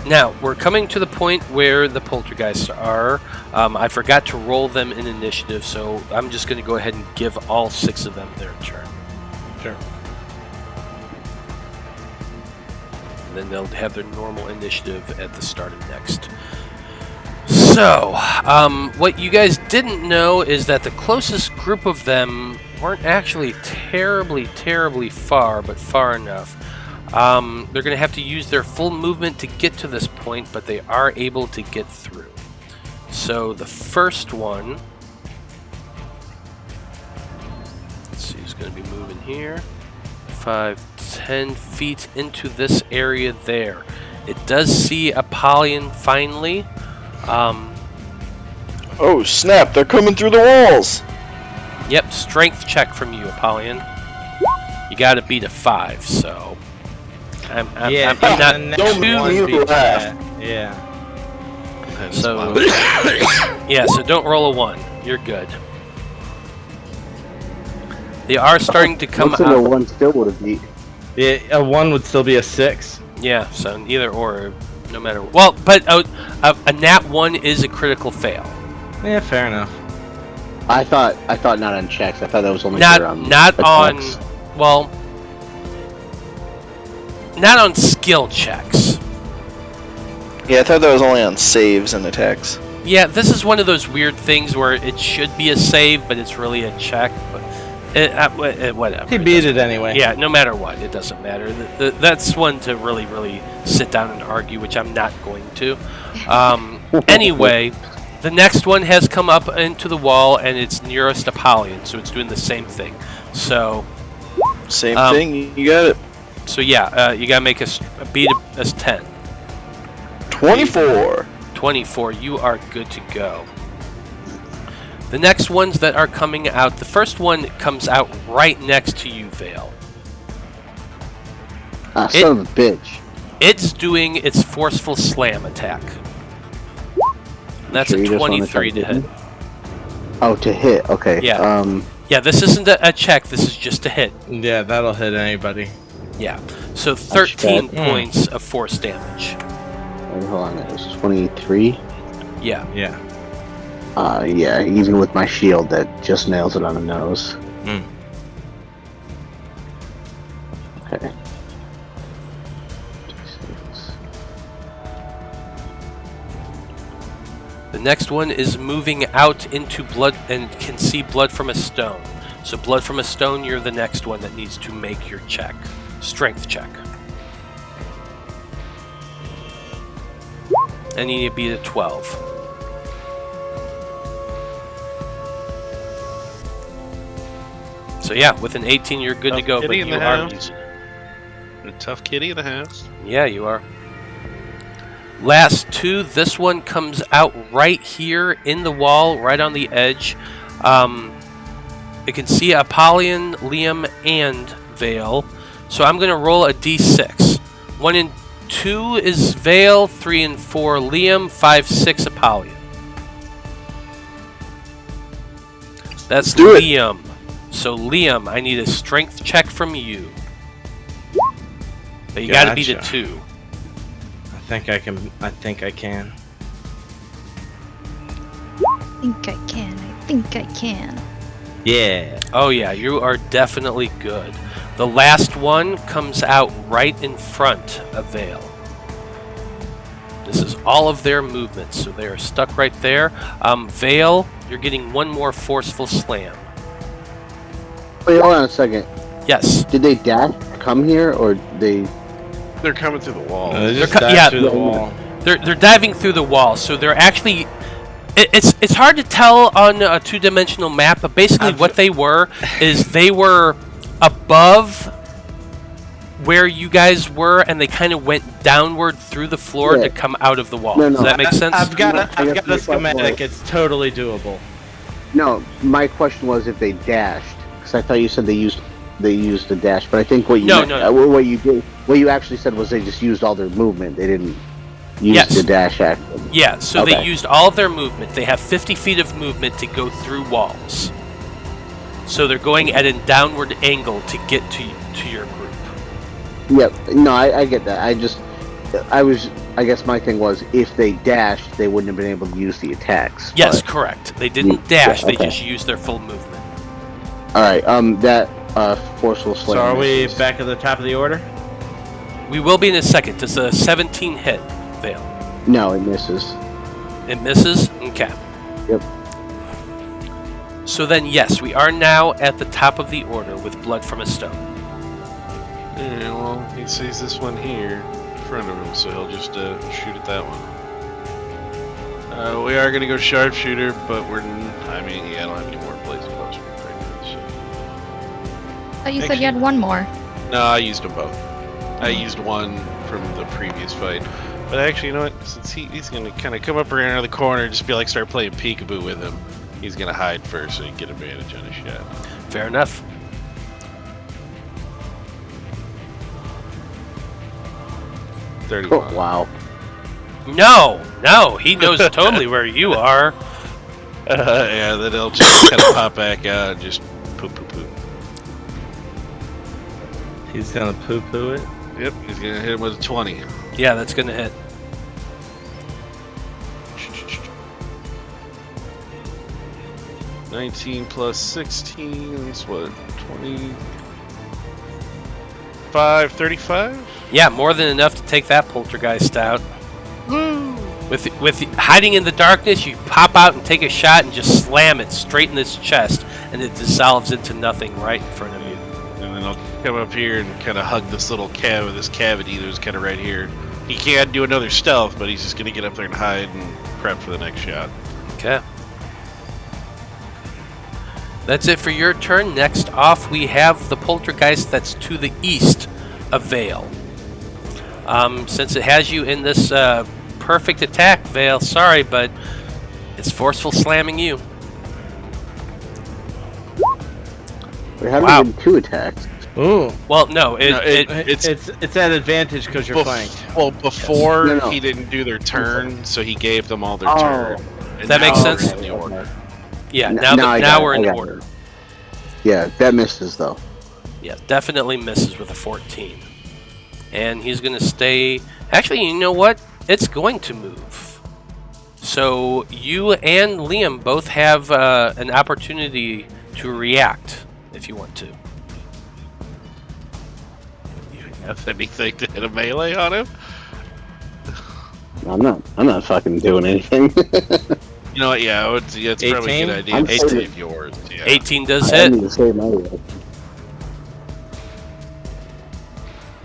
Now, we're coming to the point where the poltergeists are. I forgot to roll them in initiative, so I'm just going to go ahead and give all 6 of them their turn. Sure. And then they'll have their normal initiative at the start of next. So, what you guys didn't know is that the closest group of them weren't actually terribly far, but far enough. They're going to have to use their full movement to get to this point, but they are able to get through. So the first one, let's see, who's going to be moving here. 5, 10 feet into this area there. It does see Apollyon finally. Oh snap! They're coming through the walls. Yep, strength check from you, Apollyon. You got to beat a 5, so I'm not Don't too. Yeah. So yeah, so don't roll a 1. You're good. They are starting to come Looks like a out. 1 still would have beat. Yeah, a 1 would still be a 6. Yeah, so either or, no matter. Well, but a nat 1 is a critical fail. Yeah, fair enough. I thought not on checks. I thought that was only Not for, on. attacks. Well, not on skill checks. Yeah, I thought that was only on saves and attacks. Yeah, this is one of those weird things where it should be a save, but it's really a check. But whatever. He beat it anyway. Yeah, no matter what, it doesn't matter. That's one to really sit down and argue, which I'm not going to. Anyway, the next one has come up into the wall, and it's nearest Apollyon, so it's doing the same thing. So, Same thing. You got it. so yeah, you gotta make a beat a 10. 24. 24. You are good to go. The next ones that are coming out, the first one comes out right next to you, Veil. Son of a bitch. It's doing its forceful slam attack. That's Sure a you just wanna 23 to try hit. Oh, to hit. Okay. Yeah. Yeah, this isn't a check. This is just a hit. Yeah, that'll hit anybody. Yeah. So 13 bad. points of force damage. Wait, hold on. It was 23. Yeah. Yeah. Yeah. Even with my shield, that just nails it on the nose. Mm. Okay. The next one is moving out into blood and can see blood from a stone. So blood from a stone, you're the next one that needs to make your check. Strength check. And you need to beat a 12. So yeah, with an 18, you're good to go. But Kitty in you the are house. muted. A tough kitty in the house. Yeah, you are. Last two. This one comes out right here in the wall, right on the edge. You can see Apollyon, Liam, and Veil. So I'm going to roll a d6. 1 and 2 is Veil, 3 and 4 Liam, 5, 6 Apollyon. That's Liam. So Liam, I need a strength check from you. But you got to beat a 2. I think I can. I think I can. I think I can. Yeah. Oh yeah, you are definitely good. The last one comes out right in front of Veil. This is all of their movement, so they are stuck right there. Veil, you're getting one more forceful slam. Wait, hold on a second. Yes. Did they dash come here, or they? They're coming through the wall. They just They're dive through the wall. They're diving through the wall, so they're actually. It's hard to tell on a two-dimensional map, but basically what they were is they were above where you guys were, and they kind of went downward through the floor to come out of the wall. No, Does that make sense? I've got I guess a my schematic. question It's totally doable. No, my question was if they dashed, because I thought you said they used the dash, but I think what you what you did, what you actually said was they just used all their movement. They didn't use the dash action. Yeah, so they used all of their movement. They have 50 feet of movement to go through walls. So they're going at a downward angle to get to your group. Yep. No, I get that. I guess my thing was if they dashed, they wouldn't have been able to use the attacks. Yes, correct. They didn't dash. They just used their full movement. All right. That forceful slam. So are we back at the top of the order? We will be in a second. Does a 17 hit, Veil? No, it misses. It misses? Okay. Yep. So then, yes, we are now at the top of the order with Blood from a Stone. Yeah, well, he sees this one here in front of him, so he'll just shoot at that one. We are going to go sharpshooter, but I don't have any more blazing bows right now, so. Oh, you said you had one more. No, I used them both. I used one from the previous fight. But actually, you know what? Since he's going to kind of come up around the corner and just be like, start playing peekaboo with him, he's going to hide first so he can get advantage on his shot. Fair enough. Oh, wow. No, he knows totally where you are. Yeah, then he'll just kind of pop back out and just poo. He's gonna poo it. Yep, he's going to hit him with a 20. Yeah, that's going to hit. $19 plus 16 is what? 25, 35? Yeah, more than enough to take that poltergeist out. With hiding in the darkness, you pop out and take a shot and just slam it straight in his chest, and it dissolves into nothing right in front of you. And then I'll come up here and kind of hug this little this cavity that was kind of right here. He can't do another stealth, but he's just going to get up there and hide and prep for the next shot. Okay. That's it for your turn. Next off, we have the poltergeist that's to the east of Veil. Since it has you in this perfect attack, Veil, sorry, but it's forceful slamming you. We haven't been 2 attacks. Ooh. Well, no, It's at advantage because you're flanked. Well, before No. he didn't do their turn, so he gave them all their Oh. turn. And That makes now we're sense? in the order. Yeah, Now I got now it, we're I in got order. it. Yeah, that misses though. Yeah, definitely misses with a 14. And he's going to stay... Actually, you know what? It's going to move. So you and Liam both have an opportunity to react if you want to. You have anything to hit a melee on him? I'm not fucking doing anything. You know what? Yeah, it's probably a good idea I'm to saving- save yours. Yeah. 18 does I hit. need to save my life.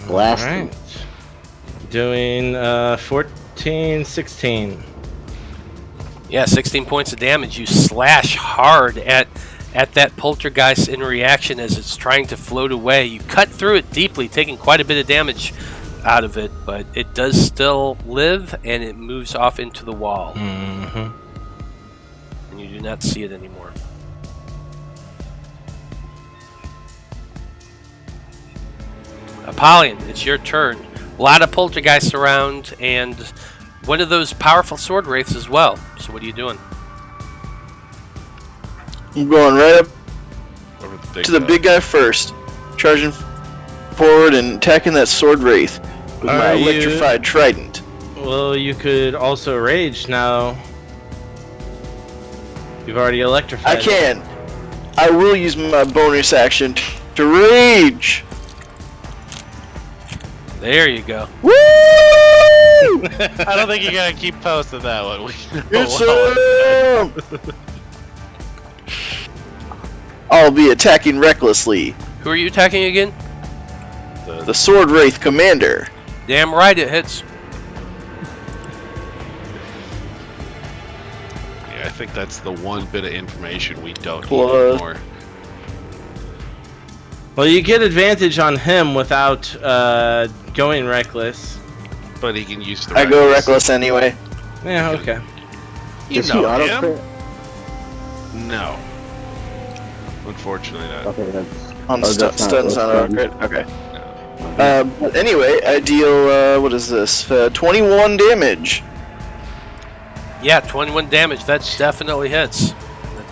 Blast him. Alright. Doing 14, 16. Yeah, 16 points of damage. You slash hard at at that poltergeist in reaction as it's trying to float away. You cut through it deeply, taking quite a bit of damage out of it, but it does still live, and it moves off into the wall. Mm-hmm. And you do not see it anymore. Apollyon, it's your turn. A lot of poltergeists around, and one of those powerful sword wraiths as well. So what are you doing? I'm going right up Over the big to the guy. big guy first, charging forward and attacking that sword wraith with my Are you- electrified trident. Well, you could also rage now. You've already electrified. I can. I will use my bonus action to rage. There you go. Woo! I don't think you gotta keep posting that one. It's I'll be attacking recklessly. Who are you attacking again? The sword wraith commander. Damn right it hits. Yeah, I think that's the one bit of information we don't need Plus- anymore. Well, you get advantage on him without going reckless. But he can use the I go reckless anyway. Yeah, okay. You Does he know auto him? crit? No. Unfortunately not. Okay, that's. On Oh, that's not stuns on close. crit. Okay. But anyway, I deal, what is this? 21 damage. Yeah, 21 damage. That definitely hits. That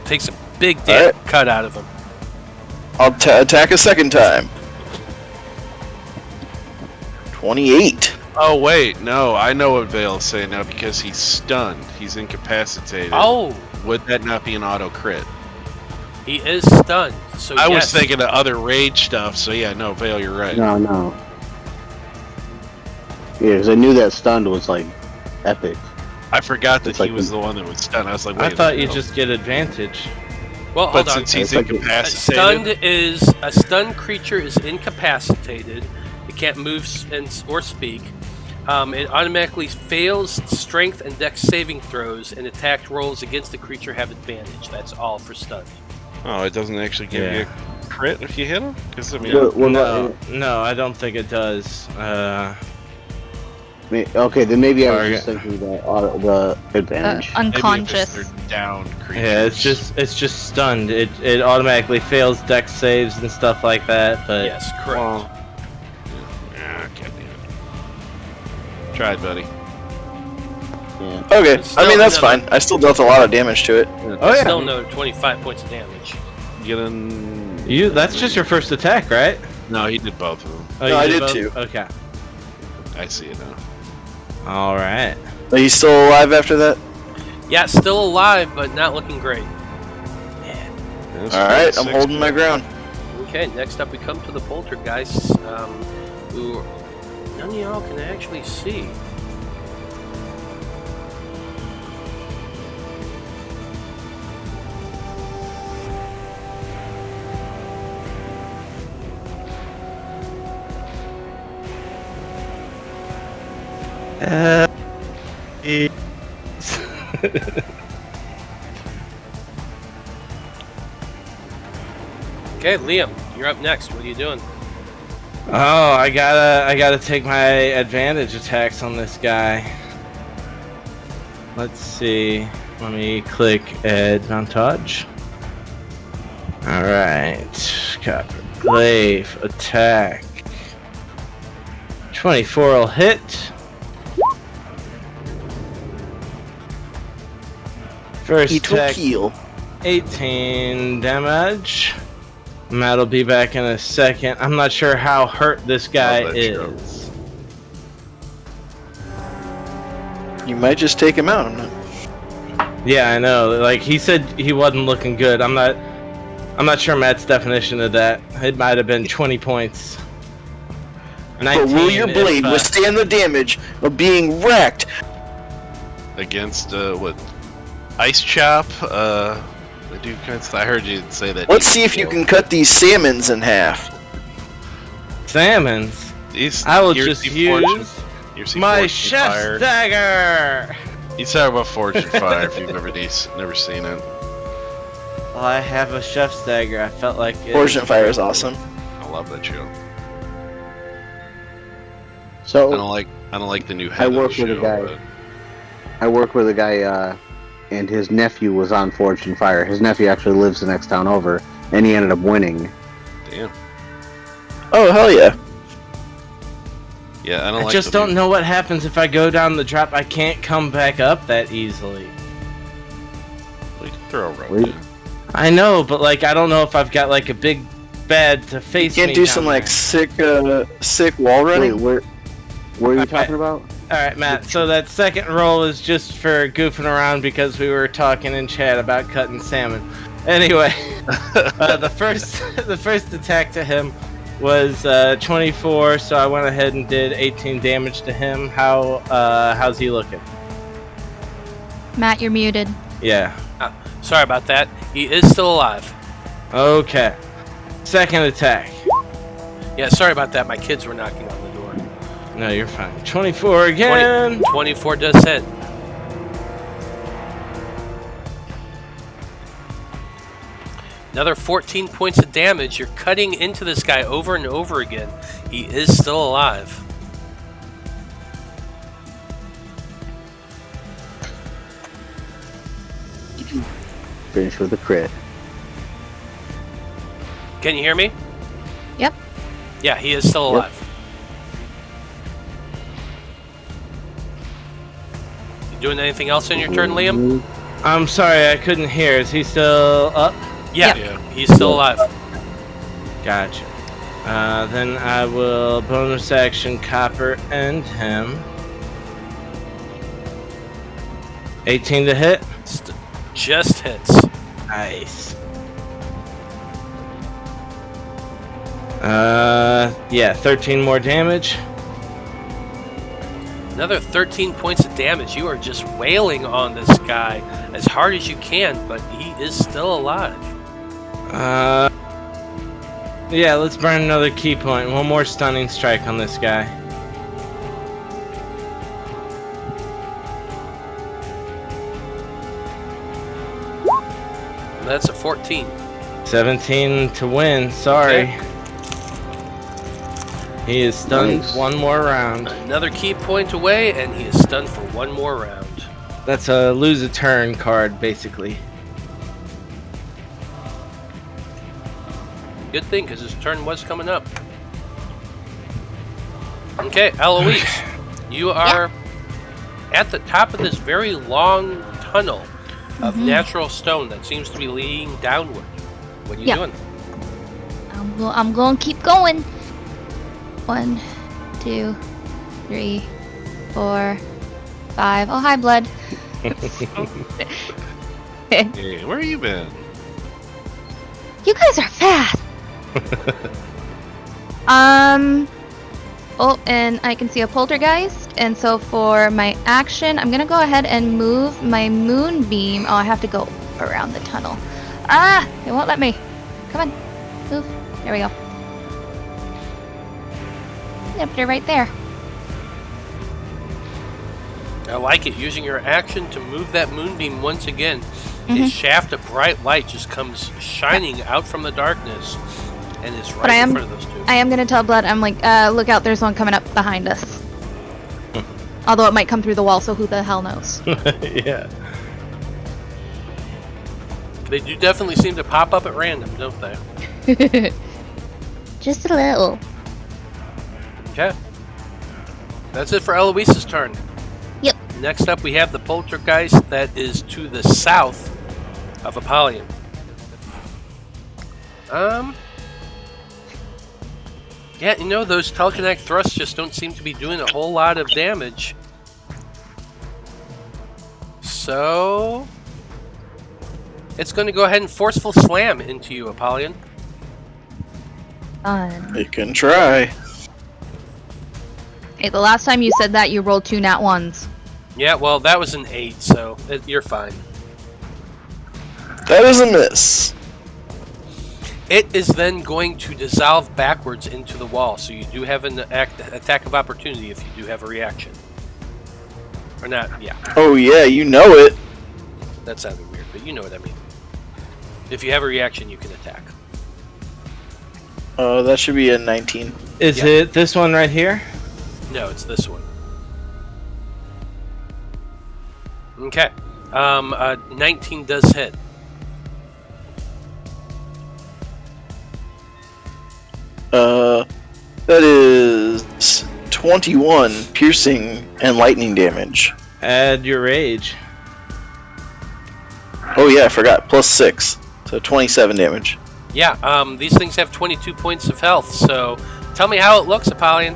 takes a big Alright. cut out of him. I'll attack a second time. 28. Oh wait, no, I know what Vale's saying now because he's stunned. He's incapacitated. Oh, Would that not be an auto crit? he is stunned. So I yes. was thinking of other rage stuff, so yeah, no, Vale, you're right. No. Yeah, because I knew that stunned was like epic. I forgot that It's he like was the one that was stunned. I was like, wait I a thought minute, you no. just get advantage. Well, But hold on. since he's It's like- incapacitated, A stunned creature is incapacitated. It can't move or speak. It automatically fails strength and dex saving throws, and attack rolls against the creature have advantage. That's all for stun. oh, it doesn't actually give you a crit if you hit him? Because I mean, No, I don't think it does. Okay, then maybe I was Target. just thinking the advantage. maybe if Unconscious. they're down creatures. Yeah, it's just stunned. It automatically fails dex saves and stuff like that. But Yes, correct. Well, yeah, I can't do it. Tried, buddy. Yeah. Okay, Still I mean, that's another- fine. I still dealt a lot of damage to it. oh Still yeah, another 25 points of damage. Getting. that's just your first attack, right? No, he did both of them. Oh, No, you I did both? too. Okay. I see it now. All right. Are you still alive after that? Yeah, still alive, but not looking great. Alright, I'm holding my ground. Okay, next up we come to the poltergeists, who none of y'all can actually see. Okay, Liam, you're up next. What are you doing? Oh, I gotta take my advantage attacks on this guy. Let's see. Let me click advantage. All right, Copper Glaive attack. 24 will hit. First It will attack, kill. 18 damage. And that'll be back in a second. I'm not sure how hurt this guy that is. You might just take him out. I'm not. Yeah, I know. Like he said, he wasn't looking good. I'm not sure Matt's definition of that. It might have been 20 points. But will your 19 blade if, withstand the damage of being wrecked? Against, what? Ice Chop? They do kind of. I heard you say that. Let's see if you can cut these salmons in half. salmons? These, I will you just see Fortune- use you see my Fortune chef's Fire. dagger. You talk about Fortune Fire if you've never seen it. I have a chef's dagger. I felt like it. Fortune Fire is awesome. I love that show. So I don't like the new head I of the work with show, a guy. but I work with a guy, and his nephew was on Fortune Fire. His nephew actually lives the next town over, and he ended up winning. damn. Oh, hell yeah. Yeah, I don't I like just the don't know what happens if I go down the drop. I can't come back up that easily. We can throw a rope. Wait. in. I know, but like I don't know if I've got like a big bed to face You me can't do down some like there. sick wall Wait, running? where are you Okay. talking about? Alright, Matt, so that second roll is just for goofing around because we were talking in chat about cutting salmon. Anyway, the first attack to him was 24, so I went ahead and did 18 damage to him. How's he looking? Matt, you're muted. Yeah. Sorry about that. He is still alive. Okay. Second attack. Yeah, sorry about that. My kids were knocking on the door. No, you're fine. 24 again. 24 does hit. Another 14 points of damage. You're cutting into this guy over and over again. He is still alive. Finish with a crit. Can you hear me? Yep. Yeah, he is still Yep. alive. You doing anything else in your turn, Liam? I'm sorry, I couldn't hear. Is he still up? Yeah, Yeah. he's still alive. Gotcha. Then I will bonus action copper end him. 18 to hit. Just hits. Nice. Yeah, 13 more damage. Another 13 points of damage. You are just wailing on this guy as hard as you can, but he is still alive. Yeah, let's burn another key point. One more stunning strike on this guy. That's a 14. 17 to win. Sorry. Okay. He is stunned Nice. one more round. Another key point away, and he is stunned for one more round. That's a lose a turn card, basically. Good thing, because his turn was coming up. Okay, Eloise, you are at the top of this very long tunnel of natural stone that seems to be leading downward. What are you doing? I'm going to keep going. 1, 2, 3, 4, 5. Oh, hi, blood. Hey, where you been? You guys are fast. Oh, and I can see a poltergeist, and so for my action, I'm gonna go ahead and move my moonbeam. Oh, I have to go around the tunnel. Ah, it won't let me. Come on, move. There we go. Yep, they're right there. I like it. Using your action to move that moonbeam once again. A shaft of bright light just comes shining out from the darkness and is right in front of those two. I am gonna tell Blood. I'm like, look out! There's one coming up behind us. Although it might come through the wall, so who the hell knows? Yeah. They do definitely seem to pop up at random, don't they? Just a little. Okay. That's it for Eloise's turn. Yep. Next up, we have the poltergeist that is to the south of Apollyon. Yeah, you know, those telekinetic thrusts just don't seem to be doing a whole lot of damage. So it's going to go ahead and forceful slam into you, Apollyon. You can try. Hey, the last time you said that, you rolled 2 nat 1s. Yeah, well, that was an 8, so you're fine. That is a miss. It is then going to dissolve backwards into the wall, so you do have an attack of opportunity if you do have a reaction. Or not, yeah. Oh yeah, you know it. That sounded weird, but you know what I mean. If you have a reaction, you can attack. That should be a 19. Is Yeah. it this one right here? No, it's this one. Okay. 19 does hit. That is 21 piercing and lightning damage. Add your rage. Oh yeah, I forgot. Plus 6. So 27 damage. Yeah, these things have 22 points of health, so tell me how it looks, Apollyon.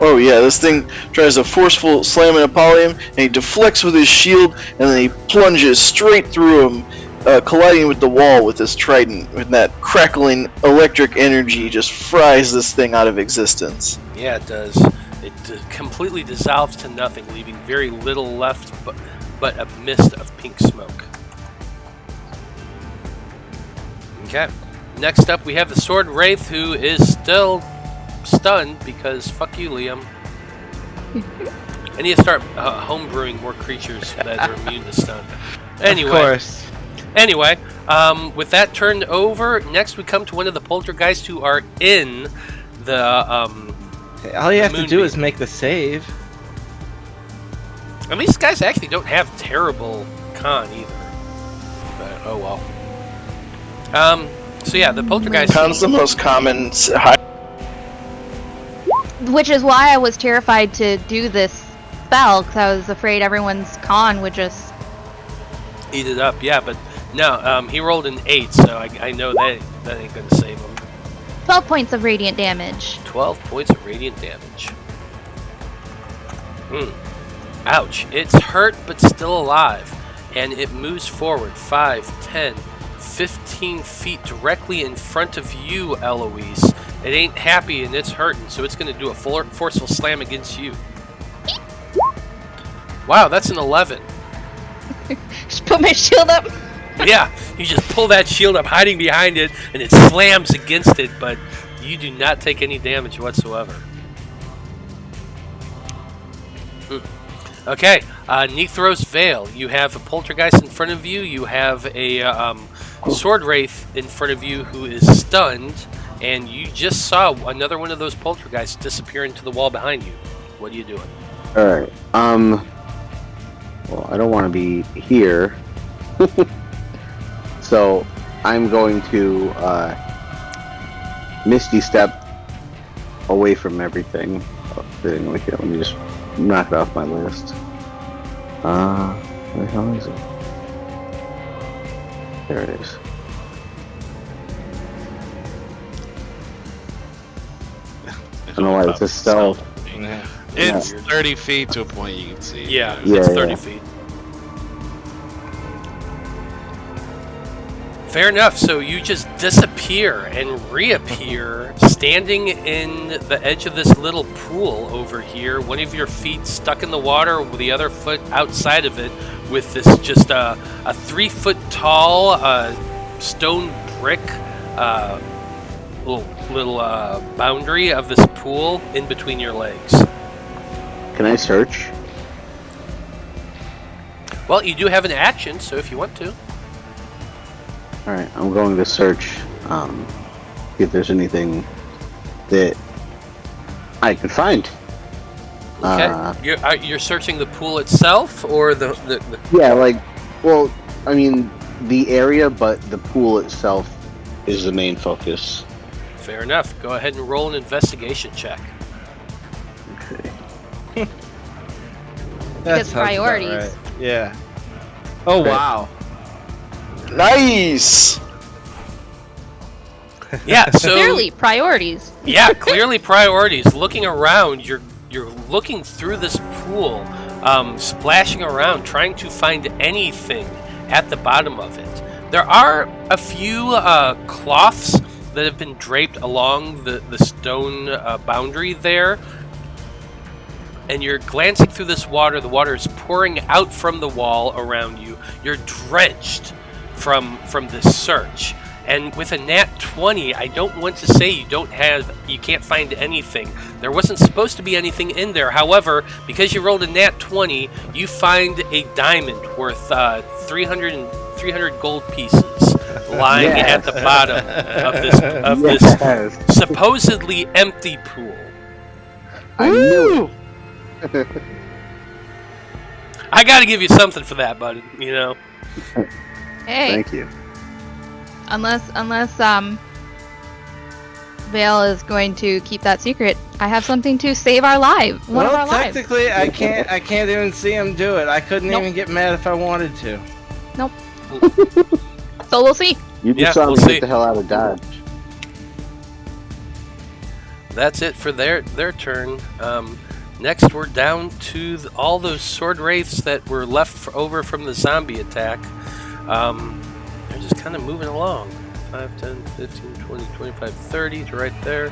Oh yeah, this thing tries a forceful slam at Apollyon, and he deflects with his shield, and then he plunges straight through him, colliding with the wall with his trident, and that crackling electric energy just fries this thing out of existence. Yeah, it does. It completely dissolves to nothing, leaving very little left but a mist of pink smoke. Okay. Next up, we have the Sword Wraith, who is still stunned because fuck you, Liam. I need to start homebrewing more creatures that are immune to stun. Anyway. Of course. Anyway, with that turned over, next we come to one of the poltergeists who are in the All you have to do moonbeam. is make the save. And these guys actually don't have terrible con either. But oh well. So yeah, the poltergeist. Con's the most common. Which is why I was terrified to do this spell, because I was afraid everyone's con would just... Eat it up, yeah, but no, he rolled an 8, so I know that ain't gonna save him. 12 points of radiant damage. 12 points of radiant damage. Ouch. It's hurt, but still alive. And it moves forward 5, 10, 15 feet directly in front of you, Eloise. It ain't happy and it's hurting, so it's going to do a forceful slam against you. Wow, that's an 11. Just put my shield up. Yeah, you just pull that shield up, hiding behind it, and it slams against it, but you do not take any damage whatsoever. Okay, Necthros Veil. You have a poltergeist in front of you. You have a sword wraith in front of you who is stunned, and you just saw another one of those poltergeists disappear into the wall behind you. What are you doing? Alright, well, I don't want to be here. So, I'm going to, Misty step away from everything. Let me just knock it off my list. Where the hell is it? There it is. I don't know why it's a stealth. It's 30 feet to a point you can see. Yeah, Yeah, it's 30 yeah. feet. Fair enough, so you just disappear and reappear standing in the edge of this little pool over here, one of your feet stuck in the water with the other foot outside of it, with this just a 3 foot tall stone brick little boundary of this pool in between your legs. Can I search? Well, you do have an action, so if you want to. Alright, I'm going to search, see if there's anything that I can find. Okay, you're searching the pool itself, or the Yeah, like, well, I mean, the area, but the pool itself is the main focus. Fair enough. Go ahead and roll an investigation check. Okay. That Because sounds about priorities. right. Yeah. Oh, Okay. wow. Nice! Yeah, so Clearly, priorities. yeah, clearly priorities. Looking around, you're looking through this pool, splashing around, trying to find anything at the bottom of it. There are a few cloths that have been draped along the stone boundary there. And you're glancing through this water. The water is pouring out from the wall around you. You're drenched from this search. And with a nat 20, I don't want to say you can't find anything. There wasn't supposed to be anything in there. However, because you rolled a nat 20, you find a diamond worth 300 300 gold pieces lying at the bottom of this Yes. supposedly empty pool. I knew it. I got to give you something for that, buddy. You know. Hey, Thank you. unless Veil is going to keep that secret, I have something to save our lives. One of our lives. Technically, I can't even see him do it. I couldn't Nope. even get mad if I wanted to. So we'll see. You just Yeah, saw we'll me see. get the hell out of Dodge. That's it for their turn. Next, we're down to all those sword wraiths that were left over from the zombie attack. They're just kind of moving along. 5, 10, 15, 20, 25, 30 to right there.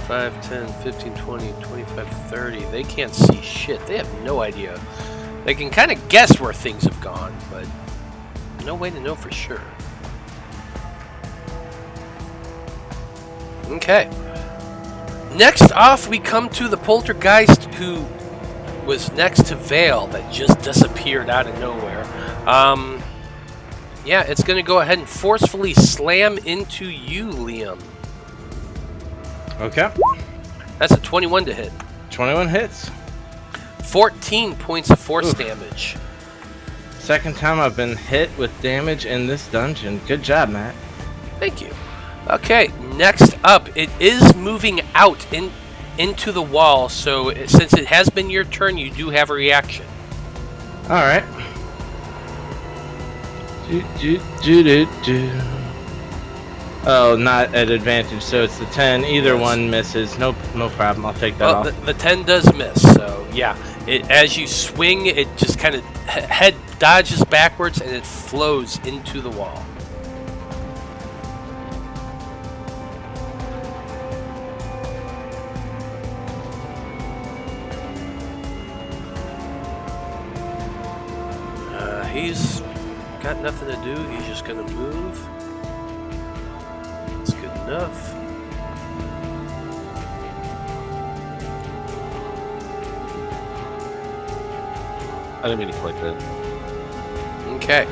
5, 10, 15, 20, 25, 30. They can't see shit. They have no idea. They can kind of guess where things have gone, but no way to know for sure. Okay. Next off, we come to the poltergeist who was next to Veil that just disappeared out of nowhere. Yeah, it's going to go ahead and forcefully slam into you, Liam. Okay. That's a 21 to hit. 21 hits. 14 points of force damage. Second time I've been hit with damage in this dungeon. Good job, Matt. Thank you. Okay, next up, it is moving out into the wall, so since it has been your turn, you do have a reaction. All right. Oh, not at advantage, so it's the 10. Either one misses. No problem. I'll take that Well, off. the 10 does miss, so yeah. As you swing, it just kind of head dodges backwards and it flows into the wall. He's got nothing to do. He's just going to move. That's good enough. I didn't mean to click that. Okay.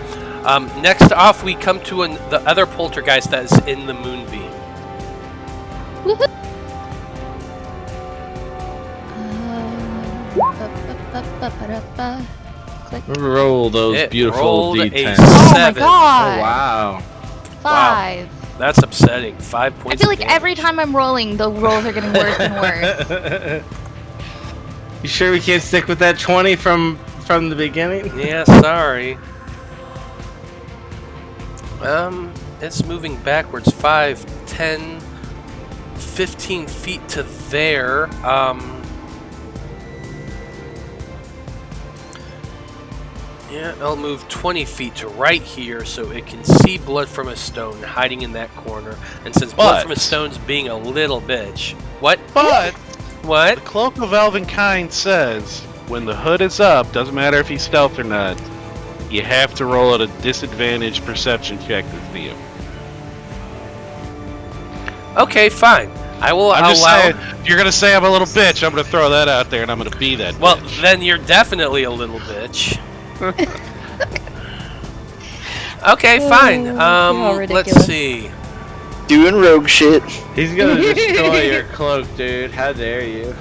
Next off, we come to the other poltergeist that is in the moonbeam. Woohoo! Click. Roll those It beautiful rolled a d10s. Oh my 7. god! Oh, wow. 5. That's upsetting. 5 I points. feel of like every damage. time I'm rolling, the rolls are getting worse and worse. You sure we can't stick with that 20 from the beginning? Yeah, sorry. It's moving backwards 5, 10, 15 feet to there. Yeah, I'll move 20 feet to right here so it can see blood from a stone hiding in that corner. And since blood from a stone's being a little bitch. What? But What? the Cloak of Elvenkind says when the hood is up, doesn't matter if he's stealth or not, you have to roll at a disadvantaged perception check to see him. Okay, fine. I will I'm just allow. saying, if you're gonna say I'm a little bitch, I'm gonna throw that out there, and I'm gonna be that. Well, bitch. then you're definitely a little bitch. Okay, fine. how Let's ridiculous. see. Doing rogue shit. He's gonna destroy your cloak, dude. How dare you?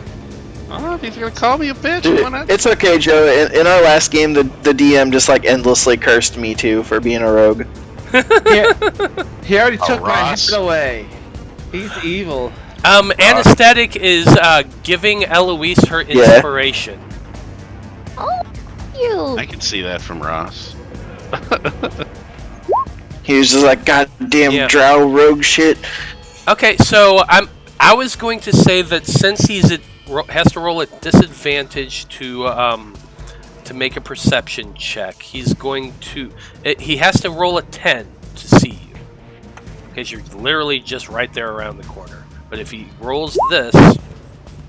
Oh, if he's gonna call me a bitch, Dude, why not? it's okay, Joe. In our last game, the DM just like endlessly cursed me too for being a rogue. He already took my Ross. head away. He's evil. Anesthetic is giving Eloise her Yeah. inspiration. Oh, you. I can see that from Ross. He was just like, goddamn Yeah. drow rogue shit. Okay, so I was going to say that since has to roll at disadvantage to make a perception check, he has to roll a 10 to see you because you're literally just right there around the corner. But if he rolls this,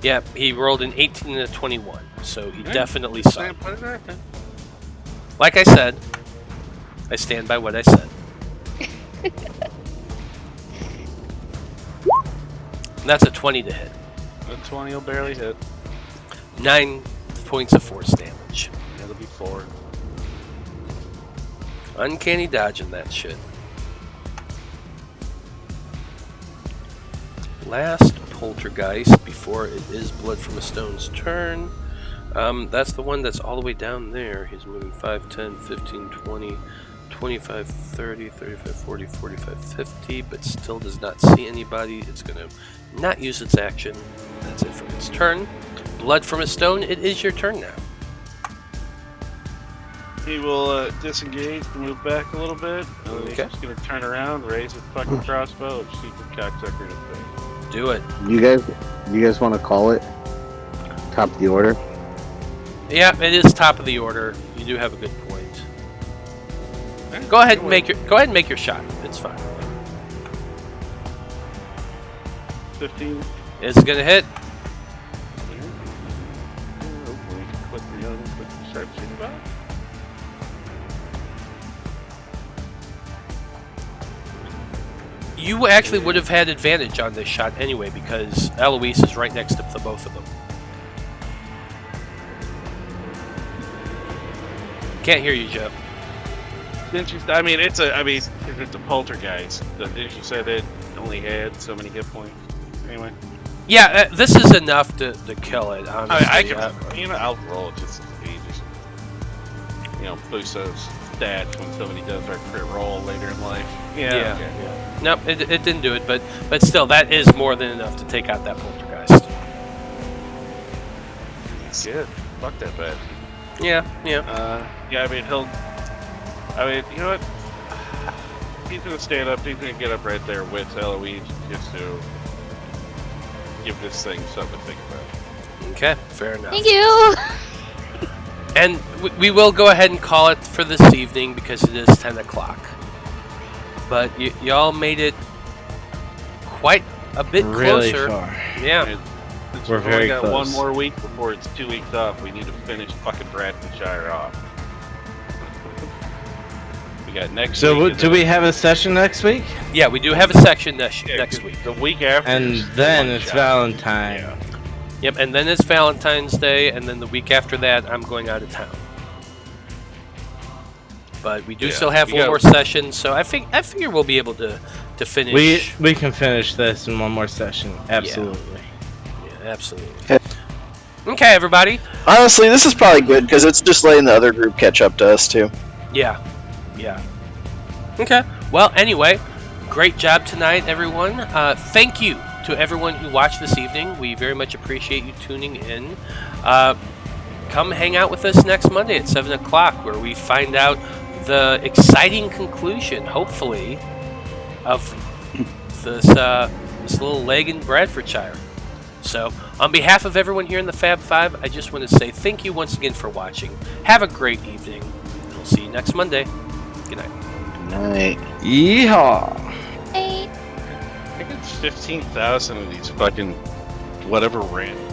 yeah, he rolled an 18 and a 21, so he definitely saw you. Like I said, I stand by what I said. That's a 20 to hit. A 20 will barely hit. 9 points of force damage. That'll be 4. Uncanny dodging that shit. Last poltergeist before it is Blood from a Stone's turn. That's the one that's all the way down there. He's moving 5, 10, 15, 20, 25, 30, 35, 40, 45, 50, but still does not see anybody. It's going to not use its action. That's it for its turn. Blood from a Stone, it is your turn now. He will disengage and move back a little bit. And then he's Okay. just going to turn around, raise his fucking crossbow, and shoot the cocksucker in the face. Do it. You guys want to call it top of the order? Yeah, it is top of the order. You do have a good point. Go ahead and make your shot. It's fine. 15. It's gonna hit. Hopefully, click the other, click the sharpshooter back. You actually would have had advantage on this shot anyway because Eloise is right next to the both of them. Can't hear you, Joe. Didn't you? I mean, it's a poltergeist. Didn't you say it only had so many hit points? Anyway. Yeah, this is enough to kill it. Honestly, I can, I'll roll it just to just, boost those stats when somebody does our crit roll later in life. Yeah. Okay. Nope, it didn't do it, but still, that is more than enough to take out that poltergeist. Good. Fuck that bad. Yeah. Yeah, I mean, you know what? He's gonna stand up. He's gonna get up right there with Eloise just to give this thing something to think about. Okay, fair enough. Thank you. And we will go ahead and call it for this evening because it is 10 o'clock. But y'all made it quite a bit Really closer. far. Yeah. And since We're we've very only got close. one more week before it's 2 weeks off. We need to finish fucking Bradfordshire off. We got next So, week. do we have a session next week? Yeah, we do have a section next week. The week after. And is then one it's shot. Valentine. Yeah. Yep, and then it's Valentine's Day, and then the week after that, I'm going out of town. But we do Yeah, still have you one got- more session, so I figure we'll be able to finish. We can finish this in one more session. Absolutely. Yeah, absolutely. Okay, everybody. Honestly, this is probably good because it's just letting the other group catch up to us too. Yeah. Okay. Well, anyway, great job tonight, everyone. Thank you to everyone who watched this evening. We very much appreciate you tuning in. Come hang out with us next Monday at 7 o'clock where we find out the exciting conclusion, hopefully, of this little leg in Bradfordshire. So, on behalf of everyone here in the Fab Five, I just want to say thank you once again for watching. Have a great evening. We'll see you next Monday. Good night. Night. Yeehaw! Hey. I think it's 15,000 of these fucking whatever random